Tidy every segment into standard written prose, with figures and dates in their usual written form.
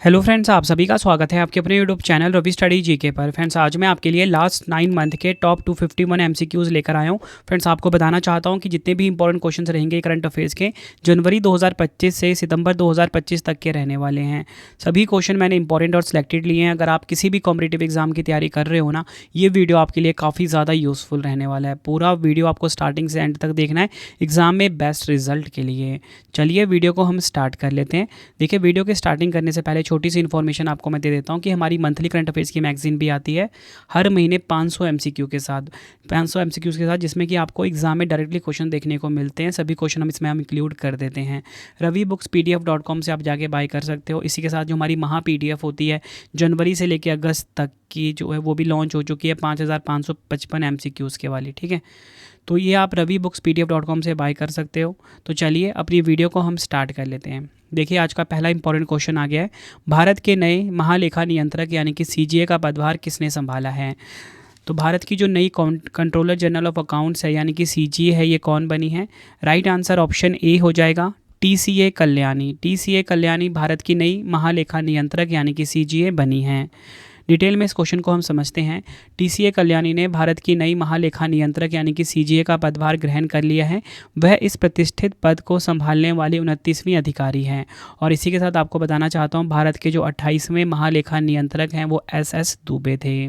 Hello friends, आप सभी का स्वागत है आपके अपने YouTube channel Ravi study GK पर। फ्रेंड्स, आज मैं आपके लिए लास्ट 9 मंथ के टॉप 251 एमसीक्यूज़ लेकर आया हूँ। फ्रेंड्स, आपको बताना चाहता हूँ कि जितने भी इंपॉर्टेंट क्वेश्चंस रहेंगे करंट अफेयर्स के जनवरी 2025 से सितंबर 2025 तक के रहने वाले हैं। सभी क्वेश्चन मैंने इंपॉर्टेंट और सिलेक्टेड लिए हैं। अगर आप किसी भी कॉम्पिटिटिव एग्जाम की तैयारी कर रहे हो ना, ये वीडियो आपके लिए काफ़ी ज़्यादा यूज़फुल रहने वाला है। पूरा वीडियो आपको स्टार्टिंग से एंड तक देखना है एग्जाम में बेस्ट रिजल्ट के लिए। चलिए वीडियो को हम स्टार्ट कर लेते हैं। देखिए, वीडियो के स्टार्टिंग करने से पहले छोटी सी इन्फॉर्मेशन आपको मैं दे देता हूँ कि हमारी मंथली करंट अफेयर्स की मैगजीन भी आती है हर महीने 500 एमसीक्यू के साथ, जिसमें कि आपको एग्जाम में डायरेक्टली क्वेश्चन देखने को मिलते हैं। सभी क्वेश्चन हम इंक्लूड कर देते हैं। ravibooks.pdf.com से आप जाके बाय कर सकते हो। इसी के साथ जो हमारी महा PDF होती है जनवरी से लेकर अगस्त तक की, जो है वो भी लॉन्च हो चुकी है 5555 एमसीक्यूज़ के वाली। ठीक है, तो ये आप ravibooks.pdf.com से बाय कर सकते हो। तो चलिए अपनी वीडियो को हम स्टार्ट कर लेते हैं। देखिए, आज का पहला इंपॉर्टेंट क्वेश्चन आ गया है। भारत के नए महालेखा नियंत्रक यानी कि CGA का पदभार किसने संभाला है? तो भारत की जो नई कंट्रोलर जनरल ऑफ अकाउंट्स है यानी कि CGA है, ये कौन बनी है? राइट आंसर ऑप्शन ए हो जाएगा, TCA कल्याणी। TCA कल्याणी भारत की नई महालेखा नियंत्रक यानी कि CGA बनी है। डिटेल में इस क्वेश्चन को हम समझते हैं। TCA कल्याणी ने भारत की नई महालेखा नियंत्रक यानी कि CGA का पदभार ग्रहण कर लिया है। वह इस प्रतिष्ठित पद को संभालने वाली 29वीं अधिकारी हैं। और इसी के साथ आपको बताना चाहता हूँ, भारत के जो 28वें महालेखा नियंत्रक हैं वो SS दुबे थे।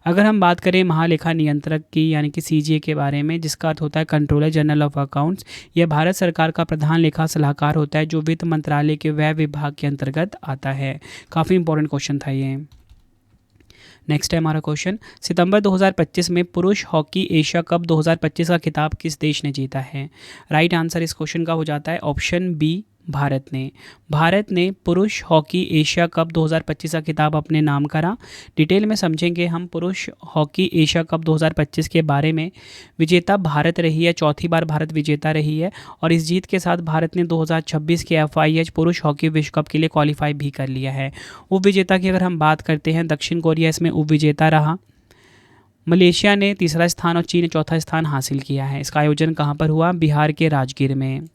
अगर हम बात करें महालेखा नियंत्रक की यानी कि CGA के बारे में, जिसका अर्थ होता है कंट्रोलर जनरल ऑफ अकाउंट्स, यह भारत सरकार का प्रधान लेखा सलाहकार होता है जो वित्त मंत्रालय के व्यय विभाग के अंतर्गत आता है। काफ़ी इंपॉर्टेंट क्वेश्चन था ये। नेक्स्ट है हमारा क्वेश्चन, सितंबर 2025 में पुरुष हॉकी एशिया कप 2025 का खिताब किस देश ने जीता है? राइट आंसर इस क्वेश्चन का हो जाता है ऑप्शन बी, भारत ने पुरुष हॉकी एशिया कप 2025 का खिताब अपने नाम करा। डिटेल में समझेंगे हम पुरुष हॉकी एशिया कप 2025 के बारे में। विजेता भारत रही है, चौथी बार भारत विजेता रही है। और इस जीत के साथ भारत ने 2026 के FIH पुरुष हॉकी विश्व कप के लिए क्वालिफाई भी कर लिया है। उप विजेता की अगर हम बात करते हैं, दक्षिण कोरिया इसमें उप विजेता रहा। मलेशिया ने तीसरा स्थान और चीन ने चौथा स्थान हासिल किया है। इसका आयोजन कहाँ पर हुआ? बिहार के राजगीर में।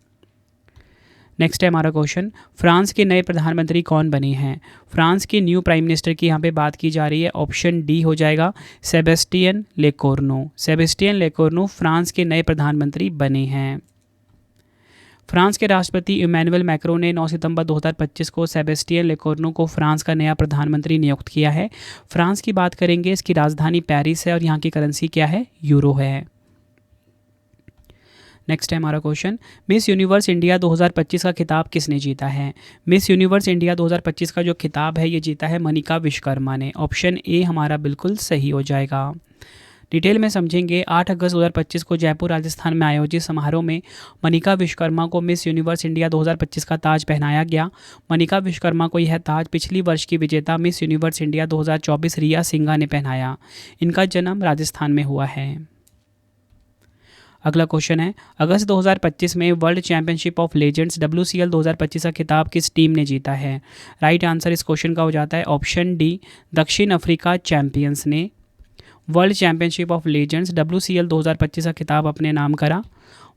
नेक्स्ट है हमारा क्वेश्चन, फ्रांस के नए प्रधानमंत्री कौन बने हैं? फ्रांस के न्यू प्राइम मिनिस्टर की यहाँ पे बात की जा रही है। ऑप्शन डी हो जाएगा, सेबेस्टियन लेकोर्नो फ्रांस के नए प्रधानमंत्री बने हैं। फ्रांस के राष्ट्रपति इमैनुअल मैक्रों ने 9 सितंबर 2025 को सेबेस्टियन लेकोर्नो को फ्रांस का नया प्रधानमंत्री नियुक्त किया है। फ्रांस की बात करेंगे, इसकी राजधानी पेरिस है और यहाँ की करेंसी क्या है? यूरो है। नेक्स्ट है हमारा क्वेश्चन, मिस यूनिवर्स इंडिया 2025 का खिताब किसने जीता है? मिस यूनिवर्स इंडिया 2025 का जो खिताब है ये जीता है मनिका विश्वकर्मा ने। ऑप्शन ए हमारा बिल्कुल सही हो जाएगा। डिटेल में समझेंगे, 8 अगस्त 2025 को जयपुर राजस्थान में आयोजित समारोह में मनिका विश्वकर्मा को मिस यूनिवर्स इंडिया 2025 का ताज पहनाया गया। मनिका विश्वकर्मा को यह ताज पिछली वर्ष की विजेता मिस यूनिवर्स इंडिया 2024 रिया सिंघा ने पहनाया। इनका जन्म राजस्थान में हुआ है। अगला क्वेश्चन है, अगस्त 2025 में world championship of legends WCL 2025 का खिताब किस टीम ने जीता है? राइट आंसर इस क्वेश्चन का हो जाता है ऑप्शन डी, दक्षिण अफ्रीका चैंपियंस ने world championship of legends WCL 2025 का खिताब अपने नाम करा।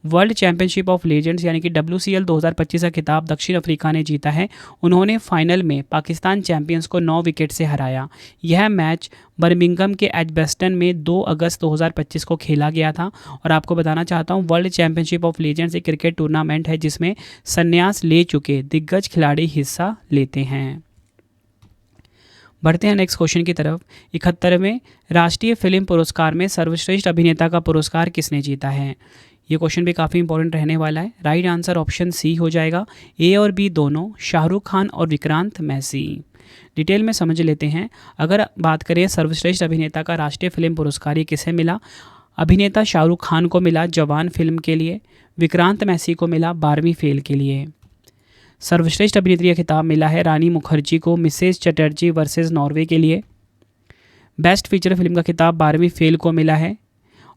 वर्ल्ड चैंपियनशिप ऑफ लेजेंड्स यानी कि WCL 2025 का खिताब दक्षिण अफ्रीका ने जीता है। उन्होंने फाइनल में पाकिस्तान चैंपियंस को 9 विकेट से हराया। यह मैच बर्मिंघम के एजबेस्टन में 2 अगस्त 2025 को खेला गया था। और आपको बताना चाहता हूँ, वर्ल्ड चैंपियनशिप ऑफ लेजेंड्स एक क्रिकेट टूर्नामेंट है जिसमें संन्यास ले चुके दिग्गज खिलाड़ी हिस्सा लेते हैं। बढ़ते हैं नेक्स्ट क्वेश्चन की तरफ। 71वें राष्ट्रीय फिल्म पुरस्कार में सर्वश्रेष्ठ अभिनेता का पुरस्कार किसने जीता है? ये क्वेश्चन भी काफ़ी इंपॉर्टेंट रहने वाला है। राइट आंसर ऑप्शन सी हो जाएगा, ए और बी दोनों, शाहरुख खान और विक्रांत मैसी। डिटेल में समझ लेते हैं। अगर बात करें सर्वश्रेष्ठ अभिनेता का राष्ट्रीय फिल्म पुरस्कार ये किसे मिला? अभिनेता शाहरुख खान को मिला जवान फिल्म के लिए। विक्रांत मैसी को मिला 12वीं फेल के लिए। सर्वश्रेष्ठ अभिनेत्री का खिताब मिला है रानी मुखर्जी को मिसेज चटर्जी वर्सेस नॉर्वे के लिए। बेस्ट फीचर फिल्म का खिताब 12वीं फेल को मिला है।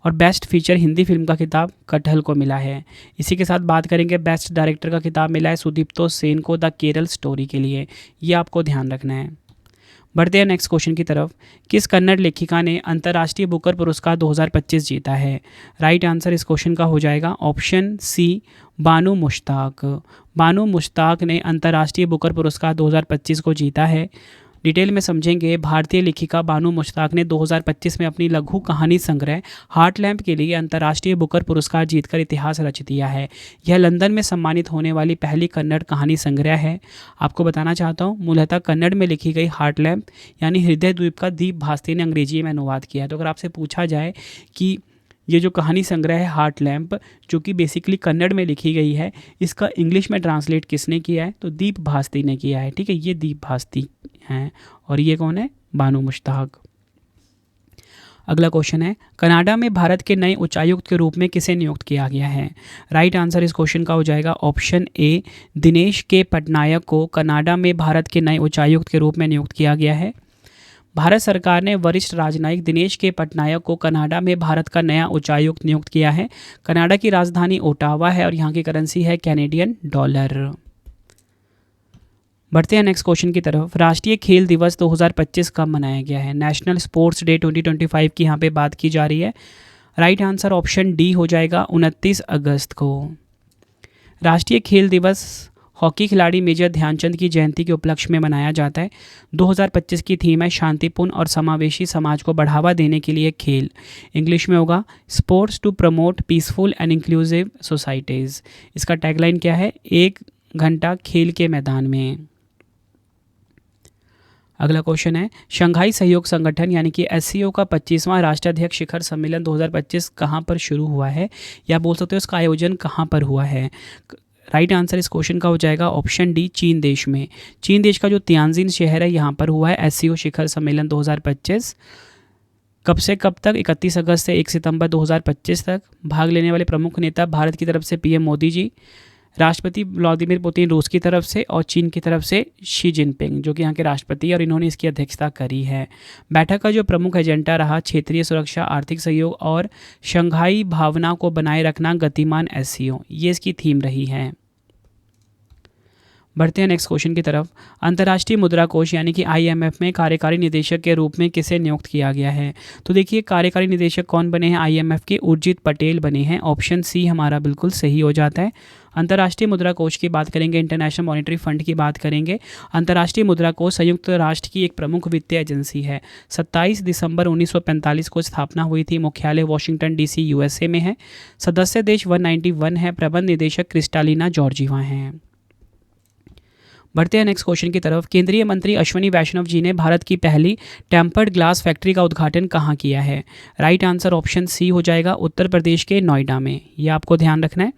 और बेस्ट फीचर हिंदी फिल्म का खिताब कटहल को मिला है। इसी के साथ बात करेंगे, बेस्ट डायरेक्टर का खिताब मिला है सुदीप्तो सेन को द केरल स्टोरी के लिए। ये आपको ध्यान रखना है। बढ़ते हैं नेक्स्ट क्वेश्चन की तरफ। किस कन्नड़ लेखिका ने अंतर्राष्ट्रीय बुकर पुरस्कार 2025 जीता है? राइट आंसर इस क्वेश्चन का हो जाएगा ऑप्शन सी, बानू मुश्ताक। बानू मुश्ताक ने अंतर्राष्ट्रीय बुकर पुरस्कार 2025 को जीता है। डिटेल में समझेंगे। भारतीय लेखिका बानू मुश्ताक ने 2025 में अपनी लघु कहानी संग्रह हार्ट लैम्प के लिए अंतर्राष्ट्रीय बुकर पुरस्कार जीतकर इतिहास रच दिया है। यह लंदन में सम्मानित होने वाली पहली कन्नड़ कहानी संग्रह है। आपको बताना चाहता हूँ, मूलतः कन्नड़ में लिखी गई हार्ट लैम्प यानी हृदय द्वीप का दीप भास्ती ने अंग्रेजी में अनुवाद किया है। तो अगर आपसे पूछा जाए कि ये जो कहानी संग्रह है हार्ट लैम्प, जो कि बेसिकली कन्नड़ में लिखी गई है, इसका इंग्लिश में ट्रांसलेट किसने किया है? तो दीप भास्ती ने किया है। ठीक है, ये दीप भास्ती हैं और ये कौन है? बानू मुश्ताक। अगला क्वेश्चन है, कनाडा में भारत के नए उच्चायुक्त के रूप में किसे नियुक्त किया गया है? राइट आंसर इस क्वेश्चन का हो जाएगा ऑप्शन ए, दिनेश के पटनायक को कनाडा में भारत के नए उच्चायुक्त के रूप में नियुक्त किया गया है। भारत सरकार ने वरिष्ठ राजनयिक दिनेश के पटनायक को कनाडा में भारत का नया उच्चायुक्त नियुक्त किया है। कनाडा की राजधानी ओटावा है और यहाँ की करेंसी है कैनेडियन डॉलर। बढ़ते हैं नेक्स्ट क्वेश्चन की तरफ। राष्ट्रीय खेल दिवस 2025 कब मनाया गया है? नेशनल स्पोर्ट्स डे 2025 की यहाँ पे बात की जा रही है। राइट आंसर ऑप्शन डी हो जाएगा 29 अगस्त को। राष्ट्रीय खेल दिवस हॉकी खिलाड़ी मेजर ध्यानचंद की जयंती के उपलक्ष्य में मनाया जाता है। 2025 की थीम है शांतिपूर्ण और समावेशी समाज को बढ़ावा देने के लिए खेल। इंग्लिश में होगा sports to promote peaceful and inclusive societies. इसका टैगलाइन क्या है? 1 घंटा खेल के मैदान में। अगला क्वेश्चन है, शंघाई सहयोग संगठन यानी कि SCO का 25वां राष्ट्राध्यक्ष शिखर सम्मेलन 2025 कहाँ पर शुरू हुआ है, या बोल सकते हो इसका आयोजन कहाँ पर हुआ है? राइट आंसर इस क्वेश्चन का हो जाएगा ऑप्शन डी, चीन देश में। चीन देश का जो तियानजिन शहर है यहाँ पर हुआ है SCO शिखर सम्मेलन 2025। कब से कब तक? 31 अगस्त से 1 सितंबर 2025 तक। भाग लेने वाले प्रमुख नेता भारत की तरफ से PM मोदी जी, राष्ट्रपति व्लादिमीर पुतिन रूस की तरफ से, और चीन की तरफ से शी जिनपिंग जो कि यहाँ के राष्ट्रपति हैं और इन्होंने इसकी अध्यक्षता करी है। बैठक का जो प्रमुख एजेंडा रहा क्षेत्रीय सुरक्षा, आर्थिक सहयोग और शंघाई भावना को बनाए रखना गतिमान SCO, ये इसकी थीम रही है। बढ़ते हैं नेक्स्ट क्वेश्चन की तरफ। अंतर्राष्ट्रीय मुद्रा कोष यानी कि IMF में कार्यकारी निदेशक के रूप में किसे नियुक्त किया गया है? तो देखिए कार्यकारी निदेशक कौन बने हैं IMF के? उर्जित पटेल बने हैं। ऑप्शन सी हमारा बिल्कुल सही हो जाता है। अंतर्राष्ट्रीय मुद्रा कोष की बात करेंगे, इंटरनेशनल मॉनेटरी फंड की बात करेंगे। अंतर्राष्ट्रीय मुद्रा कोष संयुक्त राष्ट्र की एक प्रमुख वित्तीय एजेंसी है। 27 दिसंबर 1945 को स्थापना हुई थी। मुख्यालय वॉशिंगटन DC USA में है। सदस्य देश 191 है। प्रबंध निदेशक क्रिस्टालिना जॉर्जीवा हैं। बढ़ते हैं नेक्स्ट क्वेश्चन की तरफ। केंद्रीय मंत्री अश्विनी वैष्णव जी ने भारत की पहली टेम्पर्ड ग्लास फैक्ट्री का उद्घाटन कहाँ किया है? राइट आंसर ऑप्शन सी हो जाएगा उत्तर प्रदेश के नोएडा में। ये आपको ध्यान रखना है।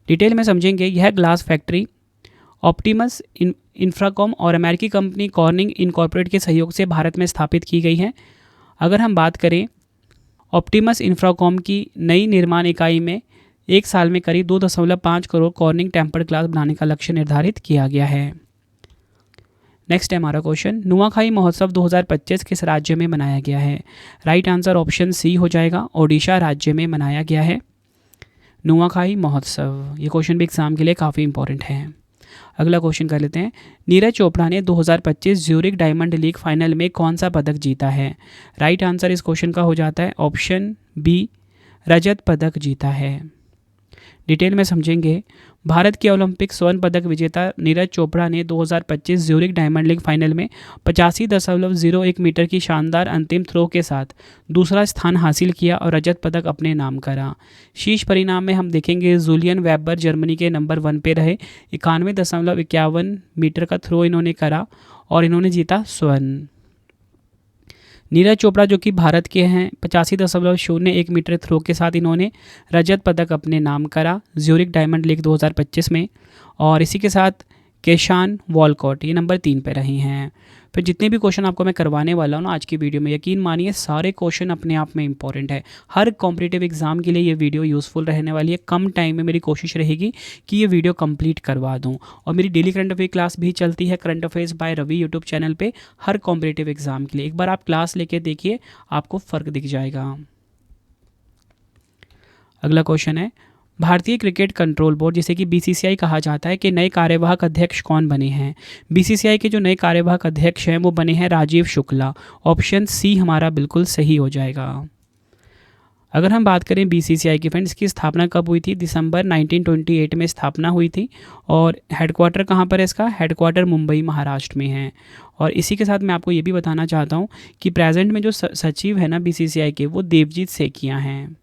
डिटेल में समझेंगे। यह ग्लास फैक्ट्री ऑप्टिमस इंफ्राकॉम और अमेरिकी कंपनी कॉर्निंग इनकॉर्पोरेट के सहयोग से भारत में स्थापित की गई है। अगर हम बात करें ऑप्टिमस इंफ्राकॉम की नई निर्माण इकाई में 1 साल में करीब 2.5 करोड़ कॉर्निंग टेम्पर्ड ग्लास बनाने का लक्ष्य निर्धारित किया गया है। नेक्स्ट है हमारा क्वेश्चन, नुआखाई महोत्सव 2025 किस राज्य में मनाया गया है? राइट आंसर ऑप्शन सी हो जाएगा ओडिशा राज्य में मनाया गया है नुआखाई महोत्सव। ये क्वेश्चन भी एग्जाम के लिए काफ़ी इंपॉर्टेंट है। अगला क्वेश्चन कर लेते हैं। नीरज चोपड़ा ने 2025 ज्यूरिख डायमंड लीग फाइनल में कौन सा पदक जीता है? राइट आंसर इस क्वेश्चन का हो जाता है ऑप्शन बी, रजत पदक जीता है। डिटेल में समझेंगे। भारत के ओलंपिक स्वर्ण पदक विजेता नीरज चोपड़ा ने 2025 ज्यूरिख डायमंड लीग फाइनल में 85.01 मीटर की शानदार अंतिम थ्रो के साथ दूसरा स्थान हासिल किया और रजत पदक अपने नाम करा। शीर्ष परिणाम में हम देखेंगे जूलियन वेबर जर्मनी के नंबर 1 पे रहे। 91.51 मीटर का थ्रो इन्होंने करा और इन्होंने जीता स्वर्ण। नीरज चोपड़ा जो कि भारत के हैं 85.01 मीटर थ्रो के साथ इन्होंने रजत पदक अपने नाम करा ज्यूरिख डायमंड लीग 2025 में। और इसी के साथ केशान वॉलकॉट ये नंबर 3 पे रही हैं। फिर जितने भी क्वेश्चन आपको मैं करवाने वाला हूँ ना आज की वीडियो में, यकीन मानिए सारे क्वेश्चन अपने आप में इंपॉर्टेंट है। हर कॉम्पिटिटिव एग्जाम के लिए ये वीडियो यूज़फुल रहने वाली है। कम टाइम में मेरी कोशिश रहेगी कि ये वीडियो कंप्लीट करवा दूँ। और मेरी डेली करंट अफेयर क्लास भी चलती है current affairs by Ravi YouTube channel पर हर कॉम्पिटिटिव एग्जाम के लिए। एक बार आप क्लास लेके देखिए, आपको फ़र्क दिख जाएगा। अगला क्वेश्चन है, भारतीय क्रिकेट कंट्रोल बोर्ड जिसे कि बीसीसीआई कहा जाता है कि नए कार्यवाहक अध्यक्ष कौन बने हैं? बीसीसीआई के जो नए कार्यवाहक अध्यक्ष हैं वो बने हैं राजीव शुक्ला। ऑप्शन सी हमारा बिल्कुल सही हो जाएगा। अगर हम बात करें बीसीसीआई की फ्रेंड्स, इसकी स्थापना कब हुई थी? दिसंबर 1928 में स्थापना हुई थी। और हेडक्वार्टर कहाँ पर है इसका? हेडक्वार्टर मुंबई महाराष्ट्र में है। और इसी के साथ मैं आपको ये भी बताना चाहता हूँ कि प्रेजेंट में जो सचिव है ना बीसीसीआई के, वो देवजीत सेकिया हैं।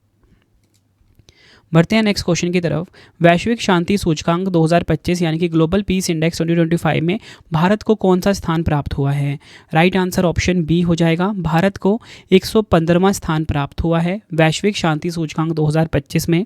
बढ़ते हैं नेक्स्ट क्वेश्चन की तरफ। वैश्विक शांति सूचकांक 2025 यानी कि ग्लोबल पीस इंडेक्स 2025 में भारत को कौन सा स्थान प्राप्त हुआ है? राइट आंसर ऑप्शन बी हो जाएगा। भारत को 115वां स्थान प्राप्त हुआ है वैश्विक शांति सूचकांक 2025 में।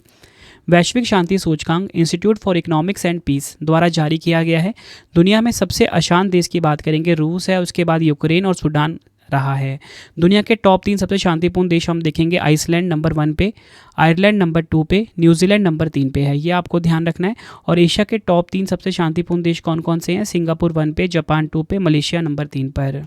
वैश्विक शांति सूचकांक institute for economics and peace द्वारा जारी किया गया है। दुनिया में सबसे अशांत देश की बात करेंगे रूस है, उसके बाद यूक्रेन और सूडान रहा है। दुनिया के टॉप 3 सबसे शांतिपूर्ण देश हम देखेंगे, आइसलैंड नंबर 1 पे, आयरलैंड नंबर 2 पे, न्यूजीलैंड नंबर 3 पे है। ये आपको ध्यान रखना है। और एशिया के टॉप 3 सबसे शांतिपूर्ण देश कौन कौन से हैं? सिंगापुर 1 पे, जापान 2 पे, मलेशिया नंबर 3 पर।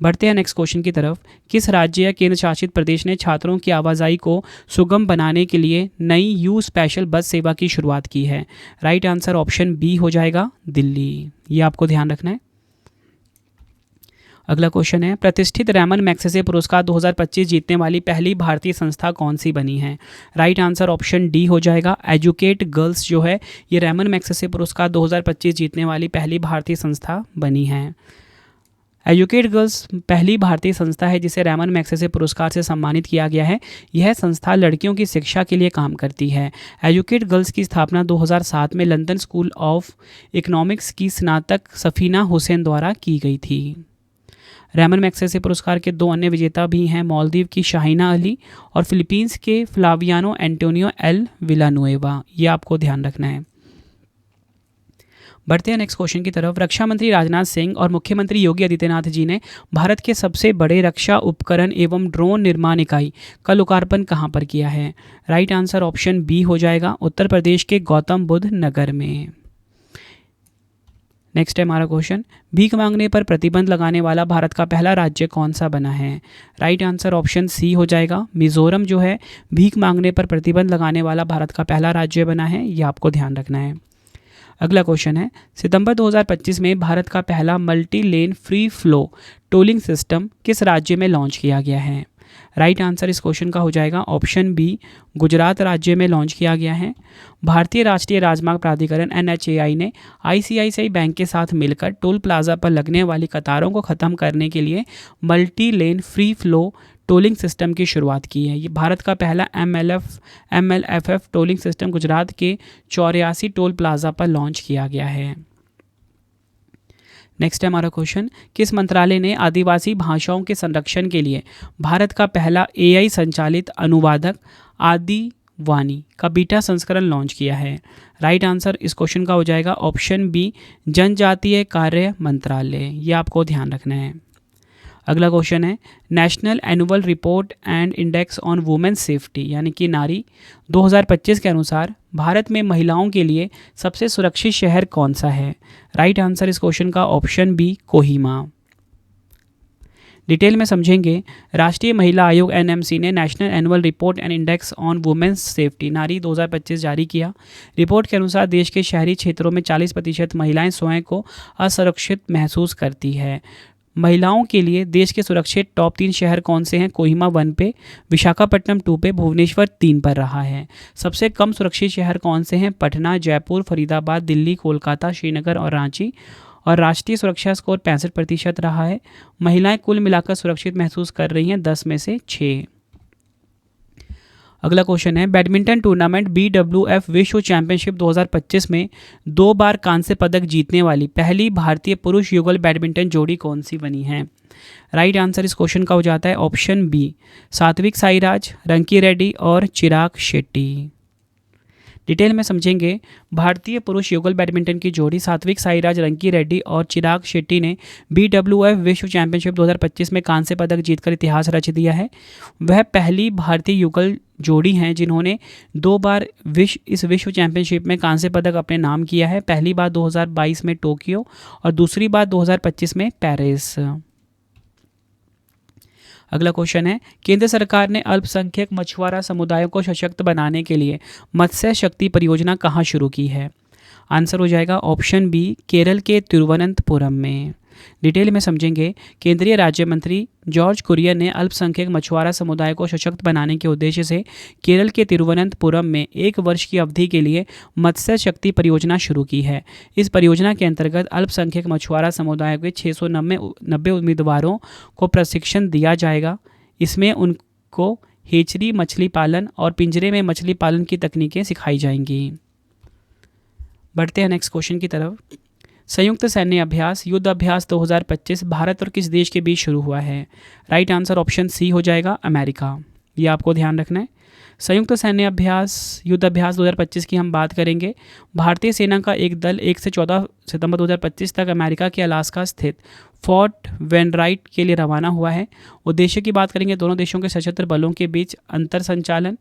बढ़ते हैं नेक्स्ट क्वेश्चन की तरफ। किस राज्य या केंद्र शासित प्रदेश ने छात्रों की आवाजाही को सुगम बनाने के लिए नई यू स्पेशल बस सेवा की शुरुआत की है? राइट आंसर ऑप्शन बी हो जाएगा, दिल्ली। ये आपको ध्यान रखना है। अगला क्वेश्चन है, प्रतिष्ठित रैमन मैग्सेसे पुरस्कार 2025 जीतने वाली पहली भारतीय संस्था कौन सी बनी है? राइट आंसर ऑप्शन डी हो जाएगा, एजुकेट गर्ल्स जो है ये रैमन मैग्सेसे पुरस्कार 2025 जीतने वाली पहली भारतीय संस्था बनी है। एजुकेट गर्ल्स पहली भारतीय संस्था है जिसे रैमन मैग्सेसे पुरस्कार से सम्मानित किया गया है। यह संस्था लड़कियों की शिक्षा के लिए काम करती है। एजुकेट गर्ल्स की स्थापना 2007 में लंदन स्कूल ऑफ इकोनॉमिक्स की स्नातक सफीना हुसैन द्वारा की गई थी। रैमन मैग्सेसे पुरस्कार के 2 अन्य विजेता भी हैं, मालदीव की शाहिना अली और फिलीपींस के फ्लावियानो एंटोनियो एल विलानुएवा। ये आपको ध्यान रखना है। बढ़ते हैं नेक्स्ट क्वेश्चन की तरफ। रक्षा मंत्री राजनाथ सिंह और मुख्यमंत्री योगी आदित्यनाथ जी ने भारत के सबसे बड़े रक्षा उपकरण एवं ड्रोन निर्माण इकाई का लोकार्पण कहां पर किया है? राइट आंसर ऑप्शन बी हो जाएगा, उत्तर प्रदेश के गौतम बुद्ध नगर में। नेक्स्ट है हमारा क्वेश्चन, भीख मांगने पर प्रतिबंध लगाने वाला भारत का पहला राज्य कौन सा बना है? राइट आंसर ऑप्शन सी हो जाएगा, मिजोरम जो है भीख मांगने पर प्रतिबंध लगाने वाला भारत का पहला राज्य बना है। ये आपको ध्यान रखना है। अगला क्वेश्चन है, सितंबर 2025 में भारत का पहला multi lane free flow tolling system किस राज्य में लॉन्च किया गया है? राइट आंसर इस क्वेश्चन का हो जाएगा ऑप्शन बी, गुजरात राज्य में लॉन्च किया गया है। भारतीय राष्ट्रीय राजमार्ग प्राधिकरण NHAI ने ICICI बैंक के साथ मिलकर टोल प्लाजा पर लगने वाली कतारों को ख़त्म करने के लिए multi lane free flow tolling system की शुरुआत की है। ये भारत का पहला MLFF टोलिंग सिस्टम गुजरात के 84 टोल प्लाजा पर लॉन्च किया गया है। नेक्स्ट है हमारा क्वेश्चन, किस मंत्रालय ने आदिवासी भाषाओं के संरक्षण के लिए भारत का पहला AI संचालित अनुवादक आदिवानी का बीटा संस्करण लॉन्च किया है? राइट आंसर इस क्वेश्चन का हो जाएगा ऑप्शन बी, जनजातीय कार्य मंत्रालय। ये आपको ध्यान रखना है। अगला क्वेश्चन है, national annual report and index on women's safety यानी कि नारी 2025 के अनुसार भारत में महिलाओं के लिए सबसे सुरक्षित शहर कौन सा है? राइट आंसर इस क्वेश्चन का ऑप्शन बी, कोहिमा। डिटेल में समझेंगे। राष्ट्रीय महिला आयोग NMC ने national annual report and index on women's safety NARI 2025 जारी किया। रिपोर्ट के अनुसार देश के शहरी क्षेत्रों में 40% महिलाएं स्वयं को असुरक्षित महसूस करती है। महिलाओं के लिए देश के सुरक्षित टॉप 3 शहर कौन से हैं? कोहिमा 1 पे, विशाखापट्टनम 2 पे, भुवनेश्वर 3 पर रहा है। सबसे कम सुरक्षित शहर कौन से हैं? पटना, जयपुर, फरीदाबाद, दिल्ली, कोलकाता, श्रीनगर और रांची। और राष्ट्रीय सुरक्षा स्कोर 65% रहा है। महिलाएं कुल मिलाकर सुरक्षित महसूस कर रही हैं 10 में से 6। अगला क्वेश्चन है, बैडमिंटन टूर्नामेंट BWF विश्व चैंपियनशिप 2025 में 2 बार कांस्य पदक जीतने वाली पहली भारतीय पुरुष युगल बैडमिंटन जोड़ी कौन सी बनी है? राइट आंसर इस क्वेश्चन का हो जाता है ऑप्शन बी, सात्विक साईराज, रंकी रेड्डी और चिराग शेट्टी। डिटेल में समझेंगे। भारतीय पुरुष युगल बैडमिंटन की जोड़ी सात्विक साईराज, रंकी रेड्डी और चिराग शेट्टी ने BWF विश्व चैंपियनशिप 2025 में कांस्य पदक जीतकर इतिहास रच दिया है। वह पहली भारतीय युगल जोड़ी हैं जिन्होंने 2 बार इस विश्व चैंपियनशिप में कांस्य पदक अपने नाम किया है। पहली बार 2022 में टोक्यो और दूसरी बार 2025 में पेरिस। अगला क्वेश्चन है, केंद्र सरकार ने अल्पसंख्यक मछुआरा समुदायों को सशक्त बनाने के लिए मत्स्य शक्ति परियोजना कहाँ शुरू की है? आंसर हो जाएगा ऑप्शन बी, केरल के तिरुवनंतपुरम में। डिटेल में समझेंगे। केंद्रीय राज्य मंत्री जॉर्ज कुरियन ने अल्पसंख्यक मछुआरा समुदाय को सशक्त बनाने के उद्देश्य से केरल के तिरुवनंतपुरम में 1 वर्ष की अवधि के लिए मत्स्य शक्ति परियोजना शुरू की है। इस परियोजना के अंतर्गत अल्पसंख्यक मछुआरा समुदाय के 690 उम्मीदवारों को प्रशिक्षण दिया जाएगा। इसमें उनको हेचरी मछली पालन और पिंजरे में मछली पालन की तकनीकें सिखाई जाएंगी। बढ़ते हैं नेक्स्ट क्वेश्चन की तरफ। संयुक्त सैन्य अभ्यास युद्ध अभ्यास 2025 भारत और किस देश के बीच शुरू हुआ है? राइट आंसर ऑप्शन सी हो जाएगा, अमेरिका। ये आपको ध्यान रखना है। संयुक्त सैन्य अभ्यास युद्ध अभ्यास 2025 की हम बात करेंगे। भारतीय सेना का एक दल 1 से 14 सितंबर 2025 तक अमेरिका के अलास्का स्थित फोर्ट वेनराइट के लिए रवाना हुआ है। उद्देश्य की बात करेंगे, दोनों देशों के सशस्त्र बलों के बीच अंतर संचालन,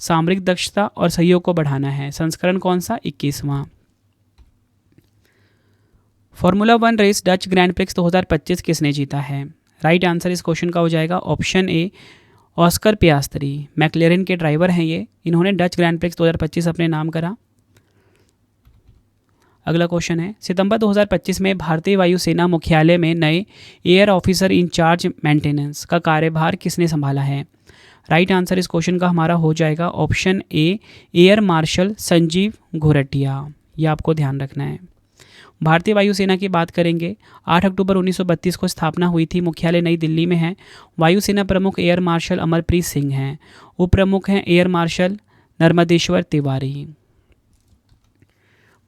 सामरिक दक्षता और सहयोग को बढ़ाना है। संस्करण कौन सा? 21वां। Formula 1 race Dutch Grand Prix 2025 किसने जीता है? राइट आंसर इस क्वेश्चन का हो जाएगा ऑप्शन ए, ऑस्कर पियास्त्री। मैक्लेरन के ड्राइवर हैं ये। इन्होंने डच ग्रैंड प्रिक्स 2025 अपने नाम करा। अगला क्वेश्चन है, सितंबर 2025 में भारतीय वायुसेना मुख्यालय में नए एयर ऑफिसर इंचार्ज मेंटेनेंस का कार्यभार किसने संभाला है? राइट आंसर इस क्वेश्चन का हमारा हो जाएगा option A, air marshal Sanjeev Ghuratia. ये आपको ध्यान रखना है। भारतीय वायुसेना की बात करेंगे। 8 अक्टूबर 1932 को स्थापना हुई थी। मुख्यालय नई दिल्ली में है। वायुसेना प्रमुख एयर मार्शल अमरप्रीत सिंह हैं। उप प्रमुख हैं एयर मार्शल नर्मदेश्वर तिवारी।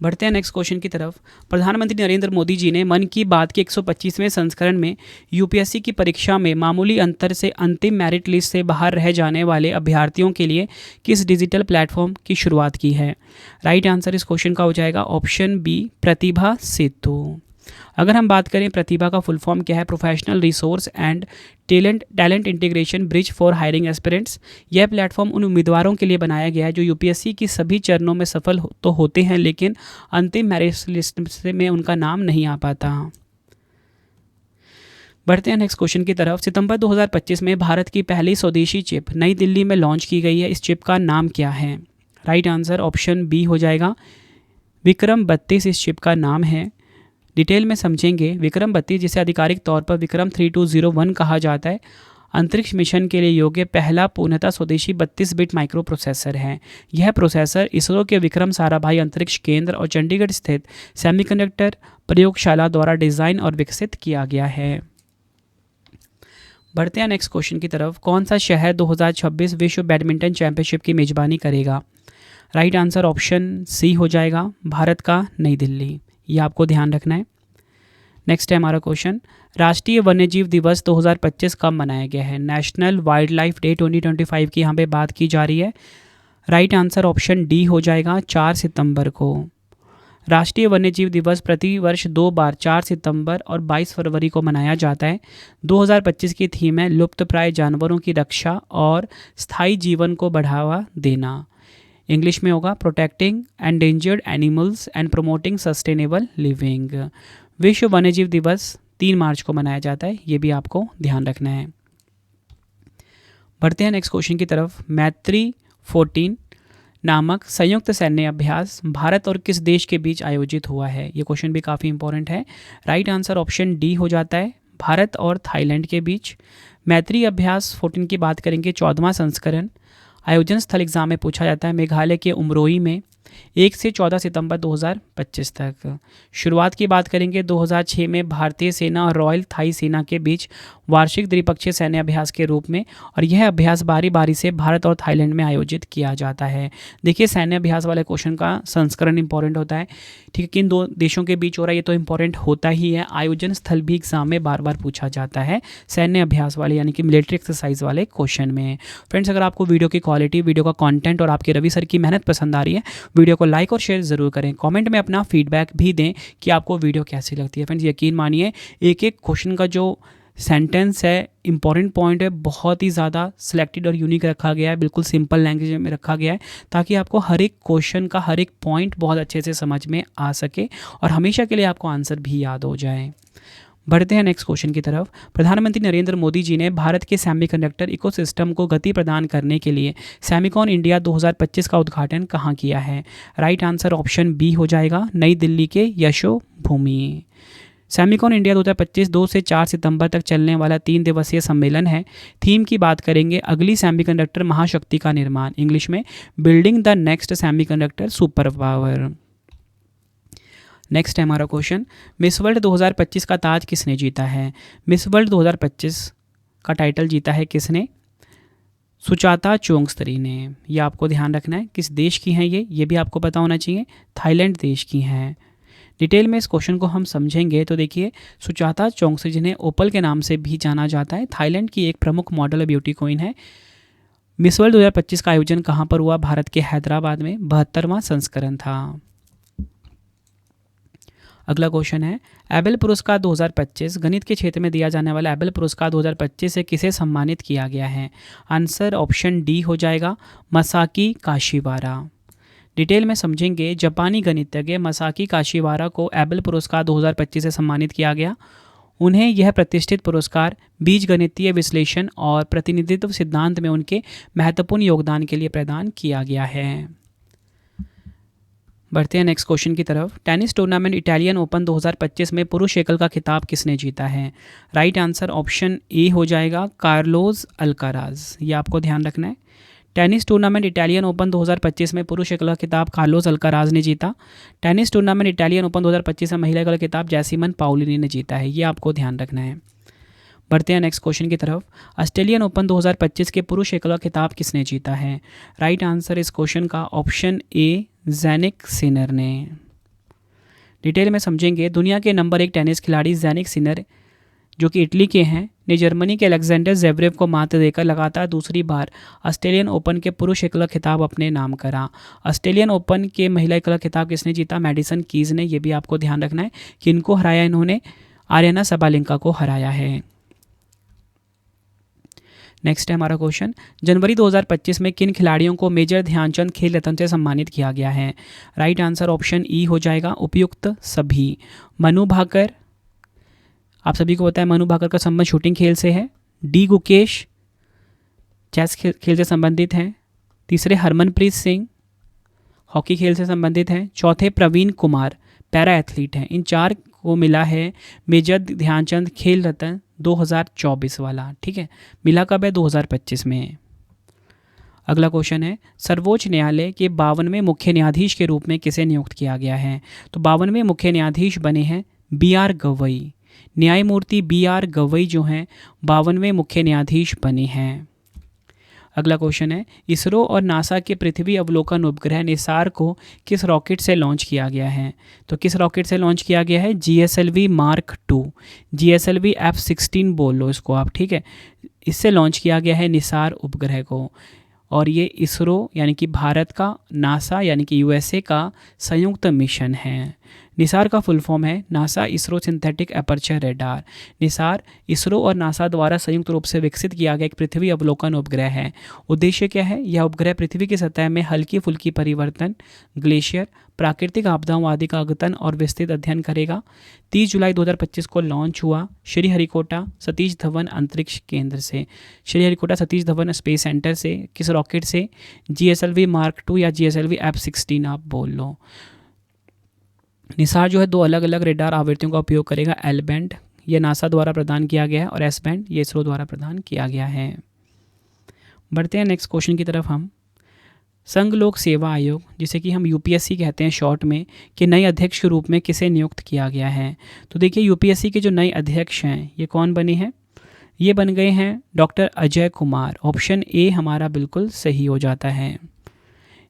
बढ़ते हैं नेक्स्ट क्वेश्चन की तरफ। प्रधानमंत्री नरेंद्र मोदी जी ने मन की बात के 125वें संस्करण में यूपीएससी की परीक्षा में मामूली अंतर से अंतिम मेरिट लिस्ट से बाहर रह जाने वाले अभ्यर्थियों के लिए किस डिजिटल प्लेटफॉर्म की शुरुआत की है? राइट आंसर इस क्वेश्चन का हो जाएगा ऑप्शन बी, प्रतिभा सेतु। अगर हम बात करें प्रतिभा का फुल फॉर्म क्या है, professional resource and talent integration bridge for hiring aspirants. यह प्लेटफॉर्म उन उम्मीदवारों के लिए बनाया गया है जो यूपीएससी की सभी चरणों में सफल तो होते हैं लेकिन अंतिम मेरिट लिस्ट में उनका नाम नहीं आ पाता। बढ़ते हैं नेक्स्ट क्वेश्चन की तरफ। सितंबर 2025 में भारत की पहली स्वदेशी चिप नई दिल्ली में लॉन्च की गई है। इस चिप का नाम क्या है? राइट आंसर ऑप्शन बी हो जाएगा, विक्रम 32 इस चिप का नाम है। डिटेल में समझेंगे। विक्रम 32 जिसे आधिकारिक तौर पर विक्रम 3201 कहा जाता है, अंतरिक्ष मिशन के लिए योग्य पहला पूर्णतः स्वदेशी 32 बिट माइक्रो प्रोसेसर है। यह प्रोसेसर इसरो के विक्रम साराभाई अंतरिक्ष केंद्र और चंडीगढ़ स्थित सेमीकंडक्टर प्रयोगशाला द्वारा डिज़ाइन और विकसित किया गया है। बढ़ते हैं नेक्स्ट क्वेश्चन की तरफ। कौन सा शहर 2026 विश्व बैडमिंटन चैंपियनशिप की मेजबानी करेगा? राइट आंसर ऑप्शन सी हो जाएगा, भारत का नई दिल्ली। ये आपको ध्यान रखना है। नेक्स्ट है हमारा क्वेश्चन, राष्ट्रीय वन्यजीव दिवस 2025 कब मनाया गया है? नेशनल वाइल्ड लाइफ डे 2025 की यहाँ पे बात की जा रही है। राइट आंसर ऑप्शन डी हो जाएगा, 4 सितंबर को। राष्ट्रीय वन्यजीव दिवस प्रति वर्ष 2 बार 4 सितंबर और 22 फरवरी को मनाया जाता है। 2025 की थीम है लुप्तप्राय जानवरों की रक्षा और स्थायी जीवन को बढ़ावा देना। इंग्लिश में होगा protecting endangered animals and promoting sustainable living. विश्व वन्यजीव दिवस 3 मार्च को मनाया जाता है। ये भी आपको ध्यान रखना है। बढ़ते हैं नेक्स्ट क्वेश्चन की तरफ। मैत्री 14 नामक संयुक्त सैन्य अभ्यास भारत और किस देश के बीच आयोजित हुआ है? ये क्वेश्चन भी काफ़ी इंपॉर्टेंट है। राइट आंसर ऑप्शन डी हो जाता है, भारत और थाईलैंड के बीच। मैत्री अभ्यास 14 की बात करेंगे। 14वां संस्करण आयोजन स्थल एग्जाम में पूछा जाता है मेघालय के उमरोई में 1 से 14 सितंबर 2025 तक। शुरुआत की बात करेंगे 2006 में भारतीय सेना और रॉयल थाई सेना के बीच वार्षिक द्विपक्षीय सैन्य अभ्यास के रूप में, और यह अभ्यास बारी बारी से भारत और थाईलैंड में आयोजित किया जाता है। देखिए सैन्य अभ्यास वाले क्वेश्चन का संस्करण इंपॉर्टेंट होता है, ठीक है, किन दो देशों के बीच हो रहा है ये तो इंपॉर्टेंट होता ही है। आयोजन स्थल भी एग्जाम में बार बार पूछा जाता है सैन्य अभ्यास वाले यानी कि मिलिट्री एक्सरसाइज वाले क्वेश्चन में। फ्रेंड्स, अगर आपको वीडियो की क्वालिटी, वीडियो का कंटेंट और आपके रवि सर की मेहनत पसंद आ रही है, वीडियो को लाइक और शेयर ज़रूर करें। कमेंट में अपना फीडबैक भी दें कि आपको वीडियो कैसी लगती है। फ्रेंड्स, यकीन मानिए एक एक क्वेश्चन का जो सेंटेंस है, इंपॉर्टेंट पॉइंट है, बहुत ही ज़्यादा सिलेक्टेड और यूनिक रखा गया है, बिल्कुल सिंपल लैंग्वेज में रखा गया है ताकि आपको हर एक क्वेश्चन का हर एक पॉइंट बहुत अच्छे से समझ में आ सके और हमेशा के लिए आपको आंसर भी याद हो जाए। बढ़ते हैं नेक्स्ट क्वेश्चन की तरफ। प्रधानमंत्री नरेंद्र मोदी जी ने भारत के सेमीकंडक्टर इकोसिस्टम को गति प्रदान करने के लिए सेमिकॉन इंडिया 2025 का उद्घाटन कहाँ किया है? राइट आंसर ऑप्शन बी हो जाएगा, नई दिल्ली के यशोभूमि। सेमिकॉन इंडिया 2025 2 से 4 सितंबर तक चलने वाला 3 दिवसीय सम्मेलन है। थीम की बात करेंगे अगली सेमीकंडक्टर महाशक्ति का निर्माण, इंग्लिश में building the next semiconductor super power. Next है हमारा क्वेश्चन, मिस वर्ल्ड 2025 का ताज किसने जीता है? मिस वर्ल्ड 2025 का टाइटल जीता है किसने? सुचाता चोंगस्तरी ने। ये आपको ध्यान रखना है, किस देश की हैं ये भी आपको पता होना चाहिए, थाईलैंड देश की हैं। डिटेल में इस क्वेश्चन को हम समझेंगे तो देखिए, सुचाता चोंगस्तरी जिन्हें ओपल के नाम से भी जाना जाता है, थाईलैंड की एक प्रमुख मॉडल और ब्यूटी क्वीन है। मिस वर्ल्ड 2025 का आयोजन कहाँ पर हुआ? भारत के हैदराबाद में, 72वां संस्करण था। अगला क्वेश्चन है, एबेल पुरस्कार 2025 गणित के क्षेत्र में दिया जाने वाला एबेल पुरस्कार 2025 से किसे सम्मानित किया गया है? आंसर ऑप्शन डी हो जाएगा, मसाकी काशिवारा। डिटेल में समझेंगे, जापानी गणितज्ञ मसाकी काशिवारा को एबेल पुरस्कार 2025 से सम्मानित किया गया। उन्हें यह प्रतिष्ठित पुरस्कार बीजगणितीय विश्लेषण और प्रतिनिधित्व सिद्धांत में उनके महत्वपूर्ण योगदान के लिए प्रदान किया गया है। बढ़ते हैं नेक्स्ट क्वेश्चन की तरफ। टेनिस टूर्नामेंट इटालियन ओपन 2025 में पुरुष एकल का खिताब किसने जीता है? राइट आंसर ऑप्शन ए हो जाएगा, कार्लोस अल्काराज। ये आपको ध्यान रखना है। टेनिस टूर्नामेंट इटालियन ओपन 2025 में पुरुष एकल का खिताब कार्लोस अल्काराज ने जीता। टेनिस टूर्नामेंट इटालियन ओपन 2025 में महिला एकल का खिताब जैसिमन पाउलिनी ने जीता है। ये आपको ध्यान रखना है। बढ़ते हैं नेक्स्ट क्वेश्चन की तरफ। ऑस्ट्रेलियन ओपन 2025 के पुरुष एकल का खिताब किसने जीता है? राइट आंसर इस क्वेश्चन का ऑप्शन ए, ज़ैनिक सिनर ने। डिटेल में समझेंगे, दुनिया के नंबर 1 टेनिस खिलाड़ी ज़ैनिक सिनर जो कि इटली के हैं, ने जर्मनी के अलेक्जेंडर ज़ेवरेव को मात देकर लगातार दूसरी बार ऑस्ट्रेलियन ओपन के पुरुष एकल खिताब अपने नाम करा। ऑस्ट्रेलियन ओपन के महिला एकल खिताब किसने जीता? मैडिसन कीज ने। यह भी आपको ध्यान रखना है कि इनको हराया, इन्होंने आर्याना सबालेंका को हराया है। नेक्स्ट है हमारा क्वेश्चन, जनवरी 2025 में किन खिलाड़ियों को मेजर ध्यानचंद खेल रत्न से सम्मानित किया गया है? राइट आंसर ऑप्शन ई हो जाएगा, उपयुक्त सभी। मनु भाकर, आप सभी को पता है मनु भाकर का संबंध शूटिंग खेल से है। डी गुकेश चेस खेल से संबंधित हैं। तीसरे हरमनप्रीत सिंह हॉकी खेल से संबंधित हैं। चौथे प्रवीण कुमार पैरा एथलीट हैं। इन 4 को मिला है मेजर ध्यानचंद खेल रत्न 2024 वाला। ठीक है, मिला कब है? 2025 में। अगला क्वेश्चन है, सर्वोच्च न्यायालय के 52वें मुख्य न्यायाधीश के रूप में किसे नियुक्त किया गया है? तो 52वें मुख्य न्यायाधीश बने हैं बी.आर. गवई। न्यायमूर्ति बी.आर. गवई जो हैं 52वें मुख्य न्यायाधीश बने हैं। अगला क्वेश्चन है, इसरो और नासा के पृथ्वी अवलोकन उपग्रह निसार को किस रॉकेट से लॉन्च किया गया है? तो किस रॉकेट से लॉन्च किया गया है? GSLV Mark 2, GSLV F-16 बोल लो इसको आप। ठीक है, इससे लॉन्च किया गया है निसार उपग्रह को। और ये इसरो यानी कि भारत का, नासा यानी कि USA का संयुक्त मिशन है। निसार का फुल फॉर्म है NASA ISRO synthetic aperture radar. Nisar ISRO और नासा द्वारा संयुक्त रूप से विकसित किया गया एक पृथ्वी अवलोकन उपग्रह है। उद्देश्य क्या है? यह उपग्रह पृथ्वी की सतह में हल्की फुल्की परिवर्तन, ग्लेशियर, प्राकृतिक आपदाओं आदि का अद्यतन और विस्तृत अध्ययन करेगा। 30 जुलाई 2025 को लॉन्च हुआ श्रीहरिकोटा सतीश धवन अंतरिक्ष केंद्र से, श्रीहरिकोटा सतीश धवन स्पेस सेंटर से। किस रॉकेट से? GSLV Mark 2 या GSLV F-16 आप बोल लो। निसार जो है 2 अलग अलग रेडार आवृत्तियों का उपयोग करेगा। एल बैंड ये नासा द्वारा प्रदान किया गया है और एस बैंड ये इसरो द्वारा प्रदान किया गया है। बढ़ते हैं नेक्स्ट क्वेश्चन की तरफ हम। संघ लोक सेवा आयोग, जिसे कि हम UPSC कहते हैं शॉर्ट में, के नए अध्यक्ष के रूप में किसे नियुक्त किया गया है? तो देखिए, UPSC के जो नए अध्यक्ष हैं ये कौन बने हैं? ये बन गए हैं doctor Ajay Kumar. Option A हमारा बिल्कुल सही हो जाता है।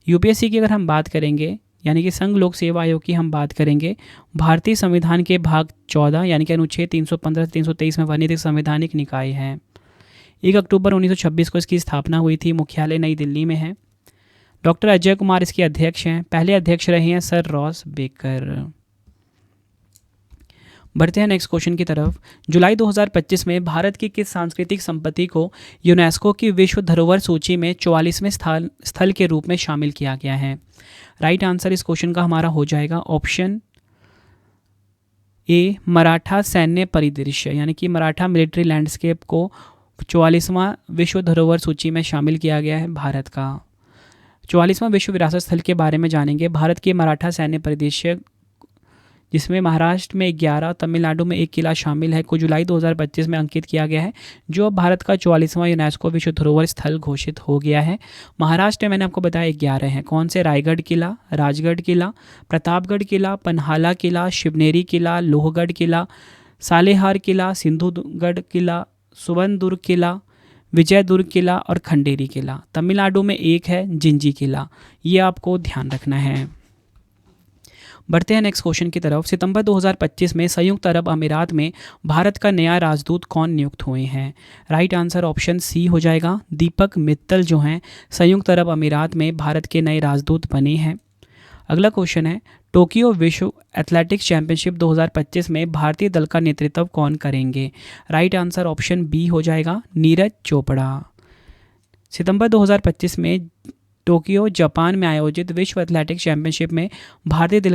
UPSC की अगर हम बात करेंगे यानी कि संघ लोक सेवा आयोग की हम बात करेंगे, भारतीय संविधान के भाग 14 यानी कि अनुच्छेद 315 से 323 में वर्णित एक संवैधानिक निकाय है। 1 अक्टूबर 1926 को इसकी स्थापना हुई थी। मुख्यालय नई दिल्ली में है। डॉक्टर अजय कुमार इसके अध्यक्ष हैं। पहले अध्यक्ष रहे हैं सर रॉस बेकर। बढ़ते हैं नेक्स्ट क्वेश्चन की तरफ। जुलाई 2025 में भारत की किस सांस्कृतिक संपत्ति को यूनेस्को की विश्व धरोहर सूची में 44वें स्थल के रूप में शामिल किया गया है? राइट आंसर इस क्वेश्चन का हमारा हो जाएगा ऑप्शन ए मराठा सैन्य परिदृश्य यानी कि मराठा मिलिट्री लैंडस्केप को 44वां विश्व धरोहर सूची में शामिल किया गया है भारत का। 44वां विश्व विरासत स्थल के बारे में जानेंगे। भारत के मराठा सैन्य परिदृश्य, जिसमें महाराष्ट्र में 11, तमिलनाडु में 1 किला शामिल है, को जुलाई 2025 में अंकित किया गया है, जो अब भारत का 44वां यूनेस्को विश्व धरोहर स्थल घोषित हो गया है। महाराष्ट्र में मैंने आपको बताया 11 हैं। कौन से? रायगढ़ किला, राजगढ़ किला, प्रतापगढ़ किला, पन्हाला किला, शिवनेरी किला, लोहगढ़ किला, सालेहार किला, सिंधुगढ़ किला, सुवर्णदुर्ग किला, विजयदुर्ग किला और खंडेरी किला। तमिलनाडु में 1 है, जिंजी किला। ये आपको ध्यान रखना है। बढ़ते हैं नेक्स्ट क्वेश्चन की तरफ। सितंबर 2025 में संयुक्त अरब अमीरात में भारत का नया राजदूत कौन नियुक्त हुए हैं? राइट आंसर ऑप्शन सी हो जाएगा, दीपक मित्तल जो हैं संयुक्त अरब अमीरात में भारत के नए राजदूत बने हैं। अगला क्वेश्चन है, टोक्यो विश्व एथलेटिक्स चैंपियनशिप 2025 में भारतीय दल का नेतृत्व कौन करेंगे? राइट आंसर ऑप्शन बी हो जाएगा, नीरज चोपड़ा। सितंबर 2025 में टोक्यो जापान में आयोजित विश्व एथलेटिक्स चैंपियनशिप में भारतीय दल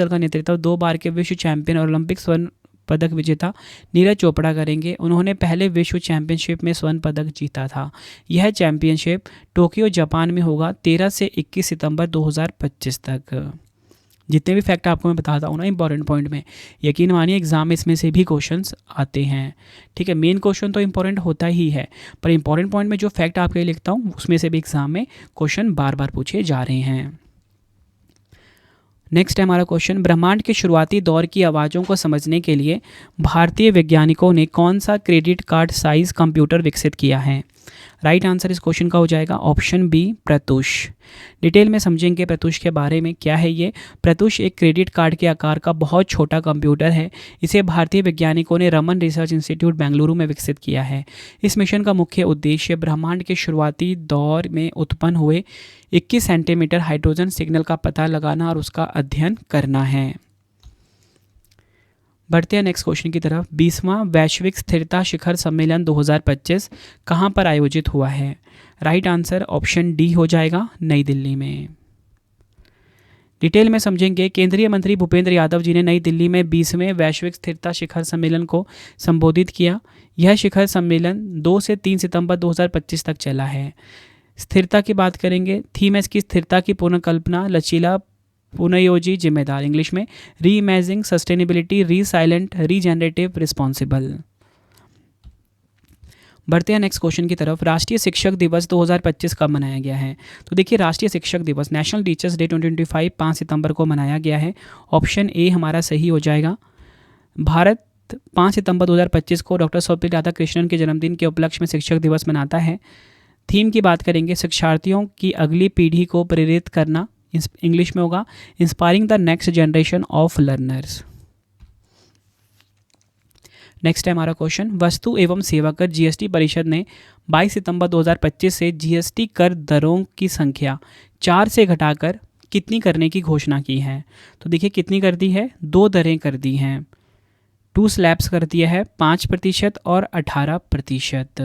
का नेतृत्व 2 बार के विश्व चैंपियन और ओलंपिक स्वर्ण पदक विजेता नीरज चोपड़ा करेंगे। उन्होंने पहले विश्व चैंपियनशिप में स्वर्ण पदक जीता था। यह चैंपियनशिप टोक्यो जापान में होगा 13 से 21 सितंबर 2025 तक। जितने भी फैक्ट आपको मैं बताता हूँ ना इंपॉर्टेंट पॉइंट में, यकीन मानिए एग्जाम में इसमें से भी क्वेश्चंस आते हैं। ठीक है, मेन क्वेश्चन तो इंपॉर्टेंट होता ही है, पर इंपॉर्टेंट पॉइंट में जो फैक्ट आपके लिए लिखता हूँ उसमें से भी एग्जाम में क्वेश्चन बार बार पूछे जा रहे हैं। नेक्स्ट है हमारा क्वेश्चन, ब्रह्मांड के शुरुआती दौर की आवाज़ों को समझने के लिए भारतीय वैज्ञानिकों ने कौन सा क्रेडिट कार्ड साइज कंप्यूटर विकसित किया है? राइट आंसर इस क्वेश्चन का हो जाएगा ऑप्शन बी, प्रत्युष। डिटेल में समझेंगे प्रत्युष के बारे में। क्या है ये? प्रत्युष एक क्रेडिट कार्ड के आकार का बहुत छोटा कंप्यूटर है। इसे भारतीय वैज्ञानिकों ने रमन रिसर्च इंस्टीट्यूट बेंगलुरु में विकसित किया है। इस मिशन का मुख्य उद्देश्य ब्रह्मांड के शुरुआती दौर में उत्पन्न हुए 21 सेंटीमीटर हाइड्रोजन सिग्नल का पता लगाना और उसका अध्ययन करना है। बढ़ते हैं नेक्स्ट क्वेश्चन की तरफ। 20वां वैश्विक स्थिरता शिखर सम्मेलन 2025 कहाँ पर आयोजित हुआ है? राइट आंसर ऑप्शन डी हो जाएगा, नई दिल्ली में। डिटेल में समझेंगे। केंद्रीय मंत्री भूपेंद्र यादव जी ने नई दिल्ली में 20वें वैश्विक स्थिरता शिखर सम्मेलन को संबोधित किया। यह शिखर सम्मेलन 2 से 3 सितंबर 2025 तक चला है। स्थिरता की बात करेंगे। थीम है इसकी स्थिरता की पुनर्कल्पना, लचीला, पुनर्योजी, जिम्मेदार, इंग्लिश में री imaging, sustainability, resilient, regenerative, responsible. बढ़ते हैं नेक्स्ट क्वेश्चन की तरफ। राष्ट्रीय शिक्षक दिवस 2025 कब मनाया गया है? तो देखिए, राष्ट्रीय शिक्षक दिवस नेशनल टीचर्स डे 2025 5 सितंबर को मनाया गया है। ऑप्शन ए हमारा सही हो जाएगा। भारत 5 सितंबर 2025 को डॉक्टर सर्वपल्ली राधाकृष्णन के जन्मदिन के उपलक्ष्य में शिक्षक दिवस मनाता है। थीम की बात करेंगे, शिक्षार्थियों की अगली पीढ़ी को प्रेरित करना, इंग्लिश में होगा inspiring the next generation of learners. Next है हमारा क्वेश्चन, वस्तु एवं सेवा कर जीएसटी परिषद ने 22 सितंबर 2025 से जीएसटी कर दरों की संख्या 4 से घटाकर कितनी करने की घोषणा की है? तो देखिए कितनी कर दी है, 2 दरें कर दी हैं। 2 स्लैब्स कर दिया है, 5% और 18%।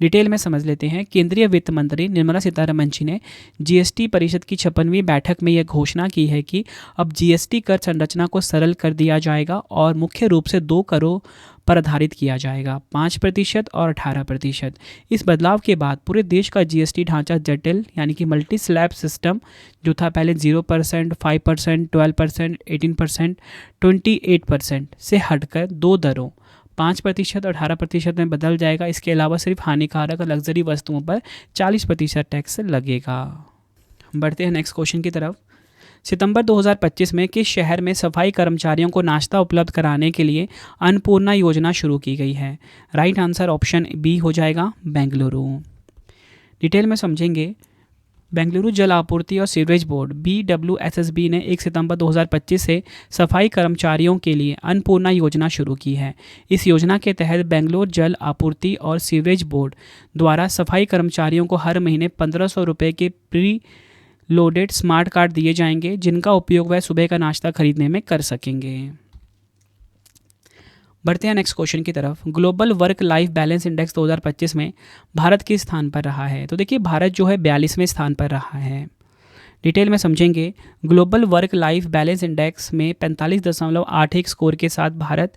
डिटेल में समझ लेते हैं। केंद्रीय वित्त मंत्री निर्मला सीतारमण जी ने जीएसटी परिषद की 56वीं बैठक में यह घोषणा की है कि अब जीएसटी कर संरचना को सरल कर दिया जाएगा और मुख्य रूप से 2 करों पर आधारित किया जाएगा, 5% और 18%। इस बदलाव के बाद पूरे देश का जीएसटी ढांचा जटिल यानी कि मल्टी स्लैब सिस्टम जो था पहले 0%, 5%, 12%, 18%, 28% से हटकर 2 दरों 5% और 18% में बदल जाएगा। इसके अलावा सिर्फ हानिकारक और लग्जरी वस्तुओं पर 40% टैक्स लगेगा। बढ़ते हैं नेक्स्ट क्वेश्चन की तरफ। सितंबर 2025 में किस शहर में सफाई कर्मचारियों को नाश्ता उपलब्ध कराने के लिए अन्नपूर्णा योजना शुरू की गई है? राइट आंसर ऑप्शन बी हो जाएगा, बेंगलुरु। डिटेल में समझेंगे। बेंगलुरु जल आपूर्ति और सीवरेज बोर्ड BWSSB ने 1 सितंबर 2025 से सफाई कर्मचारियों के लिए अन्नपूर्णा योजना शुरू की है। इस योजना के तहत बेंगलुरु जल आपूर्ति और सीवरेज बोर्ड द्वारा सफाई कर्मचारियों को हर महीने 1500 रुपये के प्री लोडेड स्मार्ट कार्ड दिए जाएंगे, जिनका उपयोग वह सुबह का नाश्ता खरीदने में कर सकेंगे। बढ़ते हैं नेक्स्ट क्वेश्चन की तरफ। Global work life balance index 2025 में भारत किस स्थान पर रहा है? तो देखिए भारत जो है 42वें स्थान पर रहा है। डिटेल में समझेंगे। Global work life balance index में 45.81 स्कोर के साथ भारत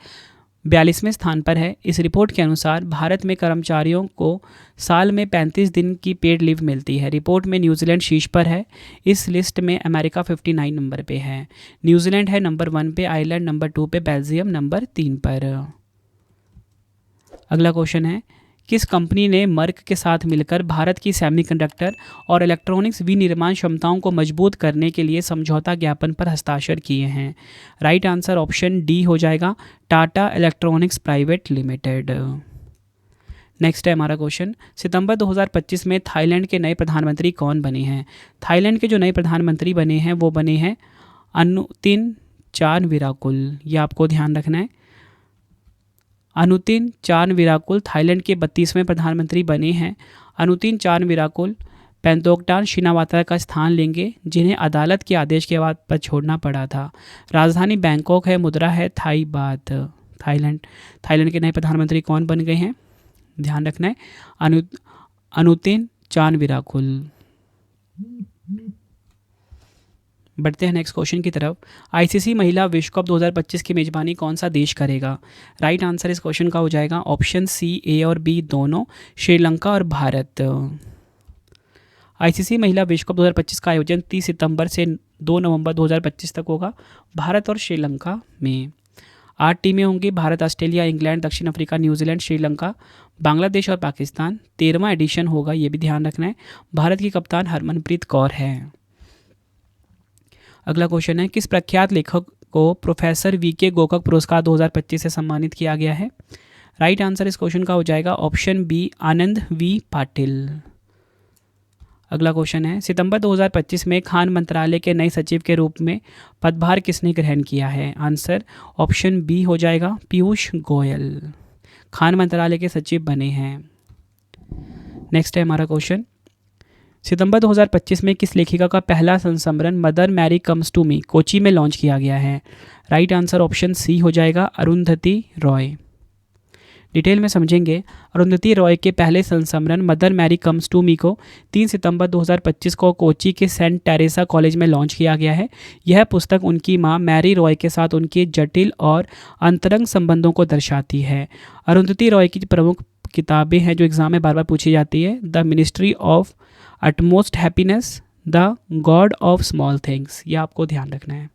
42वें स्थान पर है। इस रिपोर्ट के अनुसार भारत में कर्मचारियों को साल में 35 दिन की पेड लीव मिलती है। रिपोर्ट में न्यूजीलैंड शीर्ष पर है। इस लिस्ट में अमेरिका 59 नंबर पे है। न्यूजीलैंड है नंबर 1 पे, आयरलैंड नंबर 2 पे, बेल्जियम नंबर 3 पर। अगला क्वेश्चन है, किस कंपनी ने मर्क के साथ मिलकर भारत की सेमीकंडक्टर और इलेक्ट्रॉनिक्स विनिर्माण क्षमताओं को मजबूत करने के लिए समझौता ज्ञापन पर हस्ताक्षर किए हैं? राइट आंसर ऑप्शन डी हो जाएगा, Tata electronics private limited. Next है हमारा क्वेश्चन, सितंबर 2025 में थाईलैंड के नए प्रधानमंत्री कौन बने हैं? थाईलैंड के जो नए प्रधानमंत्री बने हैं वो बने हैं अनुतिन चानविराकुल। ये आपको ध्यान रखना है। अनुतिन चानविराकुल थाईलैंड के 32वें प्रधानमंत्री बने हैं। अनुतिन चानविराकुल पेंतोकटान शिनावात्रा का स्थान लेंगे, जिन्हें अदालत के आदेश के बाद पद छोड़ना पड़ा था। राजधानी बैंकॉक है, मुद्रा है थाई बात। थाईलैंड के नए प्रधानमंत्री कौन बन गए हैं? ध्यान रखना है, अनुतिन चानविराकुल। बढ़ते हैं नेक्स्ट क्वेश्चन की तरफ। आईसीसी महिला विश्व कप 2025 की मेजबानी कौन सा देश करेगा? राइट आंसर इस क्वेश्चन का हो जाएगा ऑप्शन सी, ए और बी दोनों, श्रीलंका और भारत। आईसीसी महिला विश्व कप 2025 का आयोजन 30 सितंबर से 2 नवंबर 2025 तक होगा भारत और श्रीलंका में। 8 टीमें होंगी, भारत, ऑस्ट्रेलिया, इंग्लैंड, दक्षिण अफ्रीका, न्यूजीलैंड, श्रीलंका, बांग्लादेश और पाकिस्तान। 13वां एडिशन होगा, ये भी ध्यान रखना है। भारत की कप्तान हरमनप्रीत कौर है। अगला क्वेश्चन है, किस प्रख्यात लेखक को प्रोफेसर वीके गोकक पुरस्कार 2025 से सम्मानित किया गया है? राइट आंसर इस क्वेश्चन का हो जाएगा option B, Anand V Patil. अगला क्वेश्चन है, सितंबर 2025 में खान मंत्रालय के नए सचिव के रूप में पदभार किसने ग्रहण किया है? आंसर ऑप्शन बी हो जाएगा, पीयूष गोयल खान मंत्रालय के सचिव बने हैं। नेक्स्ट है हमारा क्वेश्चन, सितंबर 2025 में किस लेखिका का पहला संस्मरण Mother Mary comes to me Kochi में लॉन्च किया गया है? राइट आंसर ऑप्शन सी हो जाएगा, अरुंधति रॉय। डिटेल में समझेंगे। अरुंधति रॉय के पहले संस्मरण Mother Mary comes to me को 3 सितंबर 2025 को कोची के सेंट टेरेसा कॉलेज में लॉन्च किया गया है। यह पुस्तक उनकी मां मैरी रॉय के साथ उनके जटिल और अंतरंग संबंधों को दर्शाती है। अरुंधति रॉय की प्रमुख किताबें हैं जो एग्जाम में बार बार पूछी जाती है, the ministry of utmost happiness, the God of small things. यह आपको ध्यान रखना है।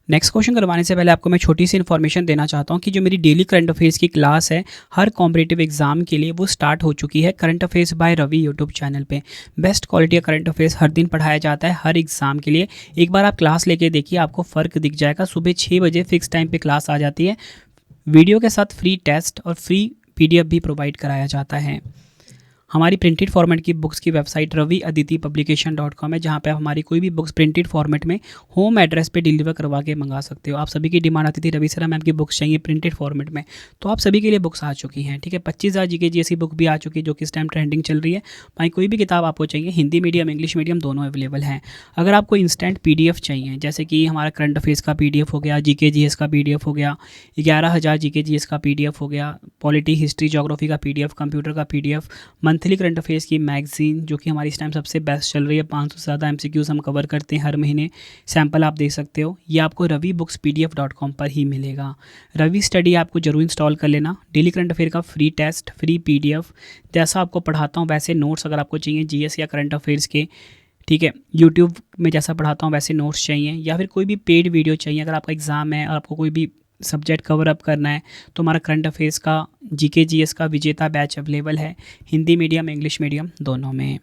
नेक्स्ट क्वेश्चन करवाने से पहले आपको मैं छोटी सी इन्फॉर्मेशन देना चाहता हूँ कि जो मेरी डेली करंट अफेयर्स की क्लास है हर कॉम्पिटिटिव एग्जाम के लिए वो स्टार्ट हो चुकी है। Current affairs by Ravi YouTube channel पे बेस्ट क्वालिटी का करंट अफेयर्स हर दिन पढ़ाया जाता है हर एग्जाम के लिए। एक बार आप क्लास लेके देखिए, आपको फ़र्क दिख जाएगा। सुबह 6 बजे फिक्स टाइम पर क्लास आ जाती है। वीडियो के साथ फ्री टेस्ट और फ्री PDF भी प्रोवाइड कराया जाता है। हमारी प्रिंटेड फॉर्मेट की बुक्स की वेबसाइट raviaditipublication.com है, जहाँ पे आप हमारी कोई भी बुक्स प्रिंटेड फॉर्मेट में होम एड्रेस पे डिलीवर करवा के मंगा सकते हो। आप सभी की डिमांड आती थी रवि सर मैम की बुक्स चाहिए प्रिंटेड फॉर्मेट में, तो आप सभी के लिए बुक्स आ चुकी हैं। ठीक है, 25,000 GK GS बुक भी आ चुकी है जो कि इस टाइम ट्रेंडिंग चल रही है। भाई कोई भी किताब आपको चाहिए, हिंदी मीडियम इंग्लिश मीडियम दोनों अवेलेबल हैं। अगर आपको इंस्टेंट PDF चाहिए, जैसे कि हमारा करंट अफेयर्स का PDF हो गया, GK GS का PDF हो गया, 11,000 GK GS का PDF हो गया, पॉलिटी हिस्ट्री जोग्राफी का PDF, कंप्यूटर का PDF, मंथली करंट अफेयर्स की मैगजीन जो कि हमारी इस टाइम सबसे बेस्ट चल रही है, 500 से ज़्यादा MCQs हम कवर करते हैं हर महीने, सैंपल आप देख सकते हो। ये आपको ravibookspdf.com पर ही मिलेगा। रवि स्टडी आपको जरूर इंस्टॉल कर लेना। डेली करंट अफेयर का फ्री टेस्ट, फ्री PDF, जैसा आपको पढ़ाता हूँ वैसे नोट्स अगर आपको चाहिए GS या करंट अफेयर्स के, ठीक है, यूट्यूब में जैसा पढ़ाता हूँ वैसे नोट्स चाहिए, या फिर कोई भी पेड वीडियो चाहिए, अगर आपका एग्ज़ाम है और आपको कोई भी सब्जेक्ट कवर अप करना है तो हमारा करंट अफेयर्स का GK GS का विजेता बैच अवेलेबल है हिंदी मीडियम इंग्लिश मीडियम दोनों में।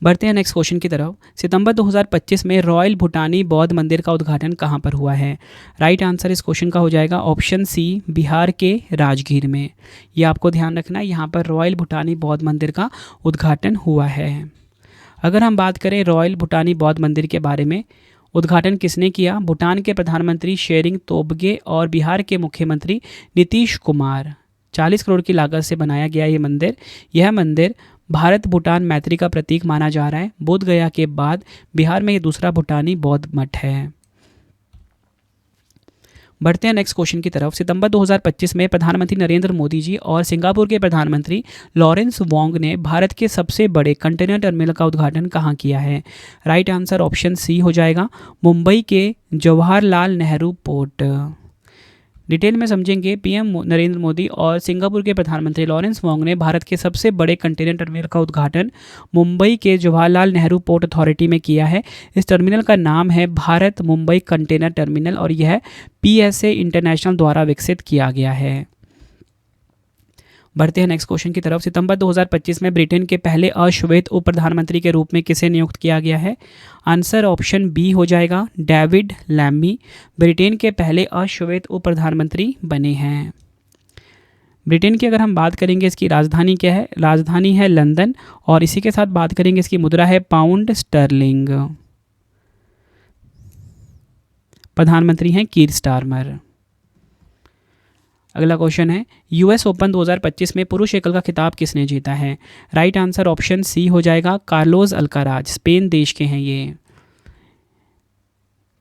बढ़ते हैं नेक्स्ट क्वेश्चन की तरफ। सितंबर 2025 में रॉयल भूटानी बौद्ध मंदिर का उद्घाटन कहाँ पर हुआ है? राइट आंसर इस क्वेश्चन का हो जाएगा ऑप्शन सी, बिहार के राजगीर में। ये आपको ध्यान रखना है, यहाँ पर रॉयल भूटानी बौद्ध मंदिर का उद्घाटन हुआ है। अगर हम बात करें रॉयल भूटानी बौद्ध मंदिर के बारे में, उद्घाटन किसने किया? भूटान के प्रधानमंत्री शेरिंग तोब्गे और बिहार के मुख्यमंत्री नीतीश कुमार। 40 करोड़ की लागत से बनाया गया ये मंदिर। यह मंदिर भारत भूटान मैत्री का प्रतीक माना जा रहा है। बोध गया के बाद बिहार में ये दूसरा भूटानी बौद्ध मठ है। बढ़ते हैं नेक्स्ट क्वेश्चन की तरफ। सितंबर 2025 में प्रधानमंत्री नरेंद्र मोदी जी और सिंगापुर के प्रधानमंत्री लॉरेंस वोंग ने भारत के सबसे बड़े कंटेनर टर्मिनल का उद्घाटन कहाँ किया है? राइट आंसर ऑप्शन सी हो जाएगा, मुंबई के जवाहरलाल नेहरू पोर्ट। डिटेल में समझेंगे। पीएम नरेंद्र मोदी और सिंगापुर के प्रधानमंत्री लॉरेंस वोंग ने भारत के सबसे बड़े कंटेनर टर्मिनल का उद्घाटन मुंबई के जवाहरलाल नेहरू पोर्ट अथॉरिटी में किया है। इस टर्मिनल का नाम है भारत मुंबई कंटेनर टर्मिनल और यह पीएसए इंटरनेशनल द्वारा विकसित किया गया है। बढ़ते हैं नेक्स्ट क्वेश्चन की तरफ। सितंबर 2025 में ब्रिटेन के पहले अश्वेत उप प्रधानमंत्री के रूप में किसे नियुक्त किया गया है? आंसर ऑप्शन बी हो जाएगा, डेविड लैमी ब्रिटेन के पहले अश्वेत उप प्रधानमंत्री बने हैं। ब्रिटेन की अगर हम बात करेंगे, इसकी राजधानी क्या है? राजधानी है लंदन और इसी के साथ बात करेंगे, इसकी मुद्रा है पाउंड स्टर्लिंग। प्रधानमंत्री हैं कीर स्टारमर। अगला क्वेश्चन है, यूएस ओपन 2025 में पुरुष एकल का खिताब किसने जीता है? राइट आंसर ऑप्शन सी हो जाएगा, कार्लोस अल्काराज स्पेन देश के हैं ये।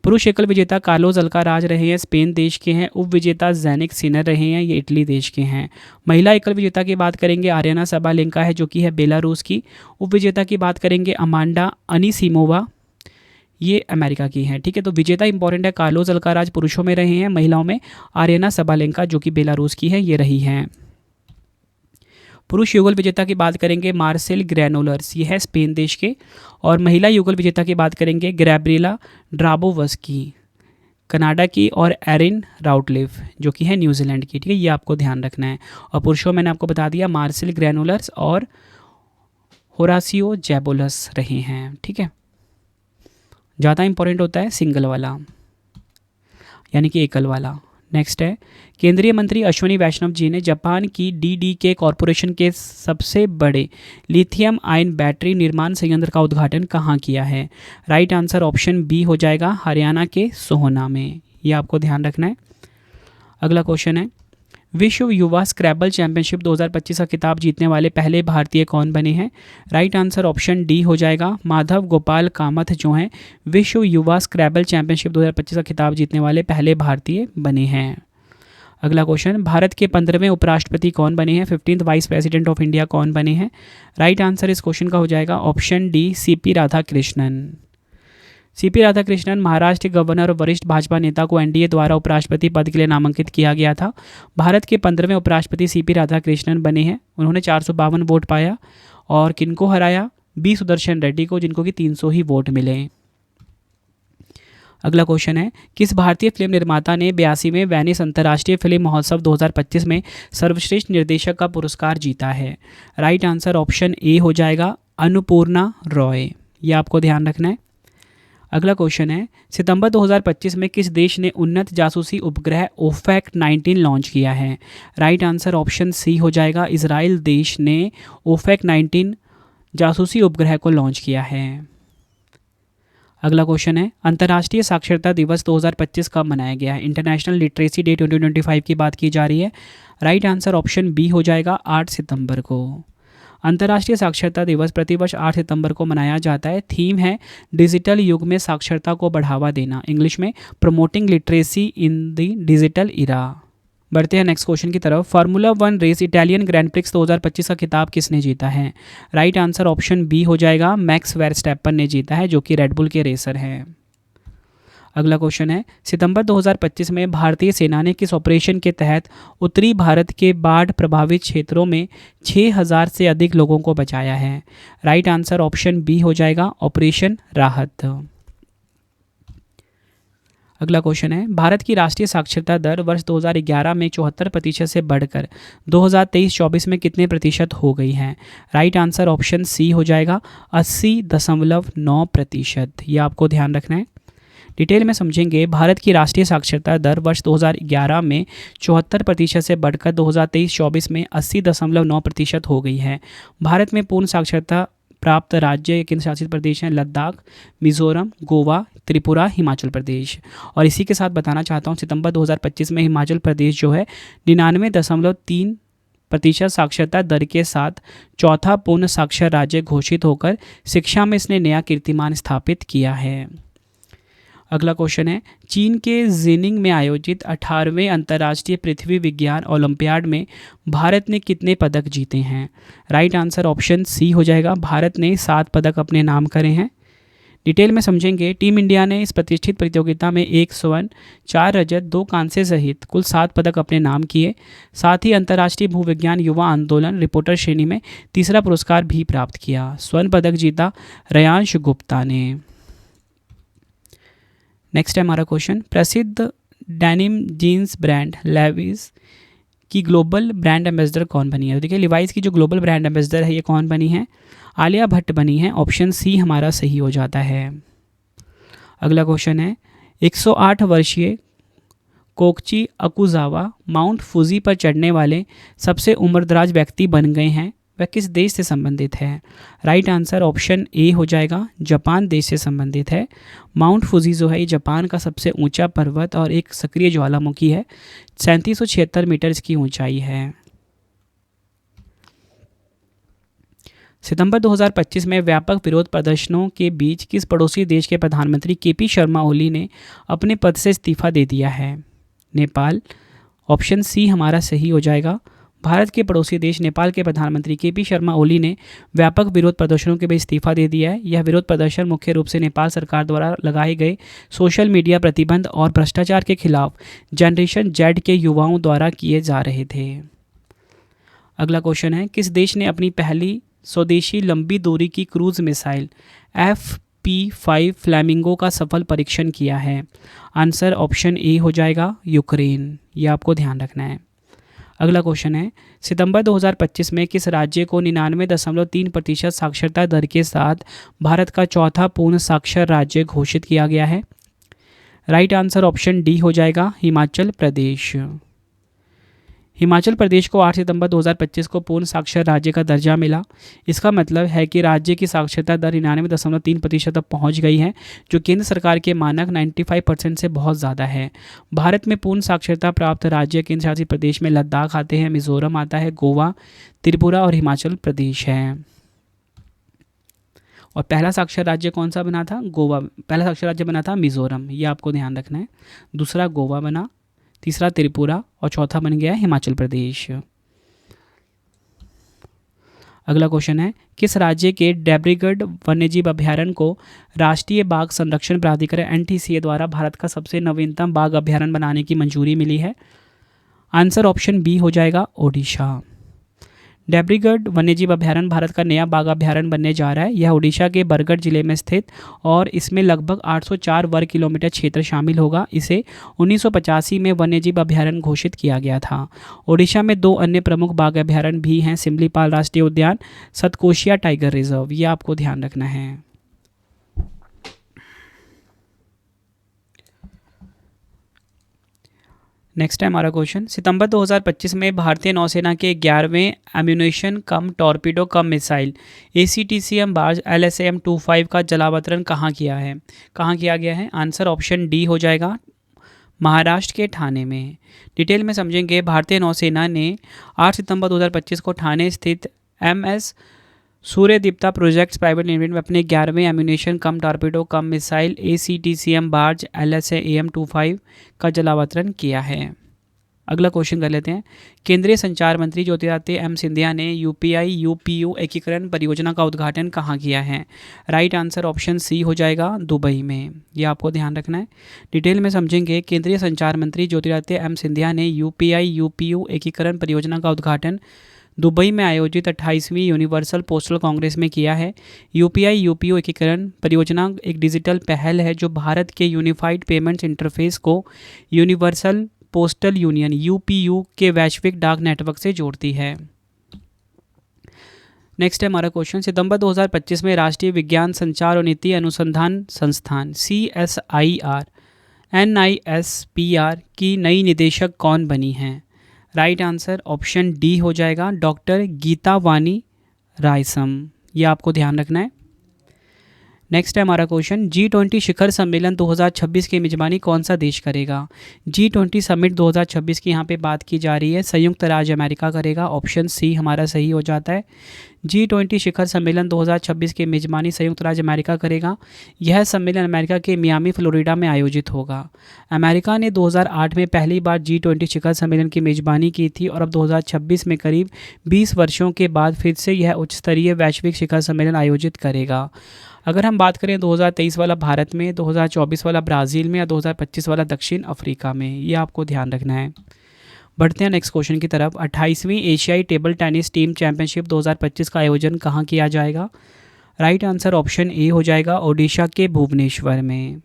पुरुष एकल विजेता कार्लोस अल्काराज रहे हैं, स्पेन देश के हैं। उप विजेता ज़ैनिक सिनर रहे हैं, ये इटली देश के हैं। महिला एकल विजेता की बात करेंगे, आर्याना सबालेंका है जो कि है बेलारूस की। उप विजेता की बात करेंगे, अमांडा अनीसिमोवा, ये अमेरिका की हैं। ठीक है, तो विजेता इंपॉर्टेंट है, कार्लोस अल्काराज पुरुषों में रहे हैं, महिलाओं में आर्याना सबालेंका जो कि बेलारूस की है, ये रही हैं। पुरुष युगल विजेता की बात करेंगे, मार्सेल ग्रैनोलर्स, ये है स्पेन देश के। और महिला युगल विजेता की बात करेंगे, गैब्रिएला ड्राबोवस्की कनाडा की और एरिन राउटलिफ जो कि है न्यूजीलैंड की। ठीक है, ये आपको ध्यान रखना है। और पुरुषों मैंने आपको बता दिया, मार्सेल ग्रैनोलर्स और होरासियो जैबोलस रहे हैं। ठीक है, ज़्यादा इंपॉर्टेंट होता है सिंगल वाला यानी कि एकल वाला। नेक्स्ट है, केंद्रीय मंत्री अश्विनी वैष्णव जी ने जापान की डीडीके कॉरपोरेशन के सबसे बड़े लिथियम आयन बैटरी निर्माण संयंत्र का उद्घाटन कहाँ किया है? राइट आंसर ऑप्शन बी हो जाएगा, हरियाणा के सोहना में। ये आपको ध्यान रखना है। अगला क्वेश्चन है, विश्व युवा स्क्रैबल चैंपियनशिप 2025 का खिताब जीतने वाले पहले भारतीय कौन बने हैं? राइट आंसर ऑप्शन डी हो जाएगा, माधव गोपाल कामथ जो हैं विश्व युवा स्क्रैबल चैंपियनशिप 2025 का खिताब जीतने वाले पहले भारतीय बने हैं। अगला क्वेश्चन, भारत के 15वें उपराष्ट्रपति कौन बने हैं? 15th vice president of India कौन बने हैं? राइट आंसर इस क्वेश्चन का हो जाएगा option D, CP Radhakrishnan. CP Radhakrishnan Maharashtra के गवर्नर और वरिष्ठ भाजपा नेता को एनडीए द्वारा उपराष्ट्रपति पद के लिए नामांकित किया गया था। भारत के 15वें उपराष्ट्रपति सीपी राधाकृष्णन बने हैं। उन्होंने 452 वोट पाया और किनको हराया? बी सुदर्शन रेड्डी को, जिनको कि 300 ही वोट मिले। अगला क्वेश्चन है, किस भारतीय फिल्म निर्माता ने 82वें वेनिस अंतर्राष्ट्रीय फिल्म महोत्सव 2025 में सर्वश्रेष्ठ निर्देशक का पुरस्कार जीता है? राइट आंसर ऑप्शन ए हो जाएगा, अन्नपूर्णा रॉय। ये आपको ध्यान रखना है। अगला क्वेश्चन है, सितंबर 2025 में किस देश ने उन्नत जासूसी उपग्रह ओफेक 19 लॉन्च किया है? राइट आंसर ऑप्शन सी हो जाएगा, इजराइल देश ने ओफेक 19 जासूसी उपग्रह को लॉन्च किया है। अगला क्वेश्चन है, अंतर्राष्ट्रीय साक्षरता दिवस 2025 कब मनाया गया है? इंटरनेशनल लिटरेसी डे 2025 की बात की जा रही है। राइट आंसर ऑप्शन बी हो जाएगा, 8 सितंबर को। अंतर्राष्ट्रीय साक्षरता दिवस प्रतिवर्ष 8 सितंबर को मनाया जाता है। थीम है डिजिटल युग में साक्षरता को बढ़ावा देना, इंग्लिश में promoting literacy in the digital era. बढ़ते हैं नेक्स्ट क्वेश्चन की तरफ। Formula 1 race Italian Grand Prix 2025 का खिताब किसने जीता है? राइट आंसर ऑप्शन बी हो जाएगा, मैक्स वेरस्टैपन ने जीता है जो कि रेडबुल के रेसर हैं। अगला क्वेश्चन है, सितंबर 2025 में भारतीय सेना ने किस ऑपरेशन के तहत उत्तरी भारत के बाढ़ प्रभावित क्षेत्रों में 6000 से अधिक लोगों को बचाया है? राइट आंसर ऑप्शन बी हो जाएगा, ऑपरेशन राहत। अगला क्वेश्चन है, भारत की राष्ट्रीय साक्षरता दर वर्ष 2011 में 74% से बढ़कर 2023-24 में कितने प्रतिशत हो गई है? राइट आंसर ऑप्शन सी हो जाएगा, 80.9%। ये आपको ध्यान रखना है। डिटेल में समझेंगे। भारत की राष्ट्रीय साक्षरता दर वर्ष 2011 में 74% से बढ़कर 2023-24 में 80.9% हो गई है। भारत में पूर्ण साक्षरता प्राप्त राज्य केंद्र शासित प्रदेश हैं लद्दाख, मिजोरम, गोवा, त्रिपुरा, हिमाचल प्रदेश। और इसी के साथ बताना चाहता हूँ, सितंबर 2025 में हिमाचल प्रदेश जो है 99.3% साक्षरता दर के साथ चौथा पूर्ण साक्षर राज्य घोषित होकर शिक्षा में इसने नया कीर्तिमान स्थापित किया है। अगला क्वेश्चन है, चीन के जिनिंग में आयोजित 18वें अंतर्राष्ट्रीय पृथ्वी विज्ञान ओलंपियाड में भारत ने कितने पदक जीते हैं? राइट आंसर ऑप्शन सी हो जाएगा, भारत ने 7 पदक अपने नाम करे हैं। डिटेल में समझेंगे। टीम इंडिया ने इस प्रतिष्ठित प्रतियोगिता में 1 स्वर्ण, 4 रजत, 2 कांस्य सहित कुल 7 पदक अपने नाम किए। साथ ही अंतर्राष्ट्रीय भूविज्ञान युवा आंदोलन रिपोर्टर श्रेणी में तीसरा पुरस्कार भी प्राप्त किया। स्वर्ण पदक जीता रयांश गुप्ता ने। नेक्स्ट है हमारा क्वेश्चन, प्रसिद्ध डेनिम जीन्स ब्रांड लेविस की ग्लोबल ब्रांड एम्बेसडर कौन बनी है? तो देखिए, लिवाइस की जो ग्लोबल ब्रांड एम्बेसडर है ये कौन बनी है? आलिया भट्ट बनी है। ऑप्शन सी हमारा सही हो जाता है। अगला क्वेश्चन है, 108 वर्षीय कोकची अकुजावा माउंट फुजी पर चढ़ने वाले सबसे उम्रदराज व्यक्ति बन गए हैं। वह किस देश से संबंधित है? राइट आंसर ऑप्शन ए हो जाएगा, जापान देश से संबंधित है। माउंट फुजी जो है ये जापान का सबसे ऊंचा पर्वत और एक सक्रिय ज्वालामुखी है। 3776 मीटर इसकी ऊंचाई है। सितंबर 2025 में व्यापक विरोध प्रदर्शनों के बीच किस पड़ोसी देश के प्रधानमंत्री केपी शर्मा ओली ने अपने पद से इस्तीफा दे दिया है? नेपाल। ऑप्शन सी हमारा सही हो जाएगा, भारत के पड़ोसी देश नेपाल के प्रधानमंत्री केपी शर्मा ओली ने व्यापक विरोध प्रदर्शनों के बीच इस्तीफा दे दिया है। यह विरोध प्रदर्शन मुख्य रूप से नेपाल सरकार द्वारा लगाए गए सोशल मीडिया प्रतिबंध और भ्रष्टाचार के खिलाफ जनरेशन जेड के युवाओं द्वारा किए जा रहे थे। अगला क्वेश्चन है, किस देश ने अपनी पहली स्वदेशी लंबी दूरी की क्रूज मिसाइल FP5 फ्लैमिंगो का सफल परीक्षण किया है? आंसर ऑप्शन ए हो जाएगा, यूक्रेन। ये आपको ध्यान रखना है। अगला क्वेश्चन है, सितंबर 2025 में किस राज्य को 99.3% साक्षरता दर के साथ भारत का चौथा पूर्ण साक्षर राज्य घोषित किया गया है? राइट आंसर ऑप्शन डी हो जाएगा, हिमाचल प्रदेश। हिमाचल प्रदेश को 8 सितंबर 2025 को पूर्ण साक्षर राज्य का दर्जा मिला। इसका मतलब है कि राज्य की साक्षरता दर 99.3% तक पहुंच गई है, जो केंद्र सरकार के मानक 95% से बहुत ज़्यादा है। भारत में पूर्ण साक्षरता प्राप्त राज्य केंद्र शासित प्रदेश में लद्दाख आते हैं, मिजोरम आता है, गोवा, त्रिपुरा और हिमाचल प्रदेश है। और पहला साक्षर राज्य कौन सा बना था? गोवा। पहला साक्षर राज्य बना था मिजोरम, ये आपको ध्यान रखना है। दूसरा गोवा बना, तीसरा त्रिपुरा और चौथा बन गया हिमाचल प्रदेश। अगला क्वेश्चन है, किस राज्य के डेब्रीगढ़ वन्यजीव अभ्यारण्य को राष्ट्रीय बाघ संरक्षण प्राधिकरण NTCA द्वारा भारत का सबसे नवीनतम बाघ अभ्यारण्य बनाने की मंजूरी मिली है? आंसर ऑप्शन बी हो जाएगा, ओडिशा। डेब्रीगढ़ वन्यजीव अभ्यारण्य भारत का नया बाघ अभ्यारण्य बनने जा रहा है। यह ओडिशा के बरगढ़ जिले में स्थित और इसमें लगभग 804 वर्ग किलोमीटर क्षेत्र शामिल होगा। इसे 1985 में वन्यजीव अभ्यारण्य घोषित किया गया था। ओडिशा में 2 अन्य प्रमुख बाघ अभ्यारण्य भी हैं, सिमलीपाल राष्ट्रीय उद्यान, सतकोशिया टाइगर रिजर्व। ये आपको ध्यान रखना है। नेक्स्ट है हमारा क्वेश्चन, सितंबर 2025 में भारतीय नौसेना के 11वें एम्यूनेशन कम टॉर्पीडो कम मिसाइल ACTCM बार्ज LSAM-25 का जलावतरण कहाँ किया है? कहाँ किया गया है? आंसर ऑप्शन डी हो जाएगा, महाराष्ट्र के ठाणे में। डिटेल में समझेंगे। भारतीय नौसेना ने 8 सितंबर 2025 को ठाणे स्थित MS सूर्यदीप्ता प्रोजेक्ट्स प्राइवेट लिमिटेड में अपने 11वें एम्यूनेशन कम टॉर्पीडो कम मिसाइल ACTCM बार्ज LSAM-25 का जलावतरण किया है। अगला क्वेश्चन कर लेते हैं। केंद्रीय संचार मंत्री ज्योतिरादित्य M सिंधिया ने UPI UPU एकीकरण परियोजना का उद्घाटन कहाँ किया है? राइट आंसर ऑप्शन सी हो जाएगा, दुबई में। यह आपको ध्यान रखना है। डिटेल में समझेंगे। केंद्रीय संचार मंत्री ज्योतिरादित्य M सिंधिया ने UPI UPU एकीकरण परियोजना का उद्घाटन दुबई में आयोजित 28वीं यूनिवर्सल पोस्टल कांग्रेस में किया है। UPI UPU एकीकरण परियोजना एक डिजिटल पहल है जो भारत के यूनिफाइड पेमेंट्स इंटरफेस को यूनिवर्सल पोस्टल यूनियन UPU के वैश्विक डाक नेटवर्क से जोड़ती है। नेक्स्ट है हमारा क्वेश्चन, सितंबर 2025 में राष्ट्रीय विज्ञान संचार और नीति अनुसंधान संस्थान CSIR NISPR की नई निदेशक कौन बनी हैं? राइट आंसर ऑप्शन डी हो जाएगा, डॉक्टर गीता वानी रायसम। यह आपको ध्यान रखना है। नेक्स्ट है हमारा क्वेश्चन, G20 शिखर सम्मेलन 2026 की मेजबानी कौन सा देश करेगा? G20 समिट 2026 की यहाँ पे बात की जा रही है, संयुक्त राज्य अमेरिका करेगा, ऑप्शन सी हमारा सही हो जाता है। G20 शिखर सम्मेलन 2026 की मेजबानी संयुक्त राज्य अमेरिका करेगा। यह सम्मेलन अमेरिका के मियामी फ्लोरिडा में आयोजित होगा। अमेरिका ने 2008 में पहली बार G20 शिखर सम्मेलन की मेजबानी की थी और अब 2026 में करीब 20 वर्षों के बाद फिर से यह उच्च स्तरीय वैश्विक शिखर सम्मेलन आयोजित करेगा। अगर हम बात करें 2023 वाला भारत में, 2024 वाला ब्राज़ील में या 2025 वाला दक्षिण अफ्रीका में, ये आपको ध्यान रखना है। बढ़ते हैं नेक्स्ट क्वेश्चन की तरफ। 28वीं एशियाई टेबल टेनिस टीम चैंपियनशिप 2025 का आयोजन कहाँ किया जाएगा? राइट आंसर ऑप्शन ए हो जाएगा, ओडिशा के भुवनेश्वर में।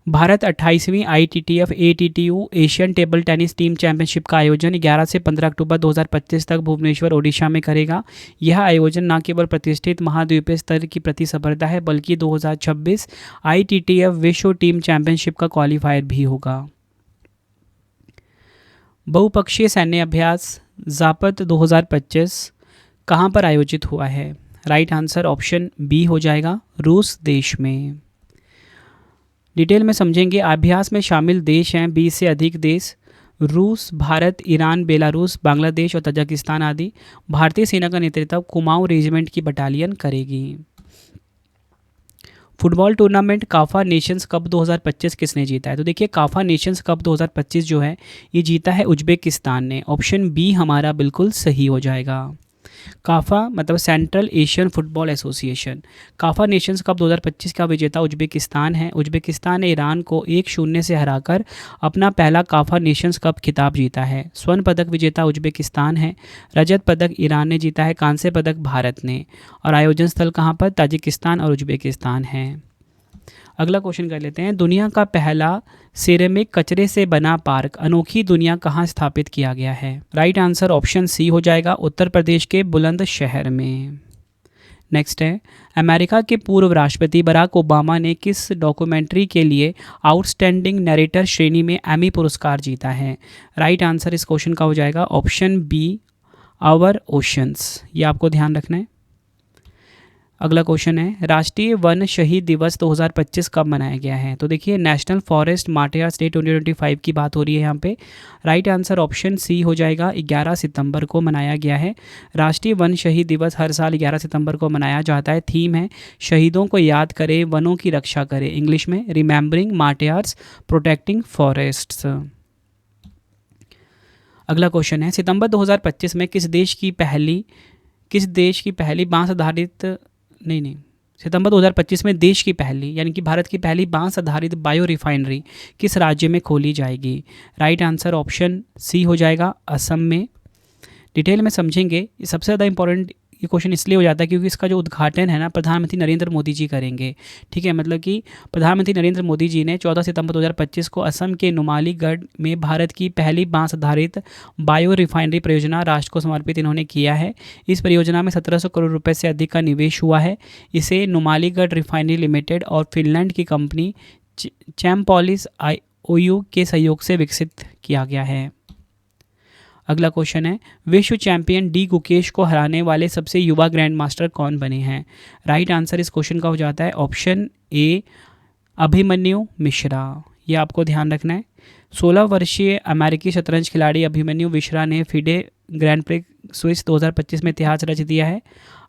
भारत 28वीं ITTF ATTU Asian table tennis team championship का आयोजन 11 से 15 अक्टूबर 2025 तक भुवनेश्वर ओडिशा में करेगा। यह आयोजन न केवल प्रतिष्ठित महाद्वीपीय स्तर की प्रतिस्पर्धा है बल्कि 2026 ITTF विश्व टीम चैंपियनशिप का क्वालिफायर भी होगा। बहुपक्षीय सैन्य अभ्यास जापत 2025 कहाँ पर आयोजित हुआ है? राइट आंसर ऑप्शन बी हो जाएगा, रूस देश में। डिटेल में समझेंगे। अभ्यास में शामिल देश हैं 20 से अधिक देश, रूस, भारत, ईरान, बेलारूस, बांग्लादेश और तजाकिस्तान आदि। भारतीय सेना का नेतृत्व कुमाऊं रेजिमेंट की बटालियन करेगी। Football tournament Kafa Nations Cup 2025 किसने जीता है? तो देखिए, काफा नेशंस कप 2025 जो है ये जीता है उज्बेकिस्तान ने। ऑप्शन बी हमारा बिल्कुल सही हो जाएगा। काफा मतलब Central Asian Football Association. CAFA Nations Cup 2025 का विजेता उज्बेकिस्तान है। उज्बेकिस्तान ने ईरान को 1-0 से हराकर अपना पहला काफा नेशंस कप खिताब जीता है। स्वर्ण पदक विजेता उज्बेकिस्तान है। रजत पदक ईरान ने जीता है, कांस्य पदक भारत ने। और आयोजन स्थल कहाँ पर? ताजिकिस्तान और उज्बेकिस्तान है। अगला क्वेश्चन कर लेते हैं। दुनिया का पहला सिरेमिक कचरे से बना पार्क अनोखी दुनिया कहाँ स्थापित किया गया है? राइट आंसर ऑप्शन सी हो जाएगा, उत्तर प्रदेश के बुलंदशहर में। नेक्स्ट है, अमेरिका के पूर्व राष्ट्रपति बराक ओबामा ने किस डॉक्यूमेंट्री के लिए आउटस्टैंडिंग नरेटर श्रेणी में एमी पुरस्कार जीता है? राइट आंसर इस क्वेश्चन का हो जाएगा ऑप्शन बी, आवर ओशंस। ये आपको ध्यान रखना है। अगला क्वेश्चन है, राष्ट्रीय वन शहीद दिवस 2025 कब मनाया गया है? तो देखिए, नेशनल फॉरेस्ट मार्टियर्स डे 2025 की बात हो रही है यहाँ पे। राइट आंसर ऑप्शन सी हो जाएगा, 11 सितंबर को मनाया गया है। राष्ट्रीय वन शहीद दिवस हर साल 11 सितंबर को मनाया जाता है। थीम है शहीदों को याद करें, वनों की रक्षा करें। इंग्लिश में रिमेंबरिंग मार्टियर्स प्रोटेक्टिंग फॉरेस्ट्स। अगला क्वेश्चन है, सितंबर 2025 में किस देश की पहली बांस आधारित सितंबर 2025 में देश की पहली यानी कि भारत की पहली बांस आधारित बायो रिफाइनरी किस राज्य में खोली जाएगी? राइट आंसर ऑप्शन सी हो जाएगा, असम में। डिटेल में समझेंगे। सबसे ज़्यादा इंपॉर्टेंट ये क्वेश्चन इसलिए हो जाता है क्योंकि इसका जो उद्घाटन है ना, प्रधानमंत्री नरेंद्र मोदी जी करेंगे। ठीक है, मतलब कि प्रधानमंत्री नरेंद्र मोदी जी ने 14 सितंबर 2025 को असम के नुमालीगढ़ में भारत की पहली बांस आधारित बायो रिफाइनरी परियोजना राष्ट्र को समर्पित इन्होंने किया है। इस परियोजना में 1700 करोड़ रुपए से अधिक का निवेश हुआ है। इसे नुमालीगढ़ रिफाइनरी लिमिटेड और फिनलैंड की कंपनी चैम्पॉलिस IOU के सहयोग से विकसित किया गया है। अगला क्वेश्चन है, विश्व चैंपियन डी गुकेश को हराने वाले सबसे युवा ग्रैंड मास्टर कौन बने हैं? राइट आंसर इस क्वेश्चन का हो जाता है ऑप्शन ए, अभिमन्यु मिश्रा। ये आपको ध्यान रखना है। 16 वर्षीय अमेरिकी शतरंज खिलाड़ी अभिमन्यु मिश्रा ने फिडे ग्रैंड प्रिक्स स्विस 2025 में इतिहास रच दिया है।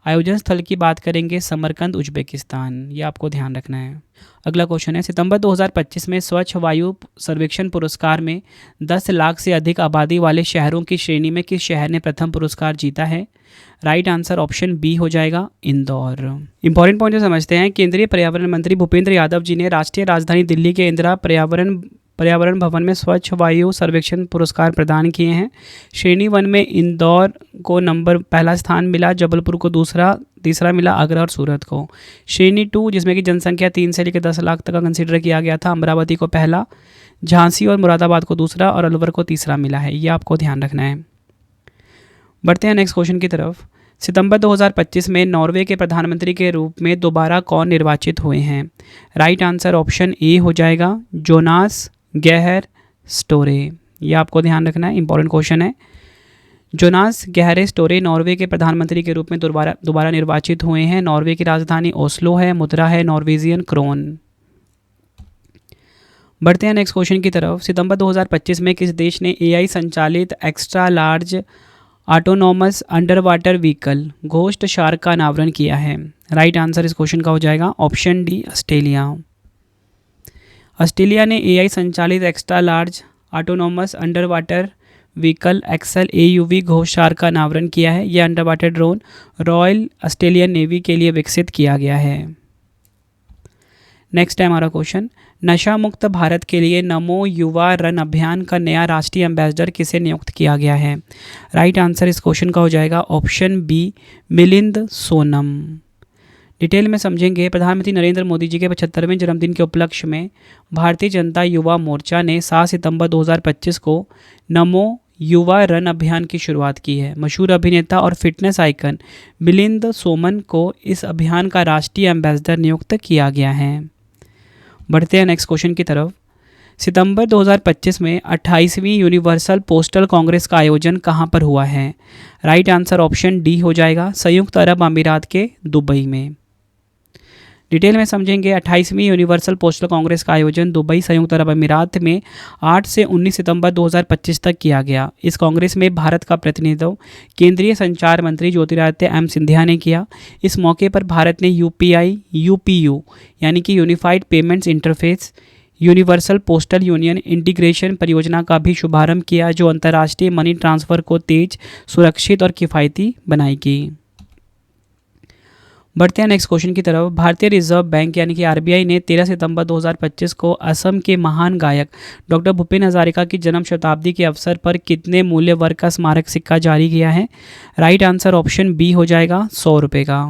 आयोजन स्थल की बात करेंगे समरकंद उज्बेकिस्तान। ये आपको ध्यान रखना है। अगला क्वेश्चन है, सितंबर 2025 में स्वच्छ वायु सर्वेक्षण पुरस्कार में 10 लाख से अधिक आबादी वाले शहरों की श्रेणी में किस शहर ने प्रथम पुरस्कार जीता है? राइट आंसर ऑप्शन बी हो जाएगा, इंदौर। इंपॉर्टेंट पॉइंट जो समझते हैं, केंद्रीय पर्यावरण मंत्री भूपेंद्र यादव जी ने राष्ट्रीय राजधानी दिल्ली के इंदिरा पर्यावरण भवन में स्वच्छ वायु सर्वेक्षण पुरस्कार प्रदान किए हैं। श्रेणी 1 में इंदौर को पहला स्थान मिला, जबलपुर को तीसरा मिला, आगरा और सूरत को। श्रेणी 2 जिसमें कि जनसंख्या 3 से लेकर 10 लाख तक का कंसीडर किया गया था, अमरावती को पहला, झांसी और मुरादाबाद को दूसरा और अलवर को तीसरा मिला है। ये आपको ध्यान रखना है। बढ़ते हैं नेक्स्ट क्वेश्चन की तरफ। सितंबर 2025 में नॉर्वे के प्रधानमंत्री के रूप में दोबारा कौन निर्वाचित हुए हैं? राइट आंसर ऑप्शन ए हो जाएगा, जोनास गेहर स्टोरे। ये आपको ध्यान रखना है, इंपॉर्टेंट क्वेश्चन है। जोनास गहरे स्टोरे नॉर्वे के प्रधानमंत्री के रूप में दोबारा निर्वाचित हुए हैं। नॉर्वे की राजधानी ओस्लो है। मुद्रा है नॉर्वेजियन क्रोन। बढ़ते हैं नेक्स्ट क्वेश्चन की तरफ। सितंबर 2025 में किस देश ने एआई संचालित extra large autonomous under water vehicle ghost Shark का अनावरण किया है? राइट आंसर इस क्वेश्चन का हो जाएगा ऑप्शन डी, ऑस्ट्रेलिया। ऑस्ट्रेलिया ने एआई संचालित extra large autonomous under water vehicle XL AUV Ghost Shark का अनावरण किया है। यह under water drone Royal Australian Navy के लिए विकसित किया गया है। नेक्स्ट है हमारा क्वेश्चन, नशा मुक्त भारत के लिए नमो युवा रन अभियान का नया राष्ट्रीय एम्बेसडर किसे नियुक्त किया गया है? राइट आंसर इस क्वेश्चन का हो जाएगा option B, Milind Soman. Detail में समझेंगे। प्रधानमंत्री नरेंद्र मोदी जी के 75वें जन्मदिन के उपलक्ष्य में भारतीय जनता युवा मोर्चा ने 7 सितंबर 2025 को नमो युवा रन अभियान की शुरुआत की है। मशहूर अभिनेता और फिटनेस आइकन मिलिंद सोमन को इस अभियान का राष्ट्रीय एम्बेसडर नियुक्त किया गया है। बढ़ते हैं नेक्स्ट क्वेश्चन की तरफ। सितंबर 2025 में 28वीं यूनिवर्सल पोस्टल कांग्रेस का आयोजन कहां पर हुआ है? राइट आंसर ऑप्शन डी हो जाएगा, संयुक्त अरब अमीरात के दुबई में। डिटेल में समझेंगे। 28वीं यूनिवर्सल पोस्टल कांग्रेस का आयोजन दुबई, संयुक्त अरब अमीरात में 8 से 19 सितंबर 2025 तक किया गया। इस कांग्रेस में भारत का प्रतिनिधित्व केंद्रीय संचार मंत्री ज्योतिरादित्य M सिंधिया ने किया। इस मौके पर भारत ने UPI UPU यानी कि unified payments interface universal postal union integration परियोजना का भी शुभारंभ किया, जो अंतर्राष्ट्रीय मनी ट्रांसफ़र को तेज, सुरक्षित और किफ़ायती बनाएगी। बढ़ते हैं नेक्स्ट क्वेश्चन की तरफ। भारतीय रिजर्व बैंक यानी कि RBI ने 13 सितंबर 2025 को असम के महान गायक डॉक्टर भूपेन हजारिका की जन्म शताब्दी के अवसर पर कितने मूल्य वर्ग का स्मारक सिक्का जारी किया है? राइट आंसर ऑप्शन बी हो जाएगा, 100 रुपये का।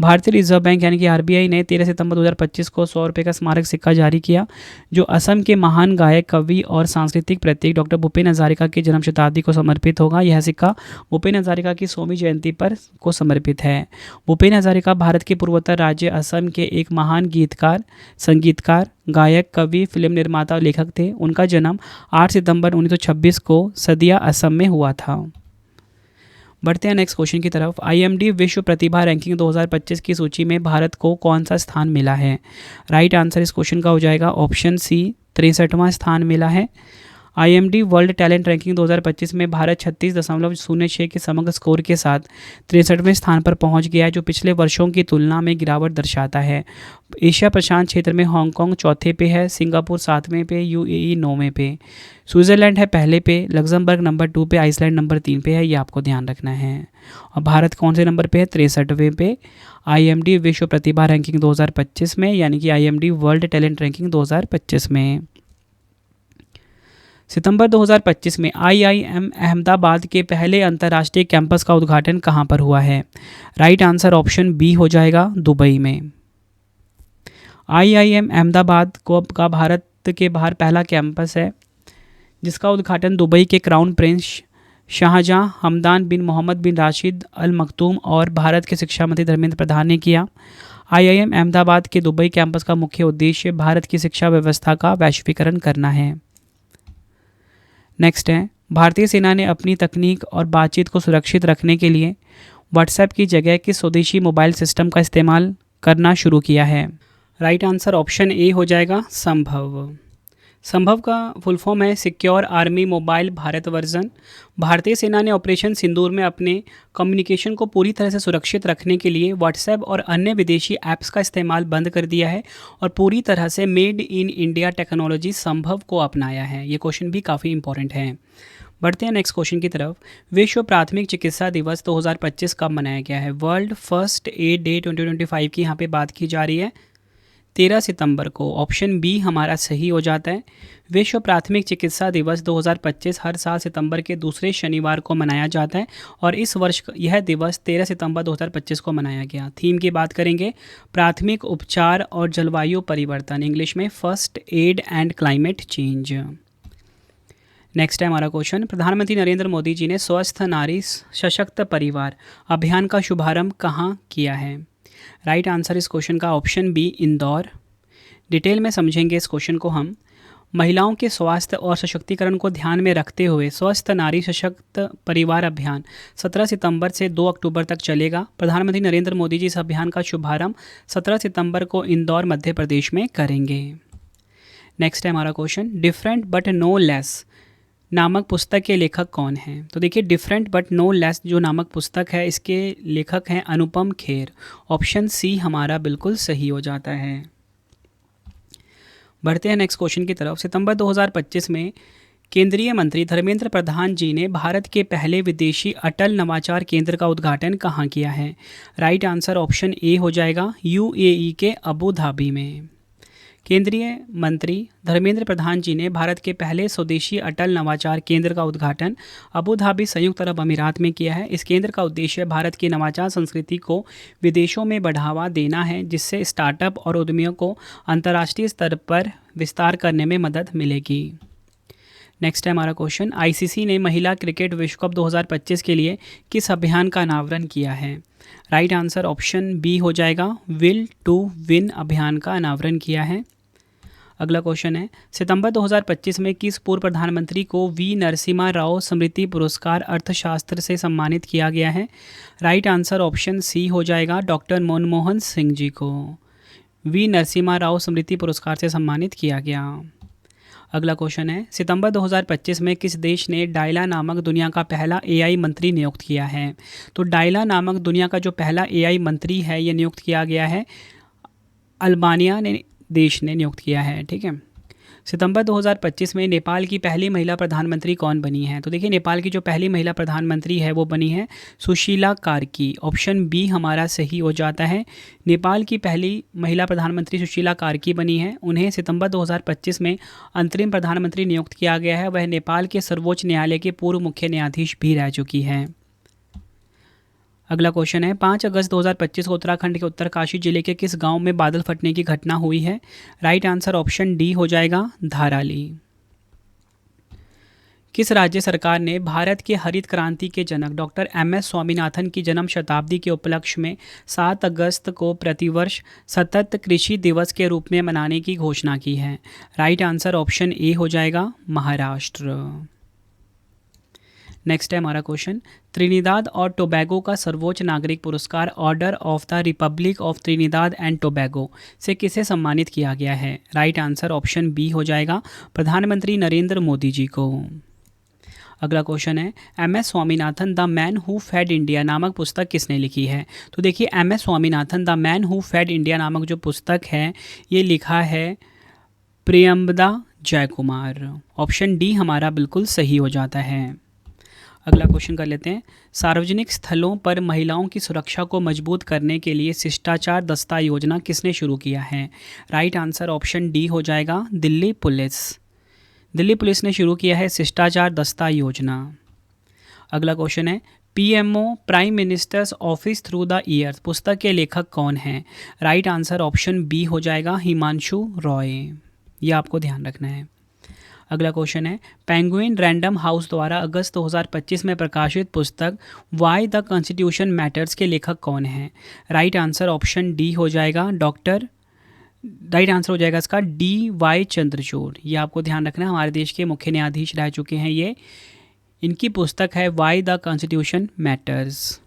भारतीय रिजर्व बैंक यानी कि RBI ने 13 सितंबर 2025 को 100 रुपये का स्मारक सिक्का जारी किया, जो असम के महान गायक, कवि और सांस्कृतिक प्रतीक डॉक्टर भूपेन हजारिका की जन्म शताब्दी को समर्पित होगा। यह सिक्का भूपेन हजारिका की 100वीं जयंती पर को समर्पित है। भूपेन हजारिका भारत के पूर्वोत्तर राज्य असम के एक महान गीतकार, संगीतकार, गायक, कवि, फिल्म निर्माता और लेखक थे। उनका जन्म 8 सितंबर 1926 को सदिया, असम में हुआ था। बढ़ते हैं नेक्स्ट क्वेश्चन की तरफ। IMD विश्व प्रतिभा रैंकिंग 2025 की सूची में भारत को कौन सा स्थान मिला है? राइट आंसर इस क्वेश्चन का हो जाएगा ऑप्शन सी, 63वां स्थान मिला है। IMD वर्ल्ड टैलेंट रैंकिंग 2025 में भारत 36.06 के समग्र स्कोर के साथ 63वें स्थान पर पहुंच गया है, जो पिछले वर्षों की तुलना में गिरावट दर्शाता है। एशिया प्रशांत क्षेत्र में हांगकांग चौथे पे है, सिंगापुर 7वें पे, UAE 9वें पे, स्विट्ज़रलैंड है पहले पे, लग्जमबर्ग नंबर 2 पे, आइसलैंड नंबर 3 पे है। ये आपको ध्यान रखना है। और भारत कौन से नंबर पे है? 63वें पे IMD विश्व प्रतिभा रैंकिंग 2025 में, यानी कि IMD वर्ल्ड टैलेंट रैंकिंग 2025 में। सितंबर 2025 में IIM अहमदाबाद के पहले अंतर्राष्ट्रीय कैंपस का उद्घाटन कहां पर हुआ है? राइट आंसर ऑप्शन बी हो जाएगा, दुबई में। IIM अहमदाबाद का भारत के बाहर पहला कैंपस है, जिसका उद्घाटन दुबई के क्राउन प्रिंस शाहजहां हमदान बिन मोहम्मद बिन राशिद अल मखदूम और भारत के शिक्षा मंत्री धर्मेंद्र प्रधान ने किया। IIM अहमदाबाद के दुबई कैंपस का मुख्य उद्देश्य भारत की शिक्षा व्यवस्था का वैश्वीकरण करना है। नेक्स्ट है, भारतीय सेना ने अपनी तकनीक और बातचीत को सुरक्षित रखने के लिए व्हाट्सएप की जगह किस स्वदेशी मोबाइल सिस्टम का इस्तेमाल करना शुरू किया है? राइट आंसर ऑप्शन ए हो जाएगा, संभव। संभव का फुल फॉर्म है secure army mobile Bharat version. भारतीय सेना ने ऑपरेशन सिंदूर में अपने कम्युनिकेशन को पूरी तरह से सुरक्षित रखने के लिए व्हाट्सएप और अन्य विदेशी ऐप्स का इस्तेमाल बंद कर दिया है और पूरी तरह से मेड इन इंडिया टेक्नोलॉजी संभव को अपनाया है। ये क्वेश्चन भी काफ़ी इंपॉर्टेंट है। बढ़ते हैं नेक्स्ट क्वेश्चन की तरफ। विश्व प्राथमिक चिकित्सा दिवस 2025 कब मनाया गया है? वर्ल्ड फर्स्ट एड डे 2025 की यहाँ पे बात की जा रही है, 13 सितंबर को। ऑप्शन बी हमारा सही हो जाता है। विश्व प्राथमिक चिकित्सा दिवस 2025 हर साल सितंबर के दूसरे शनिवार को मनाया जाता है और इस वर्ष यह दिवस 13 सितंबर 2025 को मनाया गया। थीम की बात करेंगे, प्राथमिक उपचार और जलवायु परिवर्तन, इंग्लिश में first aid and climate change. Next है हमारा क्वेश्चन। प्रधानमंत्री नरेंद्र मोदी जी ने स्वस्थ नारी सशक्त परिवार अभियान का शुभारंभ कहाँ किया है? राइट आंसर इस क्वेश्चन का ऑप्शन बी, इंदौर। डिटेल में समझेंगे इस क्वेश्चन को हम। महिलाओं के स्वास्थ्य और सशक्तिकरण को ध्यान में रखते हुए स्वस्थ नारी सशक्त परिवार अभियान 17 सितंबर से 2 अक्टूबर तक चलेगा। प्रधानमंत्री नरेंद्र मोदी जी इस अभियान का शुभारंभ 17 सितंबर को इंदौर मध्य प्रदेश में करेंगे। नेक्स्ट है हमारा question, different but no less नामक पुस्तक के लेखक कौन हैं? तो देखिए, डिफरेंट बट नो लेस जो नामक पुस्तक है इसके लेखक हैं अनुपम खेर। ऑप्शन सी हमारा बिल्कुल सही हो जाता है। बढ़ते हैं नेक्स्ट क्वेश्चन की तरफ। सितंबर 2025 में केंद्रीय मंत्री धर्मेंद्र प्रधान जी ने भारत के पहले विदेशी अटल नवाचार केंद्र का उद्घाटन कहाँ किया है? राइट आंसर ऑप्शन ए हो जाएगा, यूएई के अबू धाबी में। केंद्रीय मंत्री धर्मेंद्र प्रधान जी ने भारत के पहले स्वदेशी अटल नवाचार केंद्र का उद्घाटन अबू धाबी संयुक्त अरब अमीरात में किया है। इस केंद्र का उद्देश्य भारत की नवाचार संस्कृति को विदेशों में बढ़ावा देना है, जिससे स्टार्टअप और उद्यमियों को अंतर्राष्ट्रीय स्तर पर विस्तार करने में मदद मिलेगी। नेक्स्ट है हमारा क्वेश्चन, आईसीसी ने महिला क्रिकेट विश्व कप 2025 के लिए किस अभियान का अनावरण किया है? राइट आंसर ऑप्शन बी हो जाएगा, विल टू विन अभियान का अनावरण किया है। अगला क्वेश्चन है, सितंबर 2025 में किस पूर्व प्रधानमंत्री को वी नरसिम्हा राव स्मृति पुरस्कार अर्थशास्त्र से सम्मानित किया गया है? राइट आंसर ऑप्शन सी हो जाएगा, डॉक्टर मनमोहन सिंह जी को वी नरसिम्हा राव स्मृति पुरस्कार से सम्मानित किया गया। अगला क्वेश्चन है, सितंबर 2025 में किस देश ने डायला नामक दुनिया का पहला एआई मंत्री नियुक्त किया है? तो डायला नामक दुनिया का जो पहला एआई मंत्री है ये नियुक्त किया गया है अल्बानिया देश ने नियुक्त किया है। ठीक है। सितंबर 2025 में नेपाल की पहली महिला प्रधानमंत्री कौन बनी है? तो देखिए, नेपाल की जो पहली महिला प्रधानमंत्री है वो बनी है सुशीला कार्की। ऑप्शन बी हमारा सही हो जाता है। नेपाल की पहली महिला प्रधानमंत्री सुशीला कार्की बनी है। उन्हें सितंबर 2025 में अंतरिम प्रधानमंत्री नियुक्त किया गया है। वह नेपाल के सर्वोच्च न्यायालय के पूर्व मुख्य न्यायाधीश भी रह चुकी हैं। अगला क्वेश्चन है, 5 अगस्त 2025 को उत्तराखंड के उत्तरकाशी जिले के किस गांव में बादल फटने की घटना हुई है? राइट आंसर ऑप्शन डी हो जाएगा, धाराली। किस राज्य सरकार ने भारत के हरित क्रांति के जनक डॉक्टर एम.एस. स्वामीनाथन की जन्म शताब्दी के उपलक्ष्य में 7 अगस्त को प्रतिवर्ष सतत कृषि दिवस के रूप में मनाने की घोषणा की है? राइट आंसर ऑप्शन ए हो जाएगा, महाराष्ट्र। नेक्स्ट है हमारा क्वेश्चन, त्रिनिदाद और टोबैगो का सर्वोच्च नागरिक पुरस्कार order of the Republic of Trinidad and Tobago से किसे सम्मानित किया गया है? राइट आंसर ऑप्शन बी हो जाएगा, प्रधानमंत्री नरेंद्र मोदी जी को। अगला क्वेश्चन है, M S. Swaminathan the man who fed India नामक पुस्तक किसने लिखी है? तो देखिए, M S. Swaminathan the man who fed India नामक जो पुस्तक है ये लिखा है प्रियंबदा जयकुमार। ऑप्शन डी हमारा बिल्कुल सही हो जाता है। अगला क्वेश्चन कर लेते हैं, सार्वजनिक स्थलों पर महिलाओं की सुरक्षा को मजबूत करने के लिए शिष्टाचार दस्ता योजना किसने शुरू किया है? राइट आंसर ऑप्शन डी हो जाएगा, दिल्ली पुलिस। दिल्ली पुलिस ने शुरू किया है शिष्टाचार दस्ता योजना। अगला क्वेश्चन है, PMO prime minister's office through the years पुस्तक के लेखक कौन हैं? राइट आंसर ऑप्शन बी हो जाएगा, हिमांशु रॉय। ये आपको ध्यान रखना है। अगला क्वेश्चन है, पेंगुइन रैंडम हाउस द्वारा अगस्त 2025 में प्रकाशित पुस्तक वाई द कॉन्स्टिट्यूशन मैटर्स के लेखक कौन हैं? राइट आंसर ऑप्शन डी हो जाएगा, राइट आंसर हो जाएगा इसका D.Y. चंद्रचूड़। ये आपको ध्यान रखना है, हमारे देश के मुख्य न्यायाधीश रह चुके हैं ये। इनकी पुस्तक है why the constitution matters.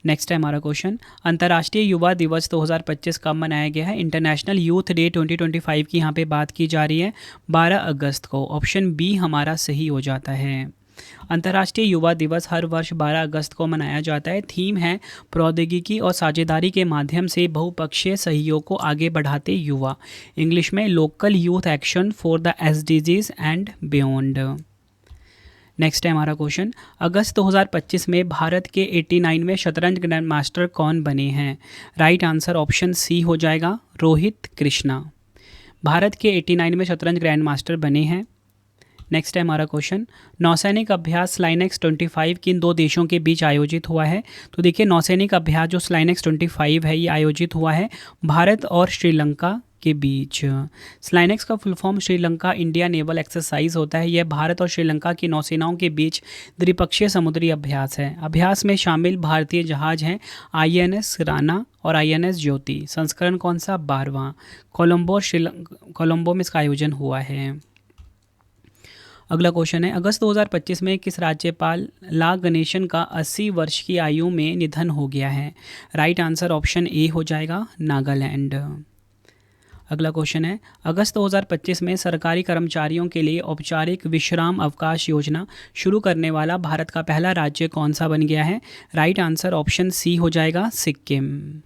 Next है हमारा क्वेश्चन, अंतर्राष्ट्रीय युवा दिवस 2025 कब मनाया गया है? इंटरनेशनल यूथ डे 2025 की यहाँ पे बात की जा रही है 12 अगस्त को। ऑप्शन बी हमारा सही हो जाता है। अंतर्राष्ट्रीय युवा दिवस हर वर्ष 12 अगस्त को मनाया जाता है। थीम है प्रौद्योगिकी और साझेदारी के माध्यम से बहुपक्षीय सहयोग को आगे बढ़ाते युवा। इंग्लिश में local youth action for the SDGs and beyond. Next है हमारा क्वेश्चन, अगस्त 2025 में भारत के 89वें शतरंज ग्रैंड मास्टर कौन बने हैं? राइट आंसर ऑप्शन सी हो जाएगा, रोहित कृष्णा। भारत के 89वें शतरंज ग्रैंड मास्टर बने हैं। नेक्स्ट है हमारा क्वेश्चन, नौसैनिक अभ्यास स्लाइनेक्स 25 किन 2 देशों के बीच आयोजित हुआ है? तो देखिए, नौसैनिक अभ्यास जो स्लाइनेक्स 25 है ये आयोजित हुआ है भारत और श्रीलंका के बीच। स्लाइनेक्स का full form Sri Lanka India naval exercise होता है। यह भारत और श्रीलंका की नौसेनाओं के बीच द्विपक्षीय समुद्री अभ्यास है। अभ्यास में शामिल भारतीय जहाज हैं INS राणा और INS ज्योति। संस्करण कौन सा? 12वां। कोलंबो में इसका आयोजन हुआ है। अगला क्वेश्चन है, अगस्त 2025 में किस राज्यपाल ला गणेशन का 80 वर्ष की आयु में निधन हो गया है? राइट आंसर ऑप्शन ए हो जाएगा, नागालैंड। अगला क्वेश्चन है, अगस्त 2025 में सरकारी कर्मचारियों के लिए औपचारिक विश्राम अवकाश योजना शुरू करने वाला भारत का पहला राज्य कौन सा बन गया है? राइट आंसर ऑप्शन सी हो जाएगा, सिक्किम।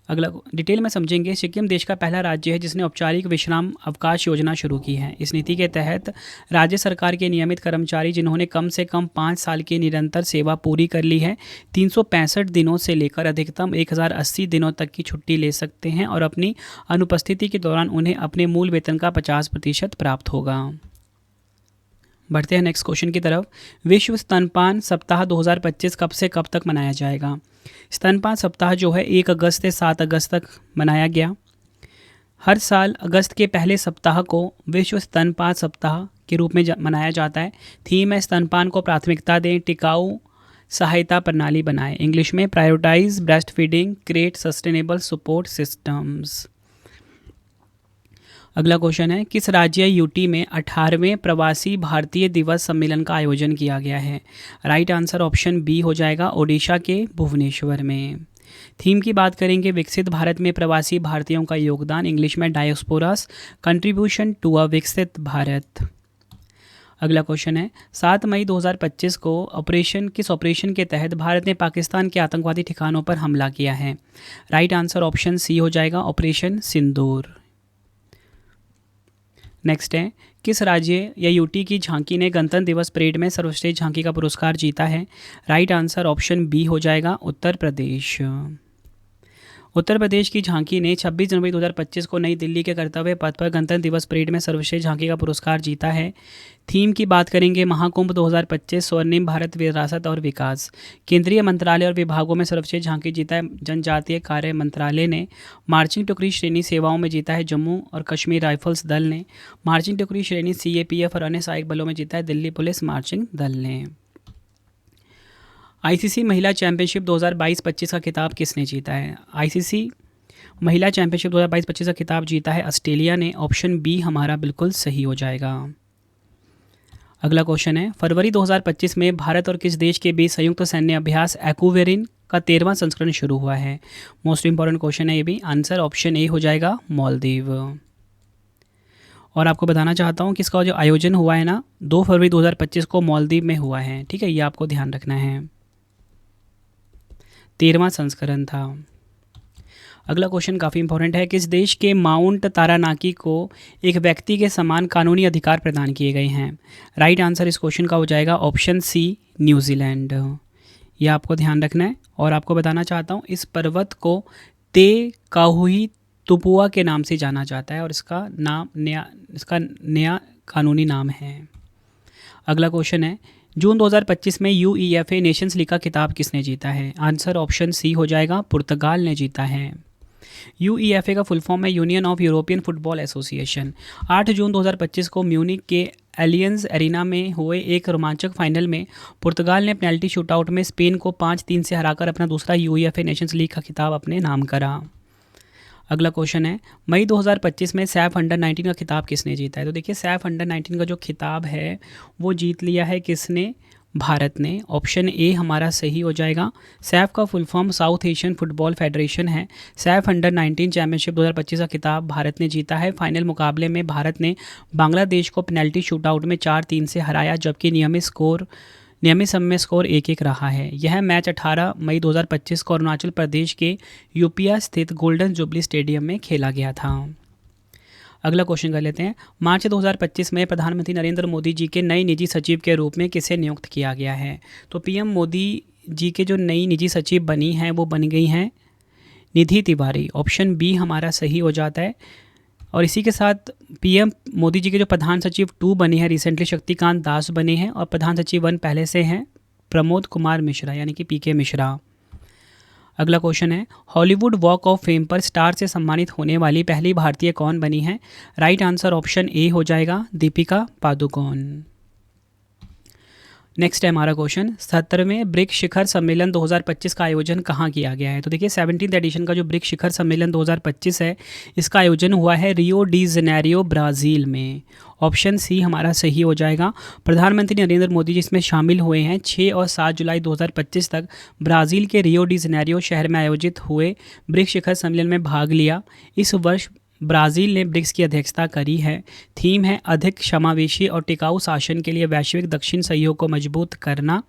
अगला डिटेल में समझेंगे। सिक्किम देश का पहला राज्य है जिसने औपचारिक विश्राम अवकाश योजना शुरू की है। इस नीति के तहत राज्य सरकार के नियमित कर्मचारी जिन्होंने कम से कम 5 साल की निरंतर सेवा पूरी कर ली है 365 दिनों से लेकर अधिकतम 1080 दिनों तक की छुट्टी ले सकते हैं और अपनी अनुपस्थिति के दौरान उन्हें अपने मूल वेतन का 50% प्राप्त होगा। बढ़ते हैं नेक्स्ट क्वेश्चन की तरफ। विश्व स्तनपान सप्ताह 2025 कब से कब तक मनाया जाएगा? स्तनपान सप्ताह जो है 1 अगस्त से 7 अगस्त तक मनाया गया। हर साल अगस्त के पहले सप्ताह को विश्व स्तनपान सप्ताह के रूप में मनाया जाता है। थीम है स्तनपान को प्राथमिकता दें, टिकाऊ सहायता प्रणाली बनाएं। इंग्लिश में prioritise breast feeding, create sustainable support systems. अगला क्वेश्चन है, किस राज्य यूटी में 18वें प्रवासी भारतीय दिवस सम्मेलन का आयोजन किया गया है? राइट आंसर ऑप्शन बी हो जाएगा, ओडिशा के भुवनेश्वर में। थीम की बात करेंगे, विकसित भारत में प्रवासी भारतीयों का योगदान। इंग्लिश में डायस्पोरास कंट्रीब्यूशन टू अ विकसित भारत। अगला क्वेश्चन है, 7 मई 2025 को किस ऑपरेशन के तहत भारत ने पाकिस्तान के आतंकवादी ठिकानों पर हमला किया है? राइट आंसर ऑप्शन सी हो जाएगा, ऑपरेशन सिंदूर। नेक्स्ट है, किस राज्य या यूटी की झांकी ने गणतंत्र दिवस परेड में सर्वश्रेष्ठ झांकी का पुरस्कार जीता है? राइट आंसर ऑप्शन बी हो जाएगा, उत्तर प्रदेश। उत्तर प्रदेश की झांकी ने 26 जनवरी 2025 को नई दिल्ली के कर्तव्य पथ पर गणतंत्र दिवस परेड में सर्वश्रेष्ठ झांकी का पुरस्कार जीता है। थीम की बात करेंगे, महाकुंभ 2025 स्वर्णिम भारत विरासत और विकास। केंद्रीय मंत्रालय और विभागों में सर्वश्रेष्ठ झांकी जीता है जनजातीय कार्य मंत्रालय ने। मार्चिंग टुकड़ी श्रेणी सेवाओं में जीता है जम्मू और कश्मीर राइफल्स दल ने। मार्चिंग टुकड़ी श्रेणी सीएपीएफ और अन्य सहायक बलों में जीता है दिल्ली पुलिस मार्चिंग दल ने। आईसीसी महिला चैंपियनशिप 2022-25 का खिताब किसने जीता है? आईसीसी महिला चैंपियनशिप 2022-25 का खिताब जीता है ऑस्ट्रेलिया ने। ऑप्शन बी हमारा बिल्कुल सही हो जाएगा। अगला क्वेश्चन है, फरवरी 2025 में भारत और किस देश के बीच संयुक्त सैन्य अभ्यास एक्वेरिन का 13वां संस्करण शुरू हुआ है? मोस्ट इंपॉर्टेंट क्वेश्चन है ये भी। आंसर ऑप्शन ए हो जाएगा, मालदीव। और आपको बताना चाहता हूँ कि इसका जो आयोजन हुआ है ना 2 फरवरी 2025 को मालदीव में हुआ है। ठीक है, ये आपको ध्यान रखना है। 13वां संस्करण था। अगला क्वेश्चन काफ़ी इंपॉर्टेंट है, किस देश के माउंट तारानाकी को एक व्यक्ति के समान कानूनी अधिकार प्रदान किए गए हैं? राइट आंसर इस क्वेश्चन का हो जाएगा ऑप्शन सी, न्यूजीलैंड। यह आपको ध्यान रखना है। और आपको बताना चाहता हूँ इस पर्वत को ते काहुई तुपुआ के नाम से जाना जाता है और इसका नया कानूनी नाम है। अगला क्वेश्चन है, जून 2025 में यूईएफए नेशंस लीग का खिताब किसने जीता है? आंसर ऑप्शन सी हो जाएगा, पुर्तगाल ने जीता है। यूईएफए का फुल फॉर्म है union of European football association. 8 जून 2025 को म्यूनिक के एलियंस एरिना में हुए एक रोमांचक फाइनल में पुर्तगाल ने पेनल्टी शूटआउट में स्पेन को 5-3 से हराकर अपना दूसरा यूईएफए नेशंस लीग का खिताब अपने नाम करा। अगला क्वेश्चन है, मई 2025 में सैफ अंडर 19 का खिताब किसने जीता है? तो देखिए सैफ अंडर 19 का जो खिताब है वो जीत लिया है किसने? भारत ने। ऑप्शन ए हमारा सही हो जाएगा। सैफ का full form South Asian Football Federation है। सैफ अंडर 19 चैंपियनशिप 2025 का खिताब भारत ने जीता है। फाइनल मुकाबले में भारत ने बांग्लादेश को पेनल्टी शूटआउट में 4-3 से हराया, जबकि नियमित समय स्कोर 1-1 रहा है। यह मैच 18 मई 2025 को अरुणाचल प्रदेश के यूपिया स्थित गोल्डन जुबली स्टेडियम में खेला गया था। अगला क्वेश्चन कर लेते हैं, मार्च 2025 में प्रधानमंत्री नरेंद्र मोदी जी के नए निजी सचिव के रूप में किसे नियुक्त किया गया है? तो पीएम मोदी जी के जो नई निजी सचिव बनी हैं वो बन गई हैं निधि तिवारी। ऑप्शन बी हमारा सही हो जाता है। और इसी के साथ पीएम मोदी जी के जो प्रधान सचिव 2 बने हैं रिसेंटली शक्तिकांत दास बने हैं और प्रधान सचिव 1 पहले से हैं प्रमोद कुमार मिश्रा यानी कि पीके मिश्रा। अगला क्वेश्चन है, हॉलीवुड वॉक ऑफ फेम पर स्टार से सम्मानित होने वाली पहली भारतीय कौन बनी है? राइट आंसर ऑप्शन ए हो जाएगा, दीपिका पादुकोण। नेक्स्ट है हमारा क्वेश्चन, 77वें ब्रिक्स शिखर सम्मेलन 2025 का आयोजन कहाँ किया गया है? तो देखिए 17th एडिशन का जो ब्रिक्स शिखर सम्मेलन 2025 है, इसका आयोजन हुआ है रियो डी जेनेरियो ब्राज़ील में। ऑप्शन सी हमारा सही हो जाएगा। प्रधानमंत्री नरेंद्र मोदी जी इसमें शामिल हुए हैं। 6 और 7 जुलाई 2025 तक ब्राज़ील के रियो डी जेनेरियो शहर में आयोजित हुए ब्रिक्स शिखर सम्मेलन में भाग लिया। इस वर्ष ब्राज़ील ने ब्रिक्स की अध्यक्षता करी है। थीम है अधिक समावेशी और टिकाऊ शासन के लिए वैश्विक दक्षिण सहयोग को मजबूत करना।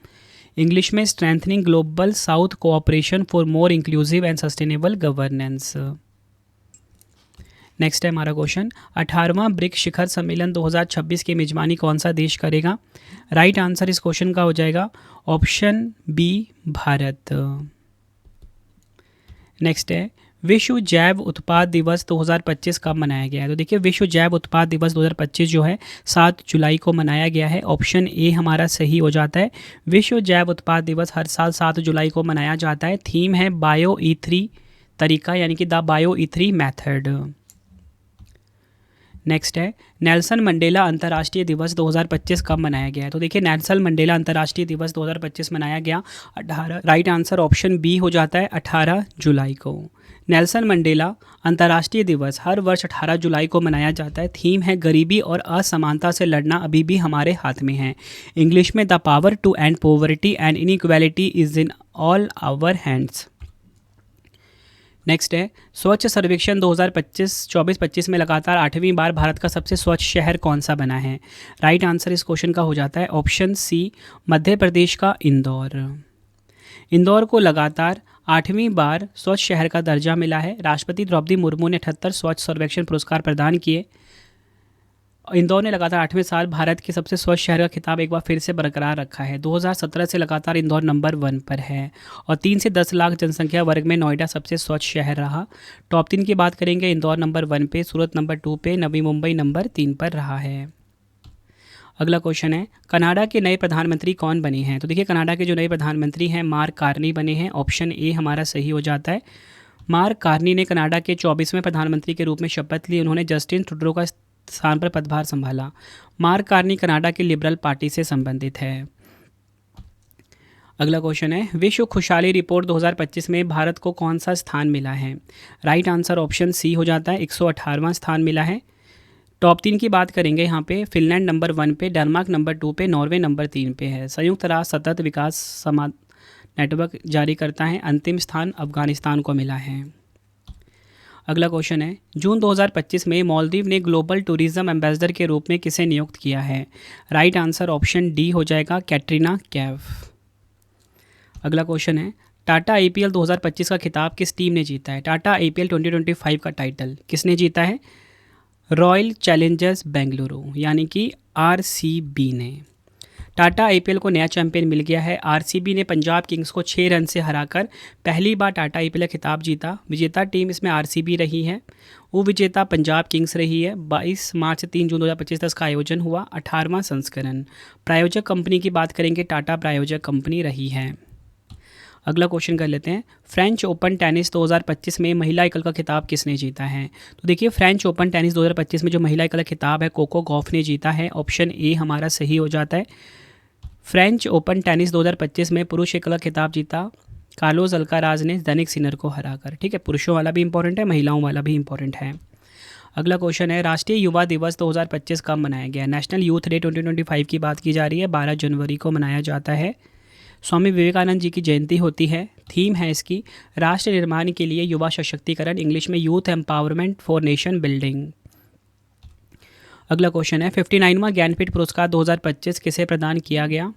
इंग्लिश में strengthening global south cooperation for more inclusive and sustainable governance. Next है हमारा क्वेश्चन, 18वां ब्रिक्स शिखर सम्मेलन 2026 की मेजबानी कौन सा देश करेगा? राइट आंसर इस क्वेश्चन का हो जाएगा ऑप्शन बी, भारत। नेक्स्ट है विश्व जैव उत्पाद दिवस 2025 कब मनाया गया है? तो देखिए विश्व जैव उत्पाद दिवस 2025 जो है 7 जुलाई को मनाया गया है। ऑप्शन ए हमारा सही हो जाता है। विश्व जैव उत्पाद दिवस हर साल 7 जुलाई को मनाया जाता है। थीम है बायो E3 तरीका, यानी कि the bio E3 method. Next है नेल्सन मंडेला अंतर्राष्ट्रीय दिवस 2025 कब मनाया गया है? तो देखिए नेल्सन मंडेला अंतर्राष्ट्रीय दिवस 2025 मनाया गया 18, राइट आंसर ऑप्शन बी हो जाता है 18 जुलाई को। नेल्सन मंडेला अंतर्राष्ट्रीय दिवस हर वर्ष 18 जुलाई को मनाया जाता है। थीम है गरीबी और असमानता से लड़ना अभी भी हमारे हाथ में है। इंग्लिश में the power to end poverty and inequality is in all our hands. Next है स्वच्छ सर्वेक्षण 2024-25 में लगातार 8वीं बार भारत का सबसे स्वच्छ शहर कौन सा बना है? राइट आंसर इस क्वेश्चन का हो जाता है ऑप्शन सी, मध्य प्रदेश का इंदौर। इंदौर को लगातार 8वीं बार स्वच्छ शहर का दर्जा मिला है। राष्ट्रपति द्रौपदी मुर्मू ने 78 स्वच्छ सर्वेक्षण पुरस्कार प्रदान किए। इंदौर ने लगातार 8वें साल भारत के सबसे स्वच्छ शहर का खिताब एक बार फिर से बरकरार रखा है। 2017 से लगातार इंदौर नंबर 1 पर है और 3 से 10 लाख जनसंख्या वर्ग में नोएडा सबसे स्वच्छ शहर रहा। टॉप 3 की बात करेंगे, इंदौर नंबर 1 पे, सूरत नंबर 2 पे, नवी मुंबई नंबर 3 पर रहा है। अगला क्वेश्चन है कनाडा के नए प्रधानमंत्री कौन बने हैं? तो देखिए कनाडा के जो नए प्रधानमंत्री हैं मार्क कार्नी बने हैं। ऑप्शन ए हमारा सही हो जाता है। मार्क कार्नी ने कनाडा के 24वें प्रधानमंत्री के रूप में शपथ ली। उन्होंने जस्टिन ट्रूडो का स्थान पर पदभार संभाला। मार्क कार्नी कनाडा की लिबरल पार्टी से संबंधित है। अगला क्वेश्चन है विश्व खुशहाली रिपोर्ट 2025 में भारत को कौन सा स्थान मिला है? राइट आंसर ऑप्शन सी हो जाता है, 118वां स्थान मिला है। टॉप 3 की बात करेंगे यहाँ पे, फिनलैंड नंबर 1 पे, डेनमार्क नंबर 2 पे, नॉर्वे नंबर 3 पे है। संयुक्त राष्ट्र सतत विकास समाज नेटवर्क जारी करता है। अंतिम स्थान अफगानिस्तान को मिला है। अगला क्वेश्चन है जून 2025 में मालदीव ने ग्लोबल टूरिज्म एम्बेसडर के रूप में किसे नियुक्त किया है? राइट आंसर ऑप्शन डी हो जाएगा, कैटरीना कैफ। अगला क्वेश्चन है टाटा IPL 2025 का खिताब किस टीम ने जीता है? टाटा IPL 2025 का टाइटल किसने जीता है? रॉयल चैलेंजर्स बेंगलुरु यानी कि RCB ने। टाटा IPL को नया चैंपियन मिल गया है। RCB ने पंजाब किंग्स को 6 रन से हराकर पहली बार टाटा IPL का खिताब जीता। विजेता टीम इसमें RCB रही है, उपविजेता पंजाब किंग्स रही है। 22 मार्च से 3 जून 2025 तक का आयोजन हुआ, 18वां संस्करण। प्रायोजक कंपनी की बात करेंगे, टाटा प्रायोजक कंपनी रही है। अगला क्वेश्चन कर लेते हैं फ्रेंच ओपन टेनिस 2025 में महिला एकल का खिताब किसने जीता है? तो देखिए फ्रेंच ओपन टेनिस 2025 में जो महिला एकल का खिताब है कोको गॉफ ने जीता है। ऑप्शन ए हमारा सही हो जाता है। फ्रेंच ओपन टेनिस 2025 में पुरुष एकल का खिताब जीता कार्लोस अल्काराज ने दैनिक सिनर को हराकर। ठीक है, पुरुषों वाला भी इंपॉर्टेंट है, महिलाओं वाला भी इंपॉर्टेंट है। अगला क्वेश्चन है राष्ट्रीय युवा दिवस 2025 कब मनाया गया? नेशनल यूथ डे 2025 की बात की जा रही है, 12 जनवरी को मनाया जाता है। स्वामी विवेकानंद जी की जयंती होती है। थीम है इसकी राष्ट्र निर्माण के लिए युवा सशक्तिकरण, इंग्लिश में youth empowerment for nation building. अगला क्वेश्चन है 59वां ज्ञानपीठ पुरस्कार 2025 किसे प्रदान किया गया?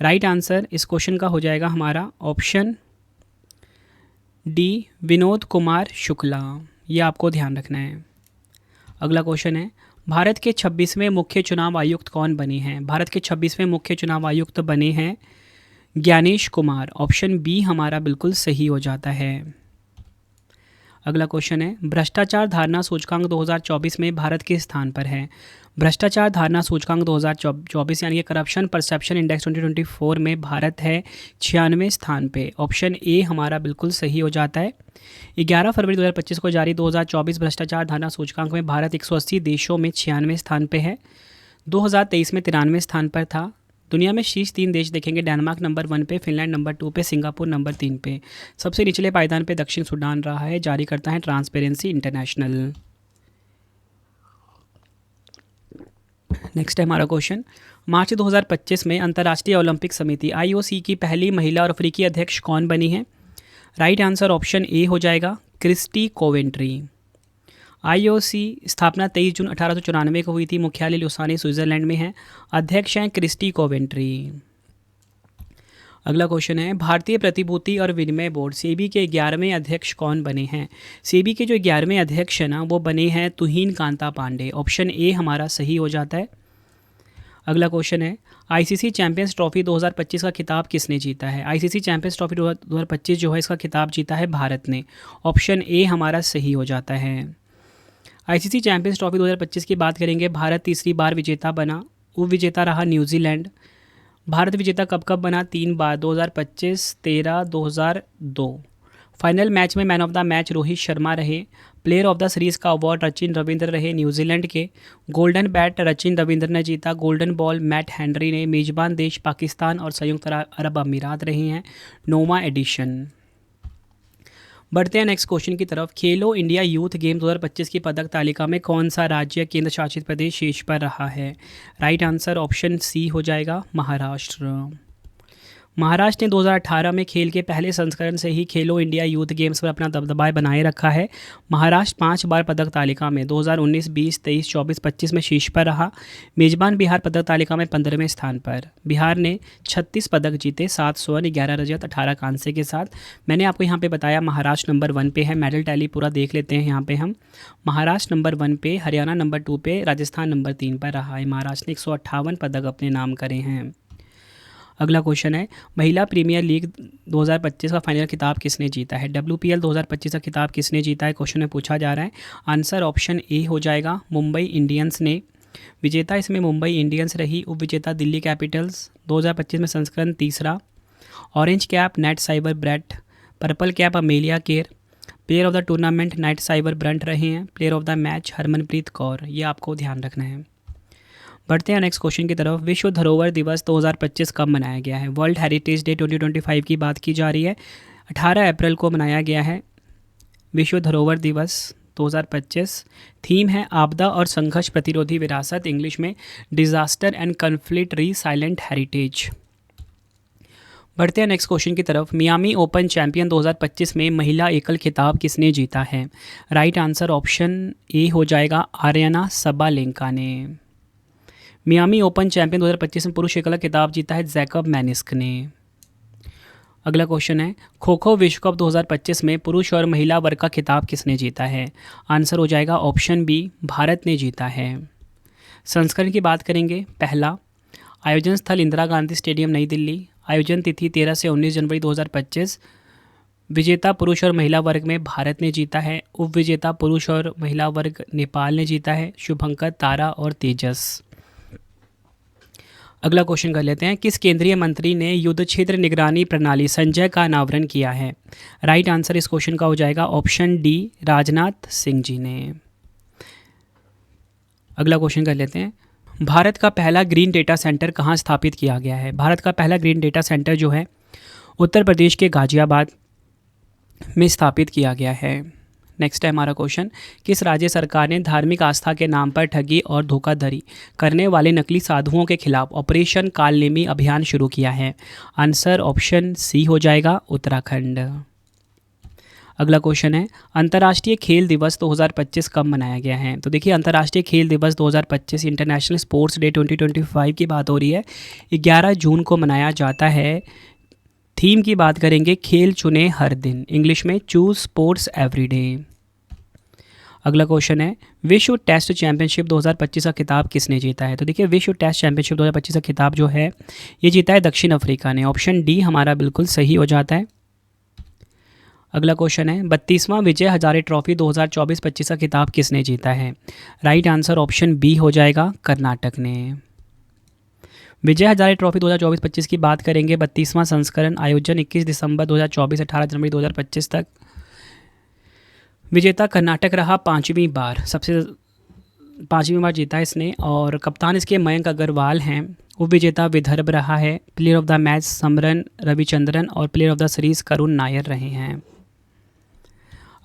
राइट आंसर इस क्वेश्चन का हो जाएगा हमारा ऑप्शन डी, विनोद कुमार शुक्ला। ये आपको ध्यान रखना है। अगला क्वेश्चन है भारत के 26वें मुख्य चुनाव आयुक्त कौन बने हैं? भारत के 26वें मुख्य चुनाव आयुक्त बने हैं ज्ञानेश कुमार। ऑप्शन बी हमारा बिल्कुल सही हो जाता है। अगला क्वेश्चन है भ्रष्टाचार धारणा सूचकांक 2024 में भारत किस स्थान पर है? भ्रष्टाचार धारणा सूचकांक 2024 यानी कि करप्शन परसेप्शन इंडेक्स 2024 में भारत है 96वें स्थान पे। ऑप्शन ए हमारा बिल्कुल सही हो जाता है। 11 फरवरी 2025 को जारी 2024 भ्रष्टाचार धारणा सूचकांक में भारत 180 देशों में 96वें स्थान पे है। 2023 में 93वें स्थान पर था। दुनिया में शीर्ष 3 देश देखेंगे, डेनमार्क नंबर 1 पे, फिनलैंड नंबर 2 पे, सिंगापुर नंबर 3 पे। सबसे निचले पायदान पे दक्षिण सूडान रहा है, जारी करता है ट्रांसपेरेंसी इंटरनेशनल। नेक्स्ट है हमारा क्वेश्चन, मार्च 2025 में अंतर्राष्ट्रीय ओलंपिक समिति IOC की पहली महिला और अफ्रीकी अध्यक्ष कौन बनी है? राइट आंसर ऑप्शन ए हो जाएगा क्रिस्टी कोवेंट्री। IOC स्थापना 23 जून 1894 को हुई थी, मुख्यालय लुसाने स्विट्जरलैंड में है, अध्यक्ष हैं क्रिस्टी कोवेंट्री। अगला क्वेश्चन है, भारतीय प्रतिभूति और विनिमय बोर्ड सेबी के 11वें अध्यक्ष कौन बने हैं? सेबी के जो 11वें अध्यक्ष हैं ना, वो बने हैं तुहिन कांता पांडे। ऑप्शन ए हमारा सही हो जाता है। अगला क्वेश्चन है, ICC चैंपियंस ट्रॉफी 2025 का खिताब किसने जीता है? ICC चैंपियंस ट्रॉफी 2025 जो है, इसका खिताब जीता है भारत ने। ऑप्शन ए हमारा सही हो जाता है। ICC चैंपियंस ट्रॉफी 2025 की बात करेंगे, भारत तीसरी बार विजेता बना, उप विजेता रहा न्यूजीलैंड। भारत विजेता कब कब बना? 3 बार, 2025, 13, 2002। फाइनल मैच में man of the match Rohit Sharma रहे। प्लेयर ऑफ द सीरीज़ का अवार्ड रचिन रविंद्र रहे न्यूजीलैंड के। गोल्डन बैट रचिन रविंद्र ने जीता, गोल्डन बॉल मैट हेनरी ने। मेजबान देश पाकिस्तान और संयुक्त अरब अमीरात रहे हैं। 9वां एडिशन। बढ़ते हैं नेक्स्ट क्वेश्चन की तरफ, खेलो इंडिया यूथ गेम 2025 की पदक तालिका में कौन सा राज्य केंद्र शासित प्रदेश शीर्ष पर रहा है? राइट आंसर ऑप्शन सी हो जाएगा महाराष्ट्र। महाराष्ट्र ने 2018 में खेल के पहले संस्करण से ही खेलो इंडिया यूथ गेम्स पर अपना दबदबा बनाए रखा है। महाराष्ट्र 5 बार पदक तालिका में 2019, 20, 23, 24, 25 में शीर्ष पर रहा। मेजबान बिहार पदक तालिका में 15वें स्थान पर। बिहार ने 36 पदक जीते, 7 स्वर्ण, 11 रजत, 18 कांसे के साथ। मैंने आपको यहाँ पे बताया महाराष्ट्र नंबर 1 पे है। मेडल टैली पूरा देख लेते हैं यहाँ पे हम। महाराष्ट्र नंबर 1 पे, हरियाणा नंबर 2 पे, राजस्थान नंबर 3 पर रहा है। महाराष्ट्र ने 158 पदक अपने नाम करे हैं। अगला क्वेश्चन है, महिला प्रीमियर लीग 2025 का फाइनल खिताब किसने जीता है? WPL 2025 का खिताब किसने जीता है, क्वेश्चन में पूछा जा रहा है। आंसर ऑप्शन ए हो जाएगा मुंबई इंडियंस ने। विजेता इसमें मुंबई इंडियंस रही, उप विजेता दिल्ली कैपिटल्स। 2025 में संस्करण तीसरा। Orange cap Nat Sciver Brunt, purple cap Amelia Kerr. Player of the tournament Nat Sciver Brunt रहे हैं। Player of the match Harmanpreet Kaur. ये आपको ध्यान रखना है। बढ़ते हैं नेक्स्ट क्वेश्चन की तरफ, विश्व धरोहर दिवस 2025 कब मनाया गया है? वर्ल्ड हेरिटेज डे 2025 की बात की जा रही है। 18 अप्रैल को मनाया गया है विश्व धरोहर दिवस 2025। थीम है आपदा और संघर्ष प्रतिरोधी विरासत, इंग्लिश में disaster and conflict resilient heritage. बढ़ते हैं नेक्स्ट क्वेश्चन की तरफ, मियामी ओपन चैंपियन 2025 में महिला एकल खिताब किसने जीता है? राइट आंसर ऑप्शन ए हो जाएगा आर्यना सबालेंका ने। मियामी ओपन चैंपियन 2025 में पुरुष एकल खिताब जीता है जैकब मैनिस्क ने। अगला क्वेश्चन है, खो खो विश्व कप 2025 में पुरुष और महिला वर्ग का खिताब किसने जीता है? आंसर हो जाएगा ऑप्शन बी, भारत ने जीता है। संस्करण की बात करेंगे, पहला। आयोजन स्थल इंदिरा गांधी स्टेडियम नई दिल्ली। आयोजन तिथि 13 से 19 जनवरी 2025। विजेता पुरुष और महिला वर्ग में भारत ने जीता है। उप विजेता पुरुष और महिला वर्ग नेपाल ने जीता है। शुभंकर, तारा और तेजस। अगला क्वेश्चन कर लेते हैं, किस केंद्रीय मंत्री ने युद्ध क्षेत्र निगरानी प्रणाली संजय का अनावरण किया है? राइट आंसर इस क्वेश्चन का हो जाएगा ऑप्शन डी, राजनाथ सिंह जी ने। अगला क्वेश्चन कर लेते हैं, भारत का पहला ग्रीन डेटा सेंटर कहाँ स्थापित किया गया है? भारत का पहला ग्रीन डेटा सेंटर जो है उत्तर प्रदेश के गाजियाबाद में स्थापित किया गया है। नेक्स्ट है हमारा क्वेश्चन, किस राज्य सरकार ने धार्मिक आस्था के नाम पर ठगी और धोखाधड़ी करने वाले नकली साधुओं के खिलाफ ऑपरेशन कालनेमी अभियान शुरू किया है? आंसर ऑप्शन सी हो जाएगा उत्तराखंड। अगला क्वेश्चन है, अंतर्राष्ट्रीय खेल दिवस 2025 कब मनाया गया है? तो देखिए, अंतर्राष्ट्रीय खेल दिवस 2025 इंटरनेशनल स्पोर्ट्स डे 2025 की बात हो रही है, 11 जून को मनाया जाता है। थीम की बात करेंगे, खेल चुने हर दिन, इंग्लिश में चूज स्पोर्ट्स एवरी डे। अगला क्वेश्चन है, विश्व टेस्ट चैंपियनशिप 2025 का खिताब किसने जीता है? तो देखिए, विश्व टेस्ट चैंपियनशिप 2025 का खिताब जो है ये जीता है दक्षिण अफ्रीका ने। ऑप्शन डी हमारा बिल्कुल सही हो जाता है। अगला क्वेश्चन है, 32वां विजय हजारे ट्रॉफी 2024-25 का खिताब किसने जीता है? राइट आंसर ऑप्शन बी हो जाएगा कर्नाटक ने। विजय हजारे ट्रॉफी 2024-25 की बात करेंगे, 32वां संस्करण, आयोजन 21 दिसंबर 2024 18 जनवरी 2025 तक। विजेता कर्नाटक रहा 5वीं बार। सबसे 5वीं बार जीता है इसने। और कप्तान इसके मयंक अग्रवाल हैं। उपविजेता विदर्भ रहा है। Player of the match Samran Ravichandran और player of the series Karun Nair रहे हैं।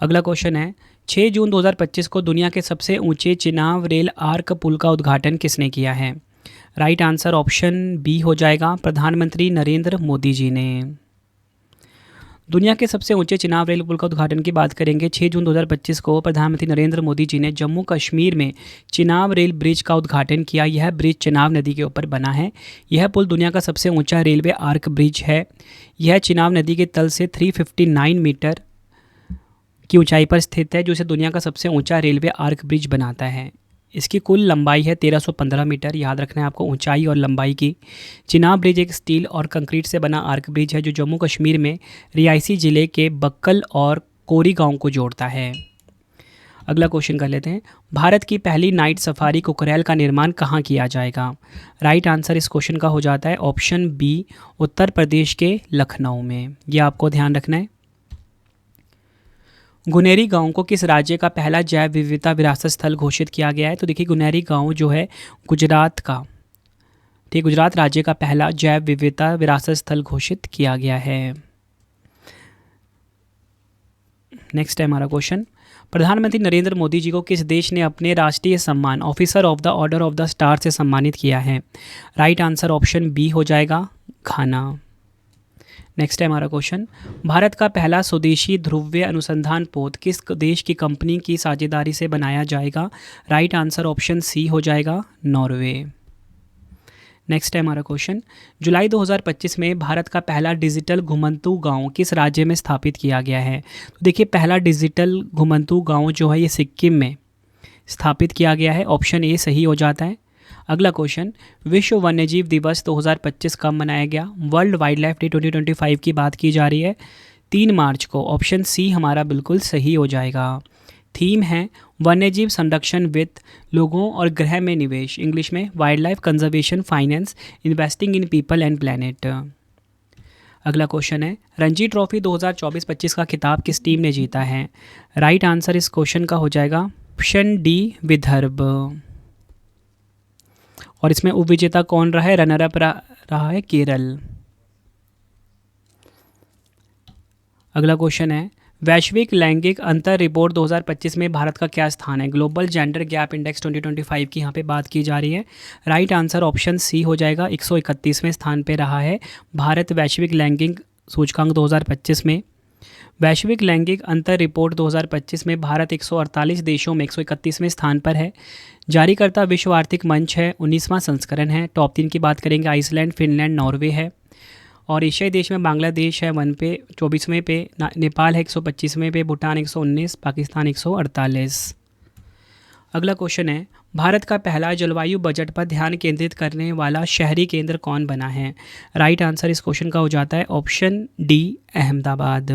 अगला क्वेश्चन है 6 जून 2025 को दुनिया के सबसे ऊंचे चिनाब रेल आर्क पुल का उद्घाटन किसने किया है? राइट आंसर ऑप्शन बी हो जाएगा, प्रधानमंत्री नरेंद्र मोदी जी ने। दुनिया के सबसे ऊंचे चिनाब रेल पुल का उद्घाटन की बात करेंगे। 6 जून 2025 को प्रधानमंत्री नरेंद्र मोदी जी ने जम्मू कश्मीर में चिनाब रेल ब्रिज का उद्घाटन किया। यह ब्रिज चिनाब नदी के ऊपर बना है। यह पुल दुनिया का सबसे ऊंचा रेलवे आर्क ब्रिज है। यह चिनाब नदी के तल से 359 मीटर की ऊंचाई पर स्थित है, जो इसे दुनिया का सबसे ऊंचा रेलवे आर्क ब्रिज बनाता है। इसकी कुल लंबाई है 1315 मीटर। याद रखना है आपको ऊंचाई और लंबाई की। चिनाब ब्रिज एक स्टील और कंक्रीट से बना आर्क ब्रिज है जो जम्मू कश्मीर में रियासी ज़िले के बक्कल और कोरी गांव को जोड़ता है। अगला क्वेश्चन कर लेते हैं। भारत की पहली नाइट सफारी कुकरैल का निर्माण कहाँ किया जाएगा? राइट आंसर इस क्वेश्चन का हो जाता है ऑप्शन बी, उत्तर प्रदेश के लखनऊ में। यह आपको ध्यान रखना है। गुनेरी गांव को किस राज्य का पहला जैव विविधता विरासत स्थल घोषित किया गया है? तो देखिए गुनेरी गांव जो है गुजरात का, ठीक, गुजरात राज्य का पहला जैव विविधता विरासत स्थल घोषित किया गया है। नेक्स्ट है हमारा क्वेश्चन। प्रधानमंत्री नरेंद्र मोदी जी को किस देश ने अपने राष्ट्रीय सम्मान officer of the order of the star से सम्मानित किया है? राइट आंसर ऑप्शन बी हो जाएगा, घाना। नेक्स्ट है हमारा क्वेश्चन। भारत का पहला स्वदेशी ध्रुवीय अनुसंधान पोत किस देश की कंपनी की साझेदारी से बनाया जाएगा? राइट आंसर ऑप्शन सी हो जाएगा, नॉर्वे। नेक्स्ट है हमारा क्वेश्चन। जुलाई 2025 में भारत का पहला डिजिटल घुमंतू गांव किस राज्य में स्थापित किया गया है? तो देखिए पहला डिजिटल घुमंतू गांव जो है ये सिक्किम में स्थापित किया गया है। ऑप्शन ए सही हो जाता है। अगला क्वेश्चन। विश्व वन्यजीव दिवस 2025 कब मनाया गया? वर्ल्ड वाइल्ड लाइफ डे 2025 की बात की जा रही है, 3 मार्च को। ऑप्शन सी हमारा बिल्कुल सही हो जाएगा। थीम है वन्यजीव संरक्षण वित्त, लोगों और ग्रह में निवेश, इंग्लिश में wild life conservation finance, investing in people and planet. अगला क्वेश्चन है रणजी ट्रॉफी 2024-25 का खिताब किस टीम ने जीता है? राइट आंसर इस क्वेश्चन का हो जाएगा ऑप्शन डी, विदर्भ। और इसमें उपविजेता कौन रहा है? रनर अप रहा है केरल। अगला क्वेश्चन है वैश्विक लैंगिक अंतर रिपोर्ट 2025 में भारत का क्या स्थान है? ग्लोबल जेंडर गैप इंडेक्स 2025 की यहाँ पे बात की जा रही है। राइट आंसर ऑप्शन सी हो जाएगा, 131वें स्थान पे रहा है भारत वैश्विक लैंगिक सूचकांक 2025 में। वैश्विक लैंगिक अंतर रिपोर्ट 2025 में भारत 148 देशों में 131वें स्थान पर है। जारीकर्ता विश्व आर्थिक मंच है, 19वां संस्करण है। टॉप 3 की बात करेंगे, आइसलैंड, फिनलैंड, नॉर्वे है। और एशियाई देश में बांग्लादेश है 1 पे, 24वें पे, नेपाल है 125वें पे, भूटान 119, पाकिस्तान 148। अगला क्वेश्चन है भारत का पहला जलवायु बजट पर ध्यान केंद्रित करने वाला शहरी केंद्र कौन बना है? राइट आंसर इस क्वेश्चन का हो जाता है ऑप्शन डी, अहमदाबाद।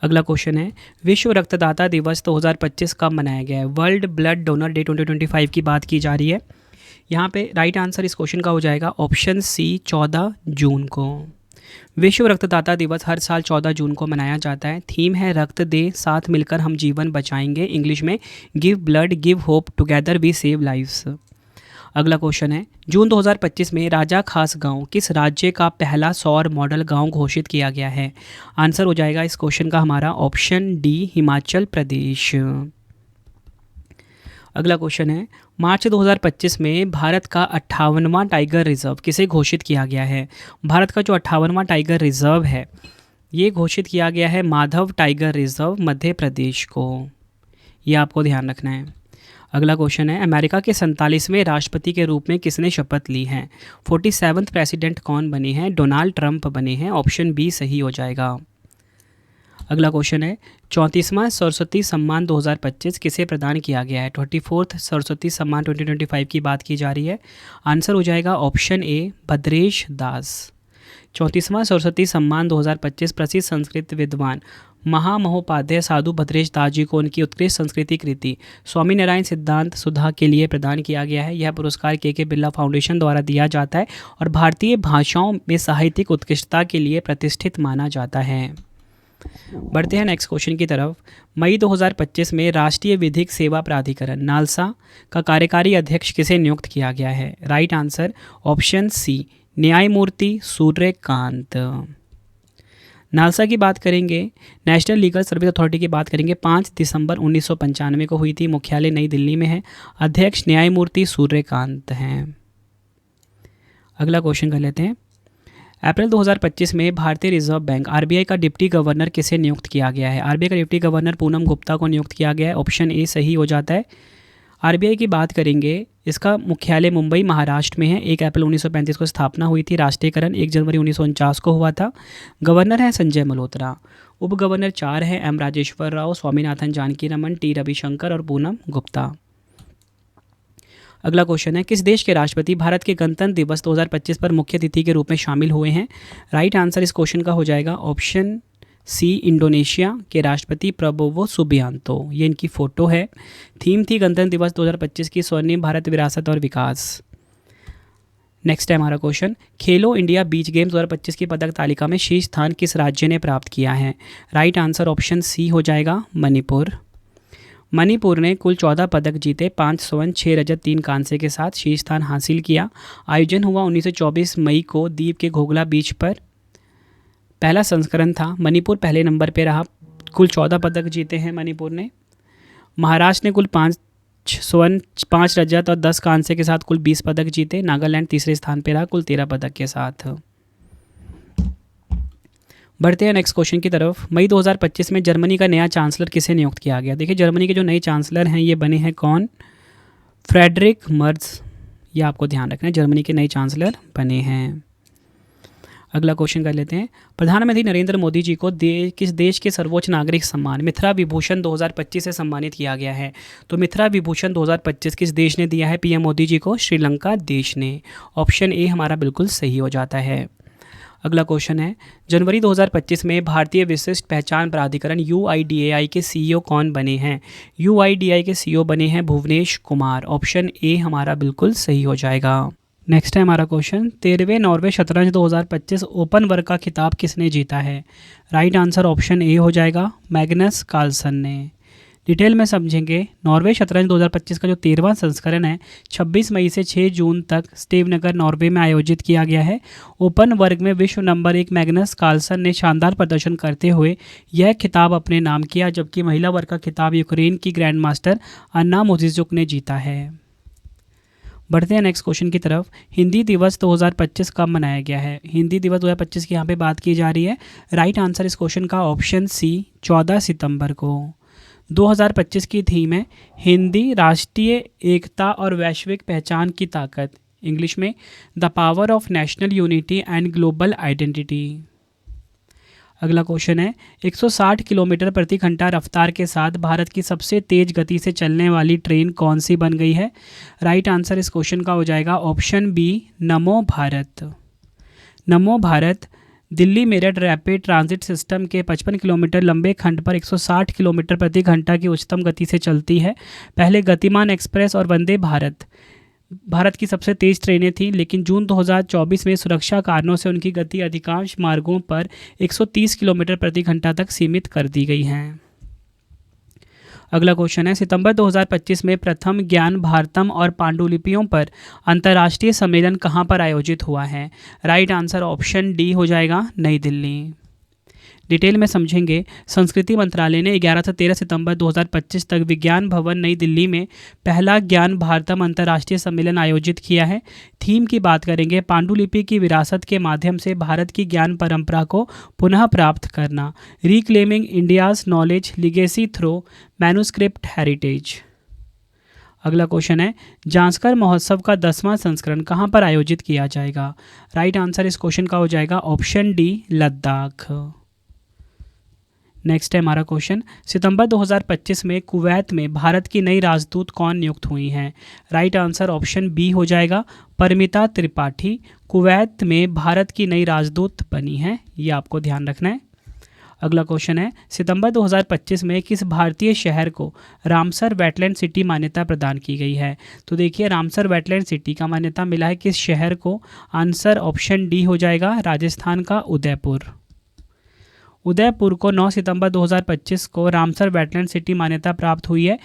अगला क्वेश्चन है विश्व रक्तदाता दिवस 2025 कब मनाया गया है? वर्ल्ड ब्लड डोनर डे 2025 की बात की जा रही है। यहाँ पे राइट आंसर इस क्वेश्चन का हो जाएगा ऑप्शन सी, 14 जून को। विश्व रक्तदाता दिवस हर साल 14 जून को मनाया जाता है। थीम है रक्त दे, साथ मिलकर हम जीवन बचाएंगे, इंग्लिश में give blood give hope, together we save lives. अगला क्वेश्चन है जून 2025 में राजा खास गांव किस राज्य का पहला सौर मॉडल गांव घोषित किया गया है? आंसर हो जाएगा इस क्वेश्चन का हमारा ऑप्शन डी, हिमाचल प्रदेश। अगला क्वेश्चन है मार्च 2025 में भारत का 58वां टाइगर रिजर्व किसे घोषित किया गया है? भारत का जो 58वां टाइगर रिजर्व है ये घोषित किया गया है माधव टाइगर रिजर्व, मध्य प्रदेश को। ये आपको ध्यान रखना है। अगला क्वेश्चन है अमेरिका के 47वें राष्ट्रपति के रूप में किसने शपथ ली है? 47th प्रेसिडेंट कौन बने हैं? डोनाल्ड ट्रंप बने हैं। ऑप्शन बी सही हो जाएगा। अगला क्वेश्चन है 34वां सरस्वती सम्मान 2025 किसे प्रदान किया गया है? 24th सरस्वती सम्मान 2025 की बात की जा रही है। आंसर हो जाएगा ऑप्शन ए, भद्रेश दास। 34वां सरस्वती सम्मान 2025 प्रसिद्ध संस्कृत विद्वान महामहोपाध्याय साधु भद्रेश दास जी को उनकी उत्कृष्ट संस्कृति कृति स्वामी नारायण सिद्धांत सुधा के लिए प्रदान किया गया है। यह पुरस्कार के बिरला फाउंडेशन द्वारा दिया जाता है और भारतीय भाषाओं में साहित्यिक उत्कृष्टता के लिए प्रतिष्ठित माना जाता है। बढ़ते हैं नेक्स्ट क्वेश्चन की तरफ। मई 2025 में राष्ट्रीय विधिक सेवा प्राधिकरण नालसा का कार्यकारी अध्यक्ष किसे नियुक्त किया गया है? राइट आंसर ऑप्शन सी न्यायमूर्ति सूर्यकांत। नालसा की बात करेंगे, नेशनल लीगल सर्विस अथॉरिटी की बात करेंगे, 5 दिसंबर 1995 को हुई थी, मुख्यालय नई दिल्ली में है, अध्यक्ष न्यायमूर्ति सूर्यकांत हैं। अगला क्वेश्चन कर लेते हैं। अप्रैल 2025 में भारतीय रिजर्व बैंक आरबीआई का डिप्टी गवर्नर किसे नियुक्त किया गया है? आरबीआई का डिप्टी गवर्नर पूनम गुप्ता को नियुक्त किया गया है, ऑप्शन ए सही हो जाता है। आरबीआई की बात करेंगे, इसका मुख्यालय मुंबई महाराष्ट्र में है, 1 अप्रैल 1935 को स्थापना हुई थी, राष्ट्रीयकरण 1 जनवरी 1949 को हुआ था। गवर्नर हैं संजय मल्होत्रा, उप गवर्नर 4 हैं, एम राजेश्वर राव, स्वामीनाथन जानकी रमन, टी रविशंकर और पूनम गुप्ता। अगला क्वेश्चन है, किस देश के राष्ट्रपति भारत के गणतंत्र दिवस 2025 पर मुख्य अतिथि के रूप में शामिल हुए हैं? राइट आंसर इस क्वेश्चन का हो जाएगा ऑप्शन सी इंडोनेशिया के राष्ट्रपति प्रबोवो सुबियांतो। ये इनकी फ़ोटो है। थीम थी गणतंत्र दिवस 2025 की स्वर्णिम भारत विरासत और विकास। नेक्स्ट है हमारा क्वेश्चन, खेलो इंडिया बीच गेम्स 2025 की पदक तालिका में शीर्ष स्थान किस राज्य ने प्राप्त किया है? राइट आंसर ऑप्शन सी हो जाएगा मणिपुर। मणिपुर ने कुल 14 पदक जीते, 5 स्वर्ण 6 रजत 3 कांस्य के साथ शीर्ष स्थान हासिल किया। आयोजन हुआ 1924 मई को द्वीप के घोगला बीच पर। पहला संस्करण था, मणिपुर पहले नंबर पे रहा, कुल 14 पदक जीते हैं मणिपुर ने। महाराष्ट्र ने कुल 5 स्वर्ण 5 रजत और 10 कांस्य के साथ कुल 20 पदक जीते। नागालैंड तीसरे स्थान पे रहा कुल 13 पदक के साथ। बढ़ते हैं नेक्स्ट क्वेश्चन की तरफ। मई 2025 में जर्मनी का नया चांसलर किसे नियुक्त किया गया? देखिए जर्मनी के जो नए चांसलर हैं ये बने हैं कौन? फ्रेडरिक मर्ज, ये आपको ध्यान रखना है, जर्मनी के नए चांसलर बने हैं। अगला क्वेश्चन कर लेते हैं। प्रधानमंत्री नरेंद्र मोदी जी को किस देश के सर्वोच्च नागरिक सम्मान मिथ्रा विभूषण 2025 से सम्मानित किया गया है? तो मिथ्रा विभूषण 2025 किस देश ने दिया है पीएम मोदी जी को? श्रीलंका देश ने। ऑप्शन ए हमारा बिल्कुल सही हो जाता है। अगला क्वेश्चन है, जनवरी 2025 में भारतीय विशिष्ट पहचान प्राधिकरण UIDAI के CEO कौन बने हैं? UIDAI के CEO बने हैं भुवनेश कुमार। ऑप्शन ए हमारा बिल्कुल सही हो जाएगा। नेक्स्ट है हमारा क्वेश्चन, 13वें नॉर्वे शतरंज 2025 ओपन वर्ग का खिताब किसने जीता है? राइट आंसर ऑप्शन ए हो जाएगा मैग्नस कार्लसन ने। डिटेल में समझेंगे, नॉर्वे शतरंज 2025 का जो 13वां संस्करण है 26 मई से 6 जून तक स्टेवनगर नॉर्वे में आयोजित किया गया है। ओपन वर्ग में विश्व नंबर 1 मैग्नस कार्लसन ने शानदार प्रदर्शन करते हुए यह खिताब अपने नाम किया, जबकि महिला वर्ग का खिताब यूक्रेन की ग्रैंड मास्टर अन्ना मोजिजुक ने जीता है। बढ़ते हैं नेक्स्ट क्वेश्चन की तरफ। हिंदी दिवस 2025 कब मनाया गया है? हिंदी दिवस 2025 की यहाँ पे बात की जा रही है। राइट आंसर इस क्वेश्चन का ऑप्शन सी 14 सितंबर को। 2025 की थीम है हिंदी राष्ट्रीय एकता और वैश्विक पहचान की ताकत, इंग्लिश में the power of national unity and global identity. अगला क्वेश्चन है, 160 किलोमीटर प्रति घंटा रफ्तार के साथ भारत की सबसे तेज गति से चलने वाली ट्रेन कौन सी बन गई है? राइट आंसर इस क्वेश्चन का हो जाएगा ऑप्शन बी नमो भारत। नमो Bharat Delhi Meerut rapid transit system के 55 किलोमीटर लंबे खंड पर 160 किलोमीटर प्रति घंटा की उच्चतम गति से चलती है। पहले गतिमान एक्सप्रेस और वंदे भारत की सबसे तेज़ ट्रेनें थीं, लेकिन जून 2024 में सुरक्षा कारणों से उनकी गति अधिकांश मार्गों पर 130 किलोमीटर प्रति घंटा तक सीमित कर दी गई हैं। अगला क्वेश्चन है, सितंबर 2025 में प्रथम ज्ञान भारतम और पांडुलिपियों पर अंतर्राष्ट्रीय सम्मेलन कहाँ पर आयोजित हुआ है? राइट आंसर ऑप्शन डी हो जाएगा नई दिल्ली। डिटेल में समझेंगे, संस्कृति मंत्रालय ने 11 से 13 सितंबर 2025 तक विज्ञान भवन नई दिल्ली में पहला ज्ञान भारतम अंतर्राष्ट्रीय सम्मेलन आयोजित किया है। थीम की बात करेंगे, पांडुलिपि की विरासत के माध्यम से भारत की ज्ञान परंपरा को पुनः प्राप्त करना, reclaiming India's knowledge legacy through manuscript heritage. अगला क्वेश्चन है, जांस्कर महोत्सव का 10वां संस्करण कहाँ पर आयोजित किया जाएगा? राइट आंसर इस क्वेश्चन का हो जाएगा ऑप्शन डी लद्दाख। नेक्स्ट है हमारा क्वेश्चन, सितंबर 2025 में कुवैत में भारत की नई राजदूत कौन नियुक्त हुई हैं? राइट आंसर ऑप्शन बी हो जाएगा परमिता त्रिपाठी कुवैत में भारत की नई राजदूत बनी हैं, ये आपको ध्यान रखना है। अगला क्वेश्चन है, सितंबर 2025 में किस भारतीय शहर को रामसर वेटलैंड सिटी मान्यता प्रदान की गई है? तो देखिए रामसर वेटलैंड सिटी का मान्यता मिला है किस शहर को? आंसर ऑप्शन डी हो जाएगा राजस्थान का उदयपुर। उदयपुर को 9 सितंबर 2025 को रामसर वेटलैंड सिटी मान्यता प्राप्त हुई है।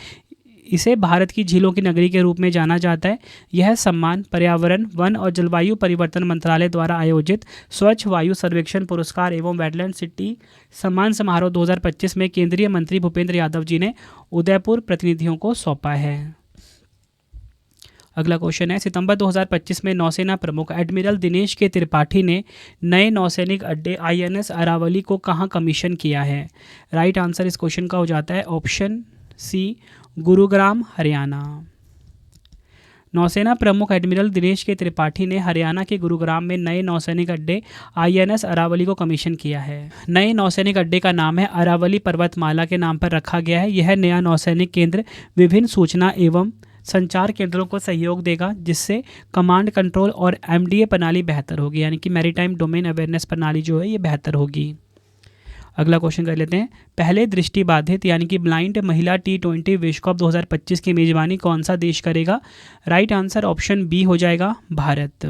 इसे भारत की झीलों की नगरी के रूप में जाना जाता है। यह सम्मान पर्यावरण, वन और जलवायु परिवर्तन मंत्रालय द्वारा आयोजित स्वच्छ वायु सर्वेक्षण पुरस्कार एवं वेटलैंड सिटी सम्मान समारोह 2025 में केंद्रीय मंत्री भूपेंद्र यादव जी ने उदयपुर प्रतिनिधियों को सौंपा है। अगला क्वेश्चन है, सितंबर 2025 में नौसेना प्रमुख एडमिरल दिनेश के त्रिपाठी ने नए नौसैनिक अड्डे INS अरावली को कहाँ कमीशन किया है? राइट आंसर इस क्वेश्चन का हो जाता है ऑप्शन सी, गुरुग्राम, हरियाणा। नौसेना प्रमुख एडमिरल दिनेश के त्रिपाठी ने हरियाणा के गुरुग्राम में नए नौसैनिक अड्डे INS अरावली को कमीशन किया है। नए नौसैनिक अड्डे का नाम है अरावली पर्वतमाला के नाम पर रखा गया है। यह नया नौसैनिक केंद्र विभिन्न सूचना एवं संचार केंद्रों को सहयोग देगा, जिससे कमांड कंट्रोल और MDA प्रणाली बेहतर होगी, यानी कि मैरीटाइम डोमेन अवेयरनेस प्रणाली जो है ये बेहतर होगी। अगला क्वेश्चन कर लेते हैं, पहले दृष्टिबाधित यानी कि ब्लाइंड महिला T20 विश्व कप 2025 की मेजबानी कौन सा देश करेगा? राइट आंसर ऑप्शन बी हो जाएगा, भारत।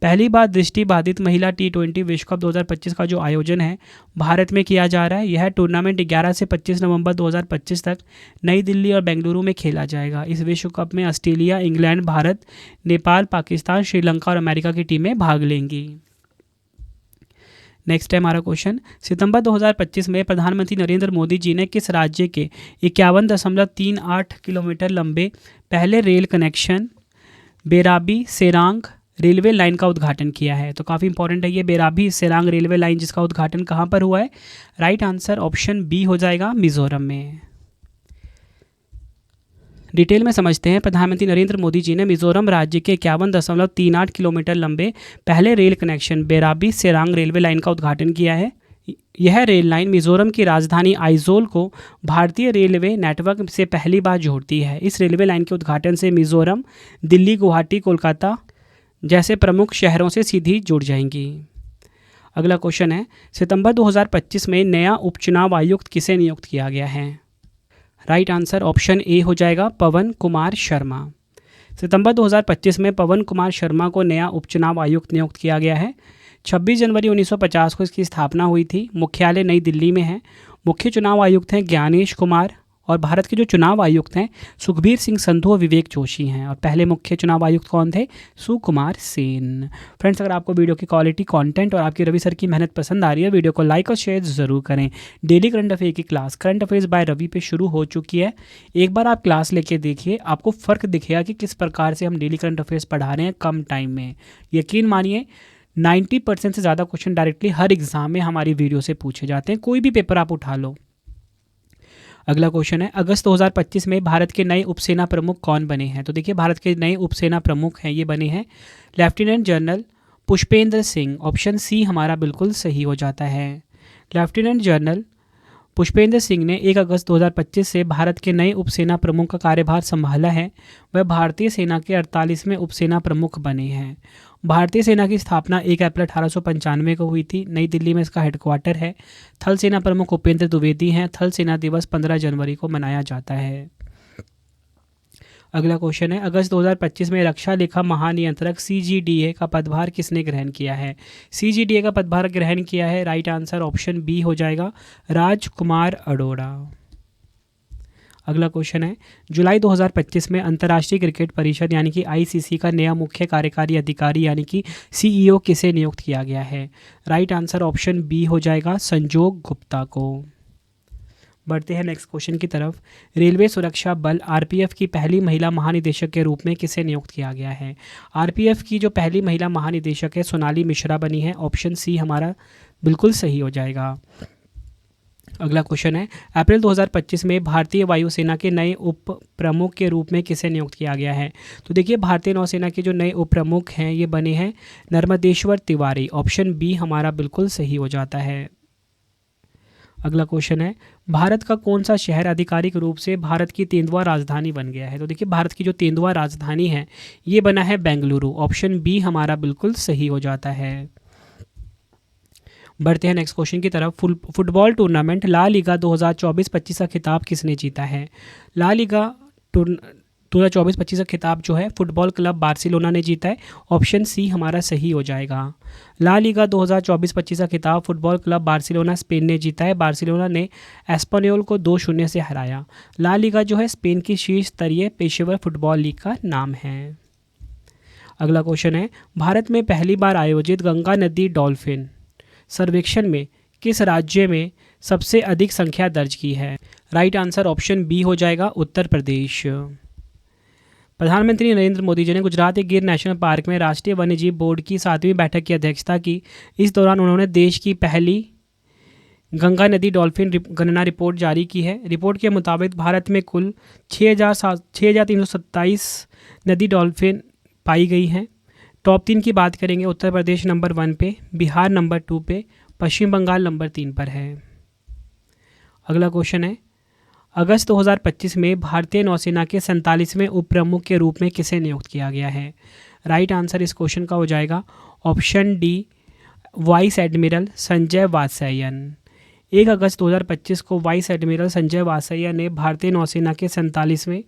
पहली बार दृष्टिबाधित महिला T20 विश्व कप 2025 का जो आयोजन है भारत में किया जा रहा है। यह टूर्नामेंट 11 से 25 नवंबर 2025 तक नई दिल्ली और बेंगलुरु में खेला जाएगा। इस विश्व कप में ऑस्ट्रेलिया, इंग्लैंड, भारत, नेपाल, पाकिस्तान, श्रीलंका और अमेरिका की टीमें भाग लेंगी। नेक्स्ट है हमारा क्वेश्चन, सितंबर 2025 में प्रधानमंत्री नरेंद्र मोदी जी ने किस राज्य के 51.38 किलोमीटर लंबे पहले rail connection Bairabi Sairang railway line का उद्घाटन किया है? तो काफ़ी इंपॉर्टेंट है ये बेराबी सेरांग रेलवे लाइन, जिसका उद्घाटन कहाँ पर हुआ है? राइट आंसर ऑप्शन बी हो जाएगा, मिजोरम में। डिटेल में समझते हैं, प्रधानमंत्री नरेंद्र मोदी जी ने मिजोरम राज्य के 51.38 किलोमीटर लंबे पहले rail connection Bairabi Sairang railway line का उद्घाटन किया है। यह रेल लाइन मिजोरम की राजधानी आइजोल को भारतीय रेलवे नेटवर्क से पहली बार जोड़ती है। इस रेलवे लाइन के उद्घाटन से मिजोरम दिल्ली, गुवाहाटी, कोलकाता जैसे प्रमुख शहरों से सीधी जुड़ जाएंगी। अगला क्वेश्चन है, सितंबर 2025 में नया उपचुनाव आयुक्त किसे नियुक्त किया गया है? राइट आंसर ऑप्शन ए हो जाएगा, पवन कुमार शर्मा। सितंबर 2025 में पवन कुमार शर्मा को नया उपचुनाव आयुक्त नियुक्त किया गया है। 26 जनवरी 1950 को इसकी स्थापना हुई थी। मुख्यालय नई दिल्ली में है। मुख्य चुनाव आयुक्त हैं ज्ञानेश कुमार और भारत के जो चुनाव आयुक्त हैं सुखबीर सिंह संधू और विवेक जोशी हैं। और पहले मुख्य चुनाव आयुक्त कौन थे? सुकुमार सेन। फ्रेंड्स, अगर आपको वीडियो की क्वालिटी, कंटेंट और आपकी रवि सर की मेहनत पसंद आ रही है, वीडियो को लाइक और शेयर ज़रूर करें। डेली करंट अफेयर की class current affairs by Ravi पे शुरू हो चुकी है। एक बार आप क्लास लेके देखिए, आपको फ़र्क दिखेगा कि किस प्रकार से हम डेली करंट अफेयर्स पढ़ा रहे हैं कम टाइम में। यकीन मानिए 90% से ज़्यादा क्वेश्चन डायरेक्टली हर एग्ज़ाम में हमारी वीडियो से पूछे जाते हैं। कोई भी पेपर आप उठा लो। अगला क्वेश्चन है, अगस्त 2025 में भारत के नए उपसेना प्रमुख कौन बने हैं? तो देखिए, भारत के नए उपसेना प्रमुख हैं, ये बने हैं lieutenant general Pushpendra Singh. Option C हमारा बिल्कुल सही हो जाता है। लेफ्टिनेंट जनरल पुष्पेंद्र सिंह ने 1 अगस्त 2025 से भारत के नए उपसेना प्रमुख का कार्यभार संभाला है। वह भारतीय सेना के 48वें उपसेना प्रमुख बने हैं। भारतीय सेना की स्थापना 1 अप्रैल 1895 को हुई थी। नई दिल्ली में इसका हेडक्वार्टर है। थल सेना प्रमुख उपेंद्र द्विवेदी हैं। थल सेना दिवस 15 जनवरी को मनाया जाता है। अगला क्वेश्चन है, अगस्त 2025 में रक्षा लेखा महानियंत्रक CGDA का पदभार किसने ग्रहण किया है? CGDA का पदभार ग्रहण किया है, राइट आंसर ऑप्शन बी हो जाएगा, राजकुमार अरोड़ा। अगला क्वेश्चन है, जुलाई 2025 में अंतर्राष्ट्रीय क्रिकेट परिषद यानी कि ICC का नया मुख्य कार्यकारी अधिकारी यानी कि CEO किसे नियुक्त किया गया है? राइट आंसर ऑप्शन बी हो जाएगा, संजोग गुप्ता को। बढ़ते हैं नेक्स्ट क्वेश्चन की तरफ। रेलवे सुरक्षा बल RPF की पहली महिला महानिदेशक के रूप में किसे नियुक्त किया गया है? RPF की जो पहली महिला महानिदेशक है सोनाली मिश्रा बनी है। ऑप्शन सी हमारा बिल्कुल सही हो जाएगा। अगला क्वेश्चन है, अप्रैल 2025 में भारतीय वायुसेना के नए उप प्रमुख के रूप में किसे नियुक्त किया गया है? तो देखिए, भारतीय नौसेना के जो नए उप प्रमुख हैं ये बने हैं नर्मदेश्वर तिवारी। ऑप्शन बी हमारा बिल्कुल सही हो जाता है। अगला क्वेश्चन है, भारत का कौन सा शहर आधिकारिक रूप से भारत की तेंदुआ राजधानी बन गया है? तो देखिए, भारत की जो तेंदुआ राजधानी है ये बना है बेंगलुरु। ऑप्शन बी हमारा बिल्कुल सही हो जाता है। बढ़ते हैं नेक्स्ट क्वेश्चन की तरफ। फुटबॉल टूर्नामेंट ला लीगा 2024-25 का खिताब किसने जीता है? ला लीगा 2024-25 का खिताब जो है फुटबॉल क्लब बार्सिलोना ने जीता है। ऑप्शन सी हमारा सही हो जाएगा। ला लीगा 2024-25 का खिताब फुटबॉल क्लब बार्सिलोना स्पेन ने जीता है। बार्सिलोना ने एस्पान्योल को 2-0 से हराया। ला लीगा जो है स्पेन की शीर्ष स्तरीय पेशेवर फुटबॉल लीग का नाम है। अगला क्वेश्चन है, भारत में पहली बार आयोजित गंगा नदी डॉल्फिन सर्वेक्षण में किस राज्य में सबसे अधिक संख्या दर्ज की है? राइट आंसर ऑप्शन बी हो जाएगा, उत्तर प्रदेश। प्रधानमंत्री नरेंद्र मोदी जी ने गुजरात के गिर नेशनल पार्क में राष्ट्रीय वन्यजीव बोर्ड की 7वीं बैठक की अध्यक्षता की। इस दौरान उन्होंने देश की पहली गंगा नदी डॉल्फिन गणना रिपोर्ट जारी की है। रिपोर्ट के मुताबिक भारत में कुल 6,327 नदी डॉल्फिन पाई गई हैं। टॉप 3 की बात करेंगे, उत्तर प्रदेश नंबर 1 पे, बिहार नंबर 2 पे, पश्चिम बंगाल नंबर 3 पर है। अगला क्वेश्चन है, अगस्त 2025 में भारतीय नौसेना के 47वें उप प्रमुख के रूप में किसे नियुक्त किया गया है? राइट आंसर इस क्वेश्चन का हो जाएगा option D, vice admiral Sanjay Vatsyayan. 1 अगस्त 2025 को वाइस एडमिरल संजय वात्स्यन ने भारतीय नौसेना के 47वें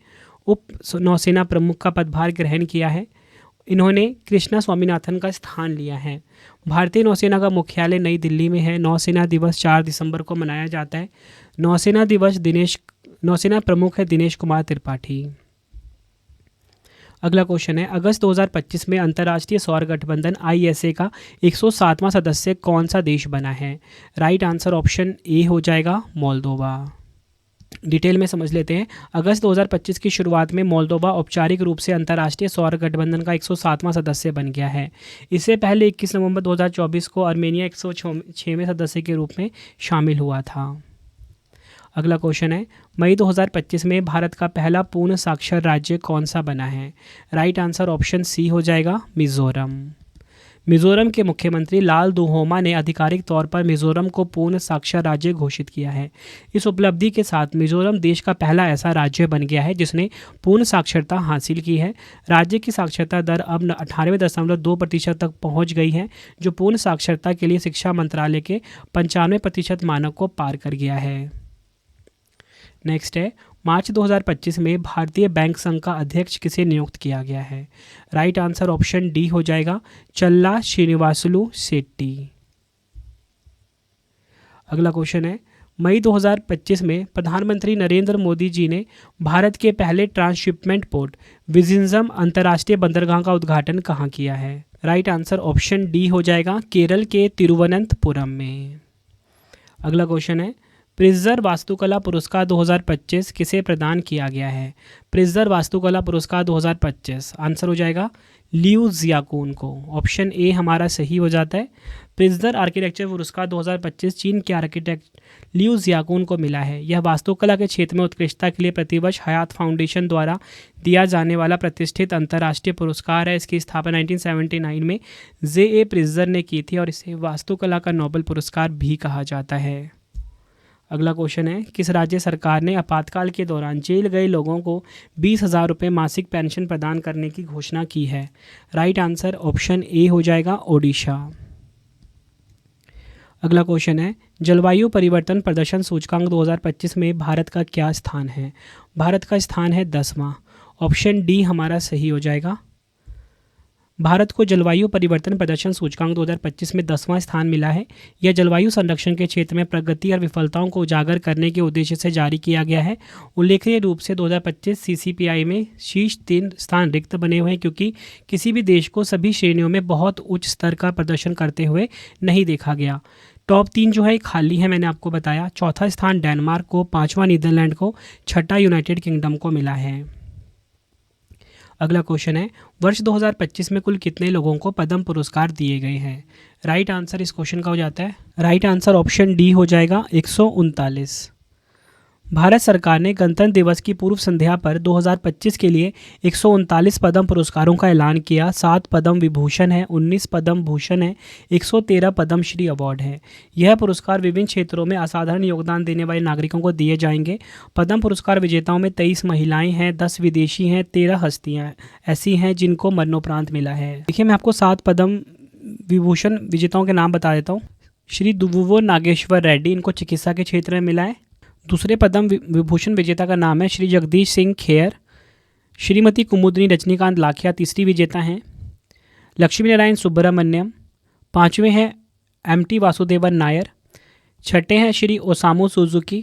उप नौसेना प्रमुख का पदभार ग्रहण किया है। इन्होंने कृष्णा स्वामीनाथन का स्थान लिया है। भारतीय नौसेना का मुख्यालय नई दिल्ली में है। नौसेना दिवस 4 दिसंबर को मनाया जाता है। नौसेना प्रमुख है दिनेश कुमार त्रिपाठी। अगला क्वेश्चन है, अगस्त 2025 में अंतर्राष्ट्रीय सौर गठबंधन ISA का 107वां सदस्य कौन सा देश बना है? राइट आंसर ऑप्शन ए हो जाएगा, मोल्दोवा। डिटेल में समझ लेते हैं। अगस्त 2025 की शुरुआत में मोल्दोवा औपचारिक रूप से अंतर्राष्ट्रीय सौर गठबंधन का 107वां सदस्य बन गया है। इससे पहले 21 नवंबर 2024 को आर्मेनिया 106वें सदस्य के रूप में शामिल हुआ था। अगला क्वेश्चन है, मई 2025 में भारत का पहला पूर्ण साक्षर राज्य कौन सा बना है? राइट आंसर ऑप्शन सी हो जाएगा, मिजोरम। मिजोरम के मुख्यमंत्री लाल दुहोमा ने आधिकारिक तौर पर मिजोरम को पूर्ण साक्षर राज्य घोषित किया है। इस उपलब्धि के साथ मिजोरम देश का पहला ऐसा राज्य बन गया है जिसने पूर्ण साक्षरता हासिल की है। राज्य की साक्षरता दर अब 98.2% तक पहुंच गई है, जो पूर्ण साक्षरता के लिए शिक्षा मंत्रालय के 95% मानक को पार कर गया है। नेक्स्ट है, मार्च 2025 में भारतीय बैंक संघ का अध्यक्ष किसे नियुक्त किया गया है? राइट आंसर ऑप्शन डी हो जाएगा, चल्ला श्रीनिवासुलु शेट्टी। अगला क्वेश्चन है, मई 2025 में प्रधानमंत्री नरेंद्र मोदी जी ने भारत के पहले ट्रांसशिपमेंट पोर्ट विजिंजम अंतर्राष्ट्रीय बंदरगाह का उद्घाटन कहाँ किया है? राइट आंसर ऑप्शन डी हो जाएगा, केरल के तिरुवनंतपुरम में। अगला क्वेश्चन है, प्रिट्जर वास्तुकला पुरस्कार 2025 किसे प्रदान किया गया है? प्रिट्जर वास्तुकला पुरस्कार 2025 आंसर हो जाएगा लियू जियाकून को। ऑप्शन ए हमारा सही हो जाता है। प्रिट्जर आर्किटेक्चर पुरस्कार 2025 चीन के आर्किटेक्ट लियू जियाकून को मिला है। यह वास्तुकला के क्षेत्र में उत्कृष्टता के लिए प्रतिवर्ष हयात फाउंडेशन द्वारा दिया जाने वाला प्रतिष्ठित अंतर्राष्ट्रीय पुरस्कार है। इसकी स्थापना 1979 में J.A. प्रिट्जर ने की थी और इसे वास्तुकला का नोबेल पुरस्कार भी कहा जाता है। अगला क्वेश्चन है, किस राज्य सरकार ने आपातकाल के दौरान जेल गए लोगों को 20,000 रुपये मासिक पेंशन प्रदान करने की घोषणा की है? राइट आंसर ऑप्शन ए हो जाएगा, ओडिशा। अगला क्वेश्चन है, जलवायु परिवर्तन प्रदर्शन सूचकांक 2025 में भारत का क्या स्थान है? भारत का स्थान है 10वां। ऑप्शन डी हमारा सही हो जाएगा। भारत को जलवायु परिवर्तन प्रदर्शन सूचकांक 2025 में 10वां स्थान मिला है। यह जलवायु संरक्षण के क्षेत्र में प्रगति और विफलताओं को उजागर करने के उद्देश्य से जारी किया गया है। उल्लेखनीय रूप से 2025 CCPI में शीर्ष 3 स्थान रिक्त बने हुए हैं, क्योंकि किसी भी देश को सभी श्रेणियों में बहुत उच्च स्तर का प्रदर्शन करते हुए नहीं देखा गया। टॉप 3 जो है खाली है, मैंने आपको बताया। चौथा स्थान डेनमार्क को, 5वां नीदरलैंड को, 6ठा यूनाइटेड किंगडम को मिला है। अगला क्वेश्चन है, वर्ष 2025 में कुल कितने लोगों को पद्म पुरस्कार दिए गए हैं? राइट आंसर इस क्वेश्चन का हो जाता है, राइट आंसर ऑप्शन डी हो जाएगा, 139। भारत सरकार ने गणतंत्र दिवस की पूर्व संध्या पर 2025 के लिए 139 पद्म पुरस्कारों का ऐलान किया। 7 पद्म विभूषण है, 19 पद्म भूषण है, 113 पद्मश्री अवार्ड है। यह पुरस्कार विभिन्न क्षेत्रों में असाधारण योगदान देने वाले नागरिकों को दिए जाएंगे। पद्म पुरस्कार विजेताओं में 23 महिलाएं हैं, 10 विदेशी हैं, 13 हस्तियां ऐसी हैं जिनको मरणोपरांत मिला है। देखिए, मैं आपको 7 पद्म विभूषण विजेताओं के नाम बता देता हूँ। श्री दुवुवो नागेश्वर रेड्डी, इनको चिकित्सा के क्षेत्र में मिला है। दूसरे पद्म विभूषण विजेता का नाम है श्री जगदीश सिंह खेर, श्रीमती कुमुदनी रजनीकांत लाखिया तीसरी विजेता हैं। लक्ष्मी नारायण सुब्रमण्यम। पाँचवें हैं MT वासुदेवन नायर। छठे हैं श्री ओसामू सुजुकी।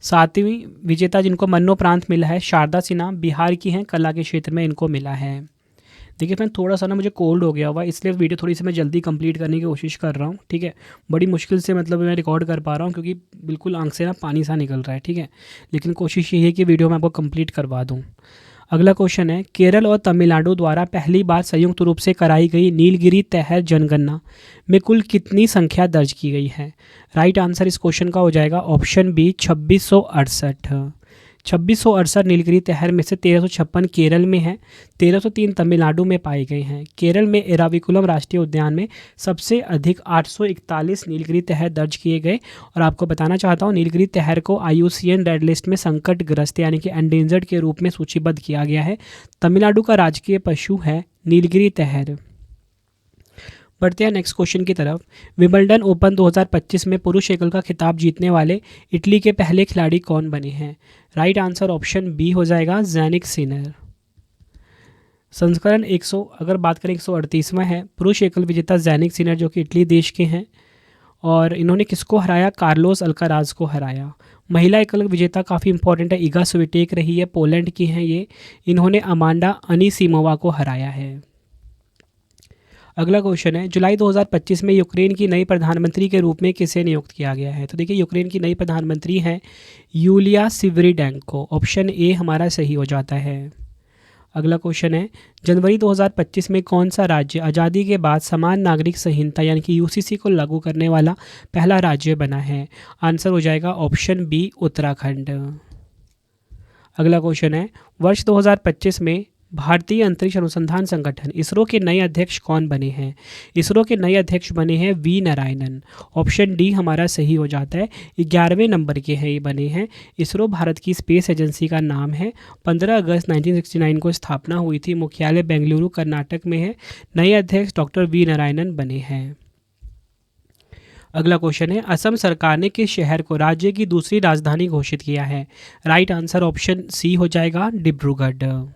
सातवीं विजेता जिनको मरणोपरांत मिला है शारदा सिन्हा, बिहार की हैं, कला के क्षेत्र में इनको मिला है। देखिए फ्रेंड, थोड़ा सा ना मुझे कोल्ड हो गया हुआ, इसलिए वीडियो थोड़ी सी मैं जल्दी कंप्लीट करने की कोशिश कर रहा हूँ। ठीक है, बड़ी मुश्किल से मतलब मैं रिकॉर्ड कर पा रहा हूँ क्योंकि बिल्कुल आंख से ना पानी सा निकल रहा है। ठीक है, लेकिन कोशिश यही है कि वीडियो मैं आपको कंप्लीट करवा दूँ। अगला क्वेश्चन है, केरल और तमिलनाडु द्वारा पहली बार संयुक्त रूप से कराई गई नीलगिरी तहर जनगणना में कुल कितनी संख्या दर्ज की गई है? राइट आंसर इस क्वेश्चन का हो जाएगा ऑप्शन बी 2668। 2668 नीलगिरी तहर में से 1356 केरल में है, 1303 तमिलनाडु में पाए गए हैं। केरल में एराविकुलम राष्ट्रीय उद्यान में सबसे अधिक 841 नीलगिरी तहर दर्ज किए गए। और आपको बताना चाहता हूँ, नीलगिरी तहर को IUCN रेड लिस्ट में संकटग्रस्त यानी कि एंडेंजर्ड के रूप में सूचीबद्ध किया गया है। तमिलनाडु का राजकीय पशु है नीलगिरी तहर। बढ़ते हैं नेक्स्ट क्वेश्चन की तरफ। विंबलडन ओपन 2025 में पुरुष एकल का खिताब जीतने वाले इटली के पहले खिलाड़ी कौन बने हैं? राइट आंसर ऑप्शन बी हो जाएगा ज़ैनिक सिनर। संस्करण 100 अगर बात करें 138वां है। पुरुष एकल विजेता ज़ैनिक सिनर जो कि इटली देश के हैं, और इन्होंने किसको हराया? कार्लोस अल्काराज को हराया। महिला एकल विजेता काफ़ी इंपॉर्टेंट है, इगा स्विटेक रही है, पोलैंड की हैं ये। इन्होंने अमांडा अनीसिमोवा को हराया है। अगला क्वेश्चन है, जुलाई 2025 में यूक्रेन की नई प्रधानमंत्री के रूप में किसे नियुक्त किया गया है? तो देखिए, यूक्रेन की नई प्रधानमंत्री हैं यूलिया सिवरीडेंको। ऑप्शन ए हमारा सही हो जाता है। अगला क्वेश्चन है, जनवरी 2025 में कौन सा राज्य आज़ादी के बाद समान नागरिक संहिता यानी कि UCC को लागू करने वाला पहला राज्य बना है? आंसर हो जाएगा ऑप्शन बी उत्तराखंड। अगला क्वेश्चन है, वर्ष 2025 में भारतीय अंतरिक्ष अनुसंधान संगठन इसरो के नए अध्यक्ष कौन बने हैं? इसरो के नए अध्यक्ष बने हैं वी नारायणन। ऑप्शन डी हमारा सही हो जाता है। 11वें नंबर के हैं ये बने हैं। इसरो भारत की स्पेस एजेंसी का नाम है। 15 अगस्त 1969 को स्थापना हुई थी। मुख्यालय बेंगलुरु कर्नाटक में है। नए अध्यक्ष डॉक्टर वी नारायणन बने हैं। अगला क्वेश्चन है, असम सरकार ने किस शहर को राज्य की दूसरी राजधानी घोषित किया है? राइट आंसर ऑप्शन सी हो जाएगा डिब्रूगढ़।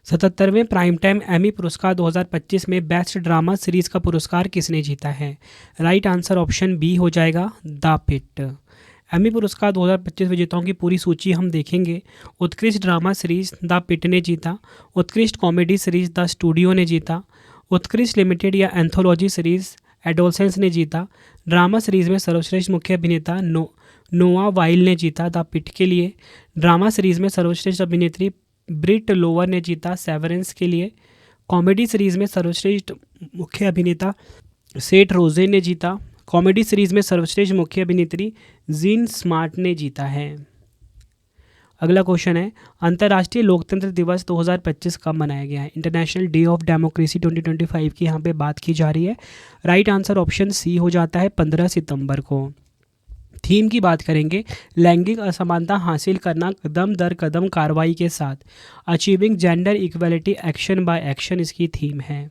77वें प्राइम टाइम एमी पुरस्कार 2025 में बेस्ट ड्रामा सीरीज का पुरस्कार किसने जीता है? राइट आंसर ऑप्शन बी हो जाएगा द पिट। एमी पुरस्कार 2025 विजेताओं की पूरी सूची हम देखेंगे। उत्कृष्ट ड्रामा सीरीज द पिट ने जीता। उत्कृष्ट कॉमेडी सीरीज द स्टूडियो ने जीता। उत्कृष्ट लिमिटेड या एंथोलॉजी सीरीज एडोलसेंस ने जीता। ड्रामा सीरीज में सर्वश्रेष्ठ मुख्य अभिनेता नोआ वाइल ने जीता द पिट के लिए। ड्रामा सीरीज में सर्वश्रेष्ठ अभिनेत्री ब्रिट लोवर ने जीता सेवरेंस के लिए। कॉमेडी सीरीज़ में सर्वश्रेष्ठ मुख्य अभिनेता सेठ रोजे ने जीता। कॉमेडी सीरीज़ में सर्वश्रेष्ठ मुख्य अभिनेत्री जीन स्मार्ट ने जीता है। अगला क्वेश्चन है, अंतर्राष्ट्रीय लोकतंत्र दिवस 2025 कब मनाया गया है? इंटरनेशनल डे ऑफ डेमोक्रेसी 2025 की यहाँ पे बात की जा रही है। राइट आंसर ऑप्शन सी हो जाता है 15 सितंबर को। थीम की बात करेंगे, लैंगिक असमानता हासिल करना कदम दर कदम कार्रवाई के साथ। Achieving gender equality action by action इसकी थीम है।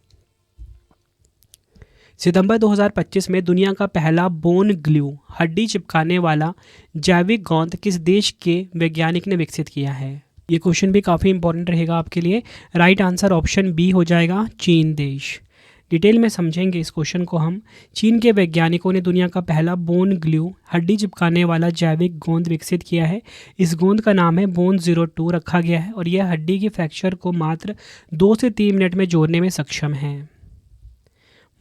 सितंबर 2025 में दुनिया का पहला बोन ग्लू हड्डी चिपकाने वाला जैविक गोंद किस देश के वैज्ञानिक ने विकसित किया है? ये क्वेश्चन भी काफ़ी इंपॉर्टेंट रहेगा आपके लिए। राइट आंसर ऑप्शन बी हो जाएगा चीन देश। डिटेल में समझेंगे इस क्वेश्चन को हम। चीन के वैज्ञानिकों ने दुनिया का पहला बोन ग्लू हड्डी चिपकाने वाला जैविक गोंद विकसित किया है। इस गोंद का नाम है बोन 02 रखा गया है और यह हड्डी की फ्रैक्चर को मात्र 2 से 3 मिनट में जोड़ने में सक्षम है।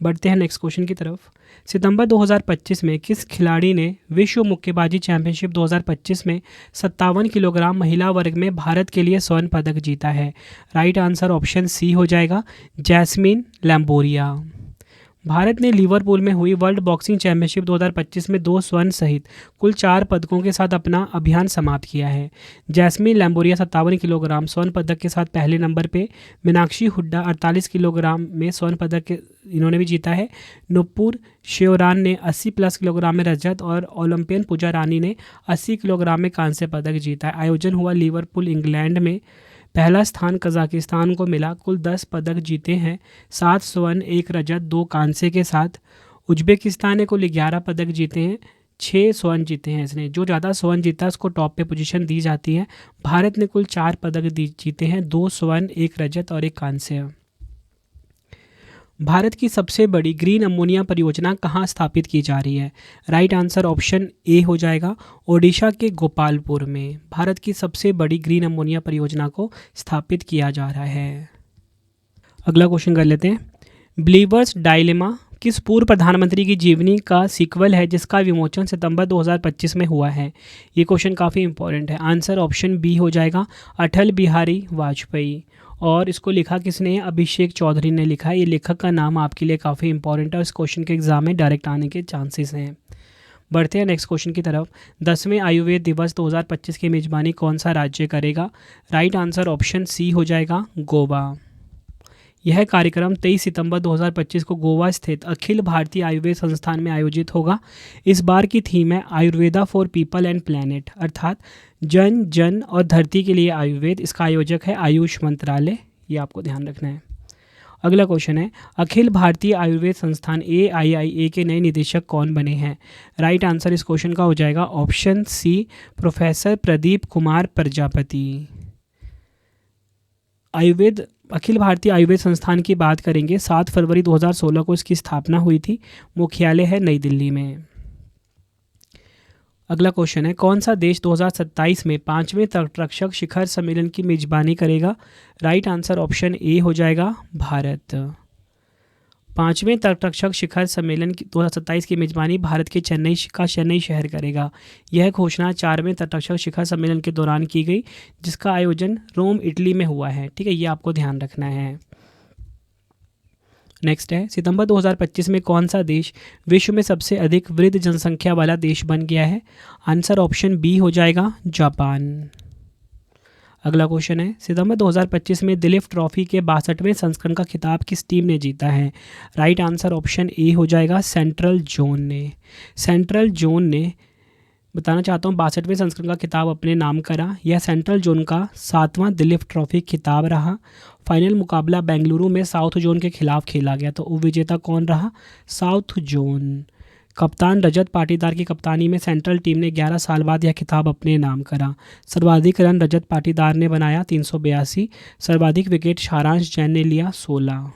बढ़ते हैं नेक्स्ट क्वेश्चन की तरफ। सितंबर 2025 में किस खिलाड़ी ने विश्व मुक्केबाजी चैंपियनशिप 2025 में 57 किलोग्राम महिला वर्ग में भारत के लिए स्वर्ण पदक जीता है? राइट आंसर ऑप्शन सी हो जाएगा जैस्मिन लैम्बोरिया। भारत ने लिवरपूल में हुई वर्ल्ड बॉक्सिंग चैंपियनशिप 2025 में 2 स्वर्ण सहित कुल 4 पदकों के साथ अपना अभियान समाप्त किया है। जैस्मिन लैम्बोरिया 57 किलोग्राम स्वर्ण पदक के साथ पहले नंबर पे। मीनाक्षी हुड्डा 48 किलोग्राम में स्वर्ण पदक इन्होंने भी जीता है। नुपुर शिवरान ने 80+ किलोग्राम में रजत और ओलंपियन पूजा रानी ने 80 किलोग्राम में कांस्य पदक जीता है। आयोजन हुआ लिवरपूल इंग्लैंड में। पहला स्थान कजाकिस्तान को मिला। कुल 10 पदक जीते हैं, 7 स्वर्ण 1 रजत 2 कांस्य के साथ। उज्बेकिस्तान ने कुल 11 पदक जीते हैं, 6 स्वर्ण जीते हैं इसने। जो ज़्यादा स्वर्ण जीता है उसको टॉप पे पोजीशन दी जाती है। भारत ने कुल 4 पदक जीते हैं, 2 स्वर्ण, 1 रजत और 1 कांस्य। भारत की सबसे बड़ी ग्रीन अमोनिया परियोजना कहाँ स्थापित की जा रही है? राइट आंसर ऑप्शन ए हो जाएगा, ओडिशा के गोपालपुर में भारत की सबसे बड़ी ग्रीन अमोनिया परियोजना को स्थापित किया जा रहा है। अगला क्वेश्चन कर लेते हैं। बिलीवर्स डायलेमा किस पूर्व प्रधानमंत्री की जीवनी का सीक्वल है जिसका विमोचन सितंबर 2025 में हुआ है? ये क्वेश्चन काफ़ी इंपॉर्टेंट है। आंसर ऑप्शन बी हो जाएगा, अटल बिहारी वाजपेयी। और इसको लिखा किसने? अभिषेक चौधरी ने लिखा है। ये लेखक का नाम आपके लिए काफ़ी इंपॉर्टेंट है, इस क्वेश्चन के एग्जाम में डायरेक्ट आने के चांसेस हैं। बढ़ते हैं नेक्स्ट क्वेश्चन की तरफ। 10वें आयुर्वेद दिवस 2025 की मेजबानी कौन सा राज्य करेगा? राइट आंसर ऑप्शन सी हो जाएगा, गोवा। यह कार्यक्रम 23 सितंबर 2025 को गोवा स्थित अखिल भारतीय आयुर्वेद संस्थान में आयोजित होगा। इस बार की थीम है Ayurveda for people and planet, अर्थात जन जन और धरती के लिए आयुर्वेद। इसका आयोजक है आयुष मंत्रालय, ये आपको ध्यान रखना है। अगला क्वेश्चन है, अखिल भारतीय आयुर्वेद संस्थान AIIA के नए निदेशक कौन बने हैं? राइट आंसर इस क्वेश्चन का हो जाएगा option C, professor Pradeep Kumar Prajapati. Akhil Bharatiya Ayurveda संस्थान की बात करेंगे, 7 फरवरी 2016 को इसकी स्थापना हुई थी। मुख्यालय है नई दिल्ली में। अगला क्वेश्चन है, कौन सा देश 2027 में 5वें तटरक्षक शिखर सम्मेलन की मेजबानी करेगा? राइट आंसर ऑप्शन ए हो जाएगा, भारत। 5वें तटरक्षक शिखर सम्मेलन 2027 की मेजबानी भारत के चेन्नई शहर करेगा। यह घोषणा 4वें तटरक्षक शिखर सम्मेलन के दौरान की गई, जिसका आयोजन रोम इटली में हुआ है। ठीक है, ये आपको ध्यान रखना है। नेक्स्ट है, सितंबर 2025 में कौन सा देश विश्व में सबसे अधिक वृद्ध जनसंख्या वाला देश बन गया है? आंसर ऑप्शन बी हो जाएगा, जापान। अगला क्वेश्चन है, सितंबर 2025 में दिलीप ट्रॉफी के 62वें संस्करण का खिताब किस टीम ने जीता है? राइट आंसर ऑप्शन ए हो जाएगा, सेंट्रल जोन ने। सेंट्रल जोन ने, बताना चाहता हूँ, 62वें संस्करण का खिताब अपने नाम करा। यह सेंट्रल जोन का 7वां दिलीप ट्रॉफी खिताब रहा। फाइनल मुकाबला बेंगलुरु में साउथ जोन के खिलाफ खेला गया, तो उपविजेता कौन रहा? South zone. कप्तान रजत पाटीदार की कप्तानी में सेंट्रल टीम ने 11 साल बाद यह खिताब अपने नाम करा। सर्वाधिक रन रजत पाटीदार ने बनाया 382। सर्वाधिक विकेट सारांश जैन ने लिया 16।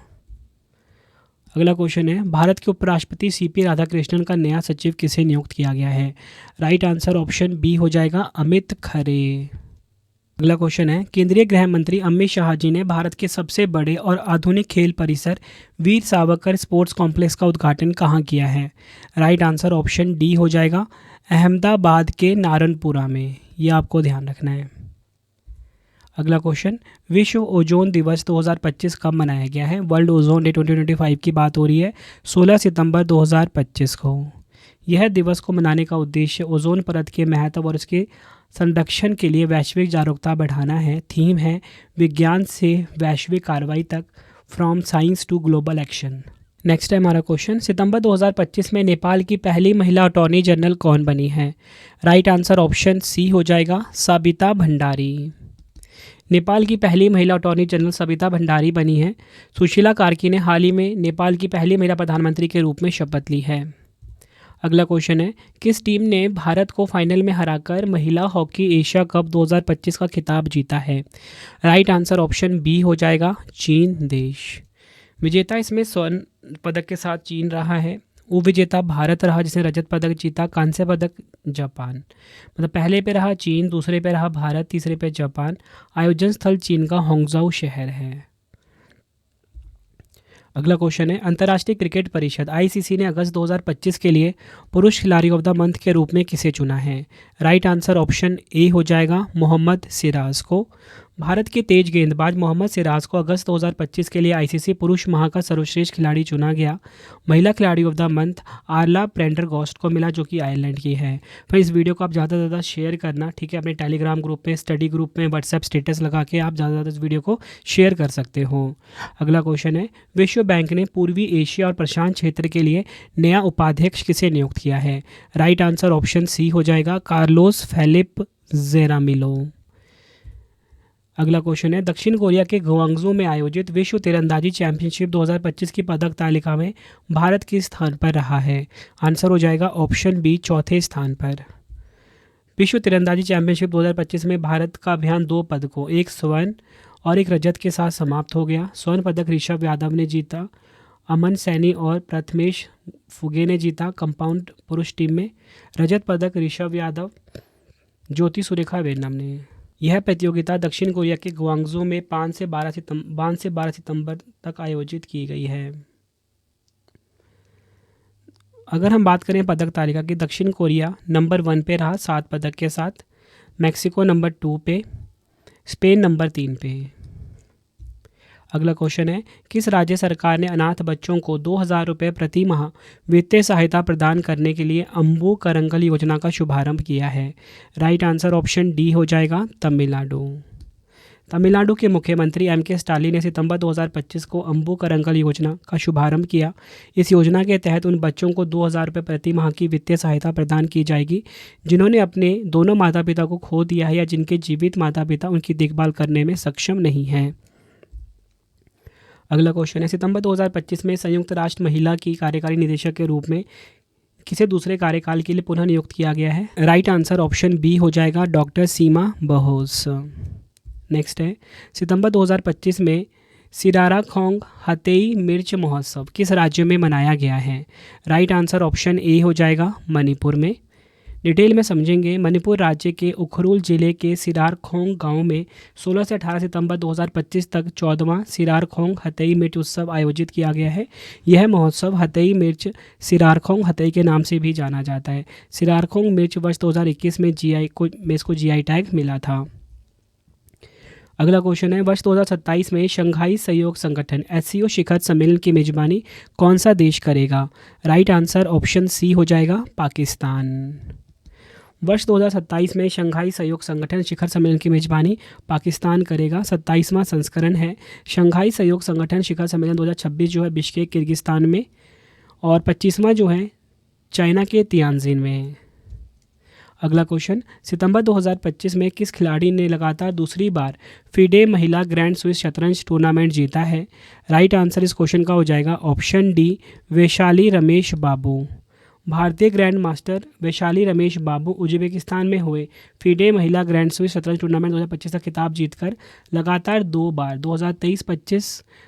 अगला क्वेश्चन है, भारत के उपराष्ट्रपति CP राधाकृष्णन का नया सचिव किसे नियुक्त किया गया है? राइट आंसर ऑप्शन बी हो जाएगा, अमित खरे। अगला क्वेश्चन है, केंद्रीय गृह मंत्री अमित शाह जी ने भारत के सबसे बड़े और आधुनिक खेल परिसर वीर सावरकर स्पोर्ट्स कॉम्प्लेक्स का उद्घाटन कहाँ किया है? राइट आंसर ऑप्शन डी हो जाएगा, अहमदाबाद के नारनपुरा में। ये आपको ध्यान रखना है। अगला क्वेश्चन, विश्व ओजोन दिवस 2025 कब मनाया गया है? वर्ल्ड ओजोन डे 2025 की बात हो रही है, 16 सितंबर 2025 को। यह दिवस को मनाने का उद्देश्य ओजोन परत के महत्व और इसके संरक्षण के लिए वैश्विक जागरूकता बढ़ाना है। थीम है विज्ञान से वैश्विक कार्रवाई तक, from science to global action. Next है हमारा क्वेश्चन, सितंबर 2025 में नेपाल की पहली महिला अटॉर्नी जनरल कौन बनी है? राइट आंसर ऑप्शन सी हो जाएगा, सबिता भंडारी। नेपाल की पहली महिला अटॉर्नी जनरल सबिता भंडारी बनी है। सुशीला कार्की ने हाल ही में नेपाल की पहली महिला प्रधानमंत्री के रूप में शपथ ली है। अगला क्वेश्चन है, किस टीम ने भारत को फाइनल में हराकर महिला हॉकी एशिया कप 2025 का खिताब जीता है? राइट आंसर ऑप्शन बी हो जाएगा, चीन देश। विजेता इसमें स्वर्ण पदक के साथ चीन रहा है। उपविजेता भारत रहा जिसने रजत पदक जीता। कांस्य पदक जापान। मतलब पहले पे रहा चीन, दूसरे पे रहा भारत, तीसरे पे जापान। आयोजन स्थल चीन का होंगजाऊ शहर है। अगला क्वेश्चन है, अंतर्राष्ट्रीय क्रिकेट परिषद ICC ने अगस्त 2025 के लिए पुरुष खिलाड़ी ऑफ द मंथ के रूप में किसे चुना है? राइट आंसर ऑप्शन ए हो जाएगा, मोहम्मद सिराज को। भारत के तेज गेंदबाज मोहम्मद सिराज को अगस्त 2025 के लिए ICC पुरुष माह का सर्वश्रेष्ठ खिलाड़ी चुना गया। महिला खिलाड़ी ऑफ द मंथ आर्ला प्रेंडरगॉस्ट को मिला, जो कि आयरलैंड की है। फिर इस वीडियो को आप ज़्यादा से ज़्यादा शेयर करना, ठीक है, अपने टेलीग्राम ग्रुप में, स्टडी ग्रुप में, व्हाट्सएप स्टेटस लगा के आप ज़्यादा से ज़्यादा इस वीडियो को शेयर कर सकते हो। अगला क्वेश्चन है, विश्व बैंक ने पूर्वी एशिया और प्रशांत क्षेत्र के लिए नया उपाध्यक्ष किसे नियुक्त किया है? राइट आंसर ऑप्शन सी हो जाएगा, कार्लोस फेलिप जेरामिलो। अगला क्वेश्चन है, दक्षिण कोरिया के ग्वांगझू में आयोजित विश्व तीरंदाजी चैंपियनशिप 2025 की पदक तालिका में भारत किस स्थान पर रहा है? आंसर हो जाएगा ऑप्शन बी, चौथे स्थान पर। विश्व तीरंदाजी चैंपियनशिप 2025 में भारत का अभियान 2 पदकों, एक स्वर्ण और एक रजत के साथ समाप्त हो गया। स्वर्ण पदक ऋषभ यादव ने जीता, अमन सैनी और प्रथमेश फुगे ने जीता कंपाउंड पुरुष टीम में। रजत पदक ऋषभ यादव, ज्योति सुरेखा वेन्नम ने। यह प्रतियोगिता दक्षिण कोरिया के ग्वांगझू में 5 से 12 सितंबर तक आयोजित की गई है। अगर हम बात करें पदक तालिका की, दक्षिण कोरिया नंबर 1 पे रहा 7 पदक के साथ, मैक्सिको नंबर 2 पे, स्पेन नंबर 3 पे। अगला क्वेश्चन है, किस राज्य सरकार ने अनाथ बच्चों को 2,000 रुपये प्रति माह वित्तीय सहायता प्रदान करने के लिए अम्बू करंगल योजना का शुभारंभ किया है? राइट आंसर ऑप्शन डी हो जाएगा, तमिलनाडु। तमिलनाडु के मुख्यमंत्री M.K. स्टालिन ने सितंबर 2025 को अम्बू करंगल योजना का शुभारंभ किया। इस योजना के तहत उन बच्चों को 2,000 रुपये प्रति माह की वित्तीय सहायता प्रदान की जाएगी जिन्होंने अपने दोनों माता पिता को खो दिया है या जिनके जीवित माता पिता उनकी देखभाल करने में सक्षम नहीं हैं। अगला क्वेश्चन है, सितंबर 2025 में संयुक्त राष्ट्र महिला की कार्यकारी निदेशक के रूप में किसे दूसरे कार्यकाल के लिए पुनः नियुक्त किया गया है? राइट आंसर ऑप्शन बी हो जाएगा, डॉक्टर सीमा बहोस। नेक्स्ट है, सितंबर 2025 में सिराराखोंग हथेई मिर्च महोत्सव किस राज्य में मनाया गया है? राइट आंसर ऑप्शन ए हो जाएगा, मणिपुर में। डिटेल में समझेंगे। मणिपुर राज्य के उखरुल जिले के सिरारखोंग गांव में 16 से 18 सितंबर 2025 तक 14वां सिरारखोंग हथेई मिर्च उत्सव आयोजित किया गया है। यह महोत्सव हथेई मिर्च सिरारखोंग हथेई के नाम से भी जाना जाता है। सिरारखोंग मिर्च वर्ष 2021 में इसको जीआई टैग मिला था। अगला क्वेश्चन है, वर्ष 2027 में शंघाई सहयोग संगठन SCO शिखर सम्मेलन की मेजबानी कौन सा देश करेगा? राइट आंसर ऑप्शन सी हो जाएगा, पाकिस्तान। वर्ष 2027 में शंघाई सहयोग संगठन शिखर सम्मेलन की मेजबानी पाकिस्तान करेगा। 27वां संस्करण है शंघाई सहयोग संगठन शिखर सम्मेलन 2026 जो है बिश्केक किर्गिस्तान में, और 25वां जो है चाइना के तियानजिन में। अगला क्वेश्चन, सितंबर 2025 में किस खिलाड़ी ने लगातार दूसरी बार FIDE महिला ग्रैंड स्विस शतरंज टूर्नामेंट जीता है? राइट आंसर इस क्वेश्चन का हो जाएगा ऑप्शन डी, वैशाली रमेश बाबू। भारतीय ग्रैंड मास्टर वैशाली रमेश बाबू उज्बेकिस्तान में हुए FIDE महिला ग्रैंड स्विस शतरंज टूर्नामेंट 2025 का खिताब जीतकर लगातार 2 बार 2023-25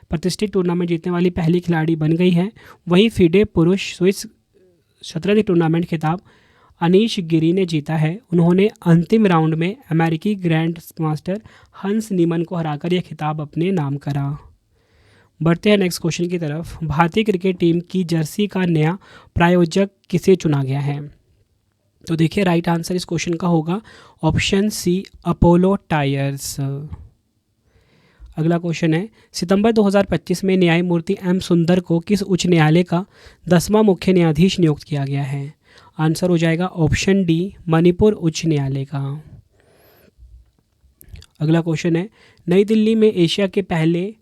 प्रतिष्ठित टूर्नामेंट जीतने वाली पहली खिलाड़ी बन गई हैं। वहीं FIDE पुरुष स्विस शतरंज टूर्नामेंट खिताब अनीश गिरी ने जीता है। उन्होंने अंतिम राउंड में अमेरिकी ग्रैंड मास्टर हंस नीमन को हराकर यह खिताब अपने नाम करा। बढ़ते हैं नेक्स्ट क्वेश्चन की तरफ। भारतीय क्रिकेट टीम की जर्सी का नया प्रायोजक किसे चुना गया है? तो देखिए राइट आंसर इस क्वेश्चन का होगा ऑप्शन सी, अपोलो टायर्स। अगला क्वेश्चन है, सितंबर 2025 में न्यायमूर्ति M सुंदर को किस उच्च न्यायालय का 10वां मुख्य न्यायाधीश नियुक्त किया गया है? आंसर हो जाएगा ऑप्शन डी, मणिपुर उच्च न्यायालय का। अगला क्वेश्चन है, नई दिल्ली में एशिया के पहले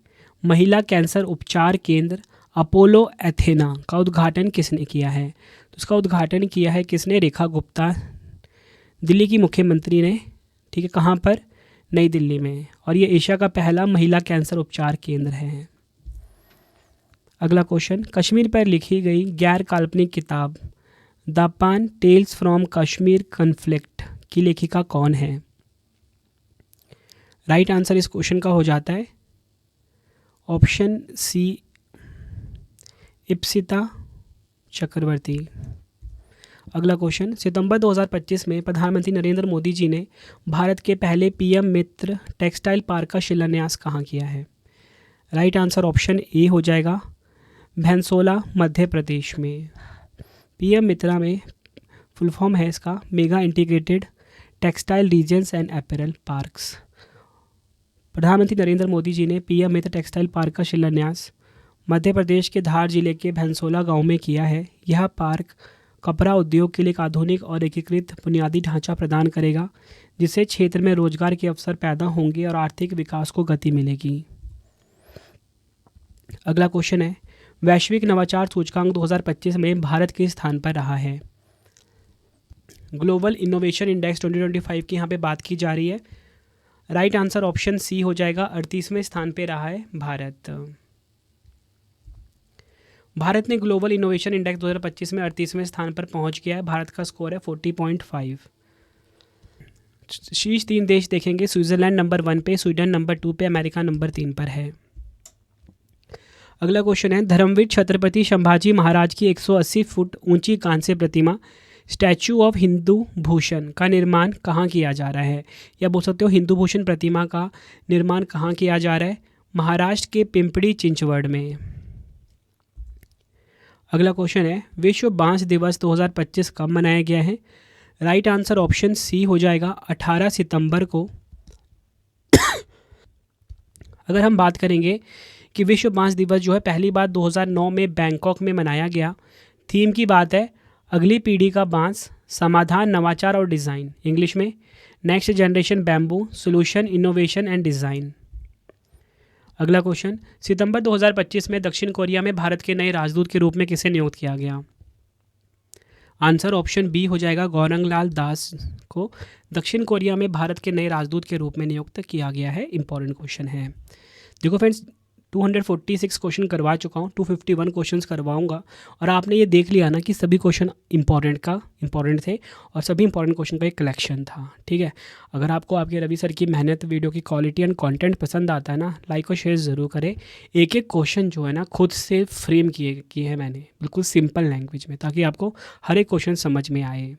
महिला कैंसर उपचार केंद्र अपोलो एथेना का उद्घाटन किसने किया है? तो इसका उद्घाटन किया है किसने? रेखा गुप्ता, दिल्ली की मुख्यमंत्री ने। ठीक है, कहाँ पर? नई दिल्ली में। और ये एशिया का पहला महिला कैंसर उपचार केंद्र है। अगला क्वेश्चन, कश्मीर पर लिखी गई गैर काल्पनिक किताब द पान टेल्स फ्रॉम कश्मीर कन्फ्लिक्ट की लेखिका कौन है? राइट आंसर इस क्वेश्चन का हो जाता है ऑप्शन सी, इप्सिता चक्रवर्ती। अगला क्वेश्चन, सितंबर 2025 में प्रधानमंत्री नरेंद्र मोदी जी ने भारत के पहले PM मित्र टेक्सटाइल पार्क का शिलान्यास कहाँ किया है? राइट आंसर ऑप्शन ए हो जाएगा, भैंसोला मध्य प्रदेश में। PM मित्रा में फुल फॉर्म है इसका mega integrated textile regions and apparel parks. प्रधानमंत्री नरेंद्र मोदी जी ने PM मित्र टेक्सटाइल पार्क का शिलान्यास मध्य प्रदेश के धार जिले के भैंसोला गांव में किया है। यह पार्क कपड़ा उद्योग के लिए एक आधुनिक और एकीकृत बुनियादी ढांचा प्रदान करेगा, जिससे क्षेत्र में रोजगार के अवसर पैदा होंगे और आर्थिक विकास को गति मिलेगी। अगला क्वेश्चन है, वैश्विक नवाचार सूचकांक 2025 में भारत किस स्थान पर रहा है? ग्लोबल इनोवेशन इंडेक्स 2025 की यहाँ पे बात की जा रही है। राइट आंसर ऑप्शन सी हो जाएगा, 38वें स्थान पे रहा है भारत। भारत ने ग्लोबल इनोवेशन इंडेक्स 2025 में 38वें स्थान पर पहुंच गया है। भारत का स्कोर है 40.5। शीर्ष 3 देश देखेंगे, स्विट्जरलैंड नंबर 1 पे, स्वीडन नंबर 2 पे, अमेरिका नंबर 3 पर है। अगला क्वेश्चन है, धर्मवीर छत्रपति संभाजी महाराज की 180 फुट ऊंची कांस्य प्रतिमा स्टैचू ऑफ हिंदू भूषण का निर्माण कहाँ किया जा रहा है, या बोल सकते हो हिंदू भूषण प्रतिमा का निर्माण कहाँ किया जा रहा है? महाराष्ट्र के पिंपरी चिंचवड में। अगला क्वेश्चन है, विश्व बांस दिवस 2025 कब मनाया गया है? राइट आंसर ऑप्शन सी हो जाएगा, 18 सितंबर को। अगर हम बात करेंगे कि विश्व बांस दिवस जो है पहली बार 2009 में बैंकॉक में मनाया गया। थीम की बात है अगली पीढ़ी का बांस, समाधान, नवाचार और डिज़ाइन। इंग्लिश में next generation bamboo solution, innovation and design. अगला क्वेश्चन, सितंबर 2025 में दक्षिण कोरिया में भारत के नए राजदूत के रूप में किसे नियुक्त किया गया? आंसर ऑप्शन बी हो जाएगा, गौरंग लाल दास को दक्षिण कोरिया में भारत के नए राजदूत के रूप में नियुक्त किया गया है। इंपॉर्टेंट क्वेश्चन है। देखो फ्रेंड्स, 246 क्वेश्चन करवा चुका हूँ, 251 क्वेश्चंस करवाऊंगा, और आपने ये देख लिया ना कि सभी क्वेश्चन इंपॉर्टेंट थे और सभी इंपॉर्टेंट क्वेश्चन का एक कलेक्शन था। ठीक है, अगर आपको आपके रवि सर की मेहनत, वीडियो की क्वालिटी एंड कंटेंट पसंद आता है ना, लाइक और शेयर ज़रूर करें। एक एक क्वेश्चन जो है ना खुद से फ्रेम किए हैं मैंने, बिल्कुल सिंपल लैंग्वेज में, ताकि आपको हर एक क्वेश्चन समझ में आए।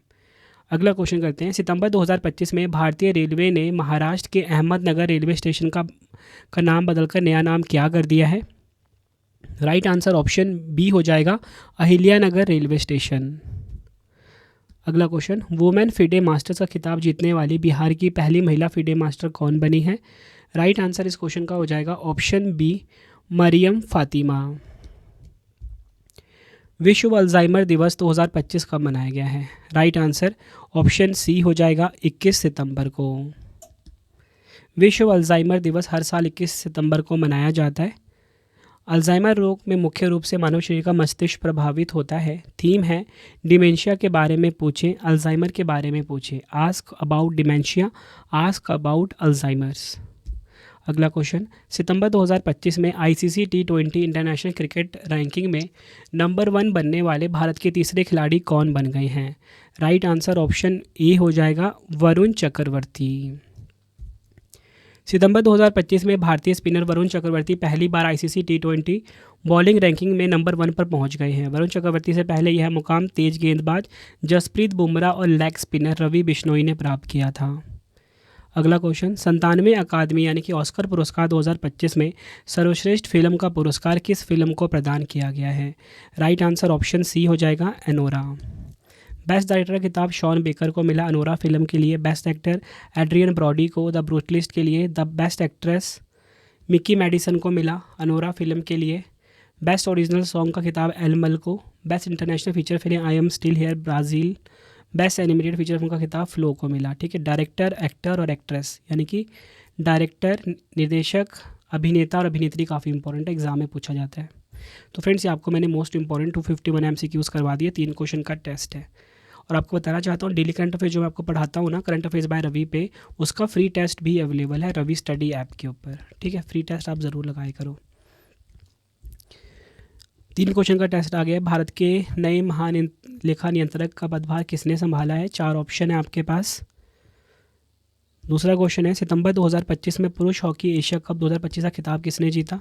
अगला क्वेश्चन करते हैं, सितंबर 2025 में भारतीय रेलवे ने महाराष्ट्र के अहमदनगर रेलवे स्टेशन का नाम बदलकर नया नाम क्या कर दिया है? राइट आंसर ऑप्शन बी हो जाएगा, अहिल्यानगर रेलवे स्टेशन। अगला क्वेश्चन, वुमेन फिडे मास्टर्स का खिताब जीतने वाली बिहार की पहली महिला फिडे मास्टर कौन बनी है? राइट आंसर इस क्वेश्चन का हो जाएगा ऑप्शन बी, मरियम फातिमा। विश्व अल्जाइमर दिवस 2025 कब मनाया गया है? राइट आंसर ऑप्शन सी हो जाएगा, 21 सितंबर को। विश्व अल्जाइमर दिवस हर साल 21 सितंबर को मनाया जाता है। अल्जाइमर रोग में मुख्य रूप से मानव शरीर का मस्तिष्क प्रभावित होता है। थीम है डिमेंशिया के बारे में पूछें, अल्जाइमर के बारे में पूछें। Ask about dementia, ask about Alzheimer's. अगला क्वेश्चन, सितंबर 2025 में ICC T20 international cricket ranking में नंबर 1 बनने वाले भारत के तीसरे खिलाड़ी कौन बन गए हैं? राइट आंसर ऑप्शन ए हो जाएगा, वरुण चक्रवर्ती। सितंबर 2025 में भारतीय स्पिनर वरुण चक्रवर्ती पहली बार ICC T20 बॉलिंग रैंकिंग में नंबर 1 पर पहुंच गए हैं। वरुण चक्रवर्ती से पहले यह मुकाम तेज गेंदबाज जसप्रीत बुमराह और लेग स्पिनर रवि बिश्नोई ने प्राप्त किया था। अगला क्वेश्चन, 97वें अकादमी यानी कि ऑस्कर पुरस्कार 2025 में सर्वश्रेष्ठ फिल्म का पुरस्कार किस फिल्म को प्रदान किया गया है? राइट आंसर ऑप्शन सी हो जाएगा, एनोरा। बेस्ट डायरेक्टर का खिताब शॉन बेकर को मिला अनोरा फिल्म के लिए। बेस्ट एक्टर एड्रियन ब्रॉडी को द ब्रूटलिस्ट के लिए। The best actress Mikey Madison को मिला अनोरा फिल्म के लिए। बेस्ट ओरिजिनल सॉन्ग का खिताब एलमल को। Best international feature film I am still here Brazil. Best animated feature film का खिताब फ्लो को मिला। ठीक है, डायरेक्टर, एक्टर और एक्ट्रेस, यानी कि डायरेक्टर, निर्देशक, अभिनेता और अभिनेत्री काफ़ी इंपॉर्टेंट है, एग्जाम में पूछा जाता है। तो फ्रेंड्स, ये आपको मैंने मोस्ट इंपॉर्टेंट 251 MCQs करवा दिए, 3 क्वेश्चन का टेस्ट है। और आपको बताना चाहता हूँ, डेली करंट अफेयर जो मैं आपको पढ़ाता हूँ ना, करंट अफेयर्स बाय रवि पे, उसका फ्री टेस्ट भी अवेलेबल है रवि स्टडी ऐप के ऊपर। ठीक है, फ्री टेस्ट आप ज़रूर लगाए करो। 3 क्वेश्चन का टेस्ट आ गया। भारत के नए महान लेखा नियंत्रक का पदभार किसने संभाला है? 4 ऑप्शन है आपके पास। दूसरा क्वेश्चन है, सितंबर 2025 में पुरुष हॉकी एशिया कप 2025 का खिताब किसने जीता?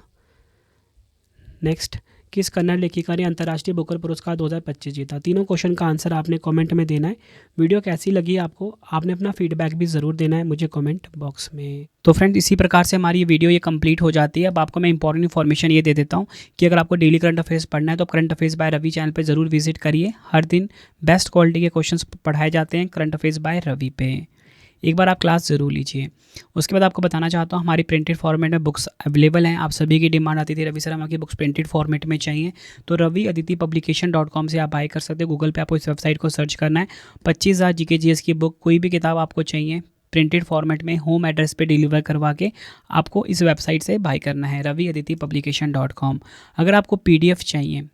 नेक्स्ट, किस कन्नड़ लेखिका ने अंतर्राष्ट्रीय बुकर पुरस्कार 2025 जीता? तीनों क्वेश्चन का आंसर आपने कमेंट में देना है। वीडियो कैसी लगी आपको, आपने अपना फीडबैक भी ज़रूर देना है मुझे कमेंट बॉक्स में। तो फ्रेंड, इसी प्रकार से हमारी ये वीडियो ये कंप्लीट हो जाती है। अब आपको मैं इंपॉर्टेंट इन्फॉर्मेशन ये दे देता हूँ कि अगर आपको डेली करंट अफेयर्स पढ़ना है तो current affairs by Ravi channel पर ज़रूर विजिट करिए। हर दिन बेस्ट क्वालिटी के क्वेश्चन पढ़ाए जाते हैं करंट अफेयर्स बाय रवि पे। एक बार आप क्लास ज़रूर लीजिए। उसके बाद आपको बताना चाहता हूँ, हमारी प्रिंटेड फॉर्मेट में बुक्स अवेलेबल हैं। आप सभी की डिमांड आती थी, रवि सर हमारी बुक्स प्रिंटेड फॉर्मेट में चाहिए, तो raviaditipublication.com से आप बाय कर सकते हो। गूगल पे आपको इस वेबसाइट को सर्च करना है। 25,000 GK GS की बुक, कोई भी किताब आपको चाहिए प्रिंटेड फॉर्मेट में होम एड्रेस पे डिलीवर करवा के आपको इस वेबसाइट से बाय करना है, raviaditipublication.com। अगर आपको PDF चाहिए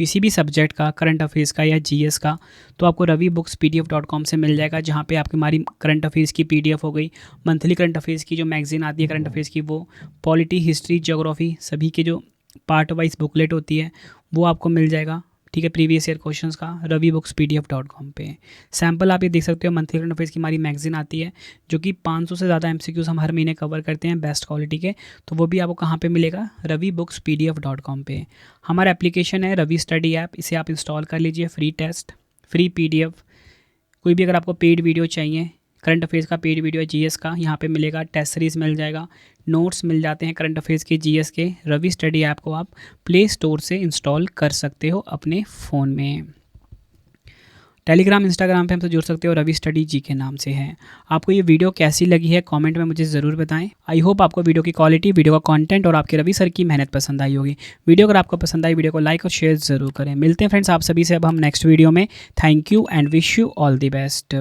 किसी भी सब्जेक्ट का, करंट अफेयर्स का या जीएस का, तो आपको ravibooks.pdf.com से मिल जाएगा, जहाँ पे आपकी हमारी करंट अफेयर्स की पीडीएफ हो गई, मंथली करंट अफेयर्स की जो मैगजीन आती है करंट अफेयर्स की वो, पॉलिटी, हिस्ट्री, ज्योग्राफी सभी के जो पार्ट वाइज बुकलेट होती है वो आपको मिल जाएगा। ठीक है, प्रीवियस ईयर क्वेश्चंस का ravibooks.pdf.com पे। सैम्पल आप ये देख सकते हो, मंथली करंट अफेयर्स की हमारी मैगजीन आती है जो कि 500 से ज़्यादा एमसीक्यूज हम हर महीने कवर करते हैं बेस्ट क्वालिटी के, तो वो भी आपको कहाँ पे मिलेगा, ravibooks.pdf.com पे। हमारा एप्लीकेशन है रवि स्टडी ऐप, इसे आप इंस्टॉल कर लीजिए, फ्री टेस्ट, फ्री पीडीएफ, कोई भी अगर आपको पेड वीडियो चाहिए, करंट अफेयर्स का पेड वीडियो, जीएस का यहाँ पे मिलेगा, टेस्ट सीरीज मिल जाएगा, नोट्स मिल जाते हैं करंट अफेयर्स के, जीएस के। रवि स्टडी ऐप को आप प्ले स्टोर से इंस्टॉल कर सकते हो अपने फ़ोन में। टेलीग्राम, इंस्टाग्राम पे हमसे जुड़ सकते हो, रवि स्टडी जी के नाम से है। आपको ये वीडियो कैसी लगी है कमेंट में मुझे ज़रूर बताएं। आई होप आपको वीडियो की क्वालिटी, वीडियो का कंटेंट और आपके रवि सर की मेहनत पसंद आई होगी। वीडियो अगर आपको पसंद आई, वीडियो को लाइक और शेयर ज़रूर करें। मिलते हैं फ्रेंड्स आप सभी से अब हम नेक्स्ट वीडियो में। Thank you and wish you all the best.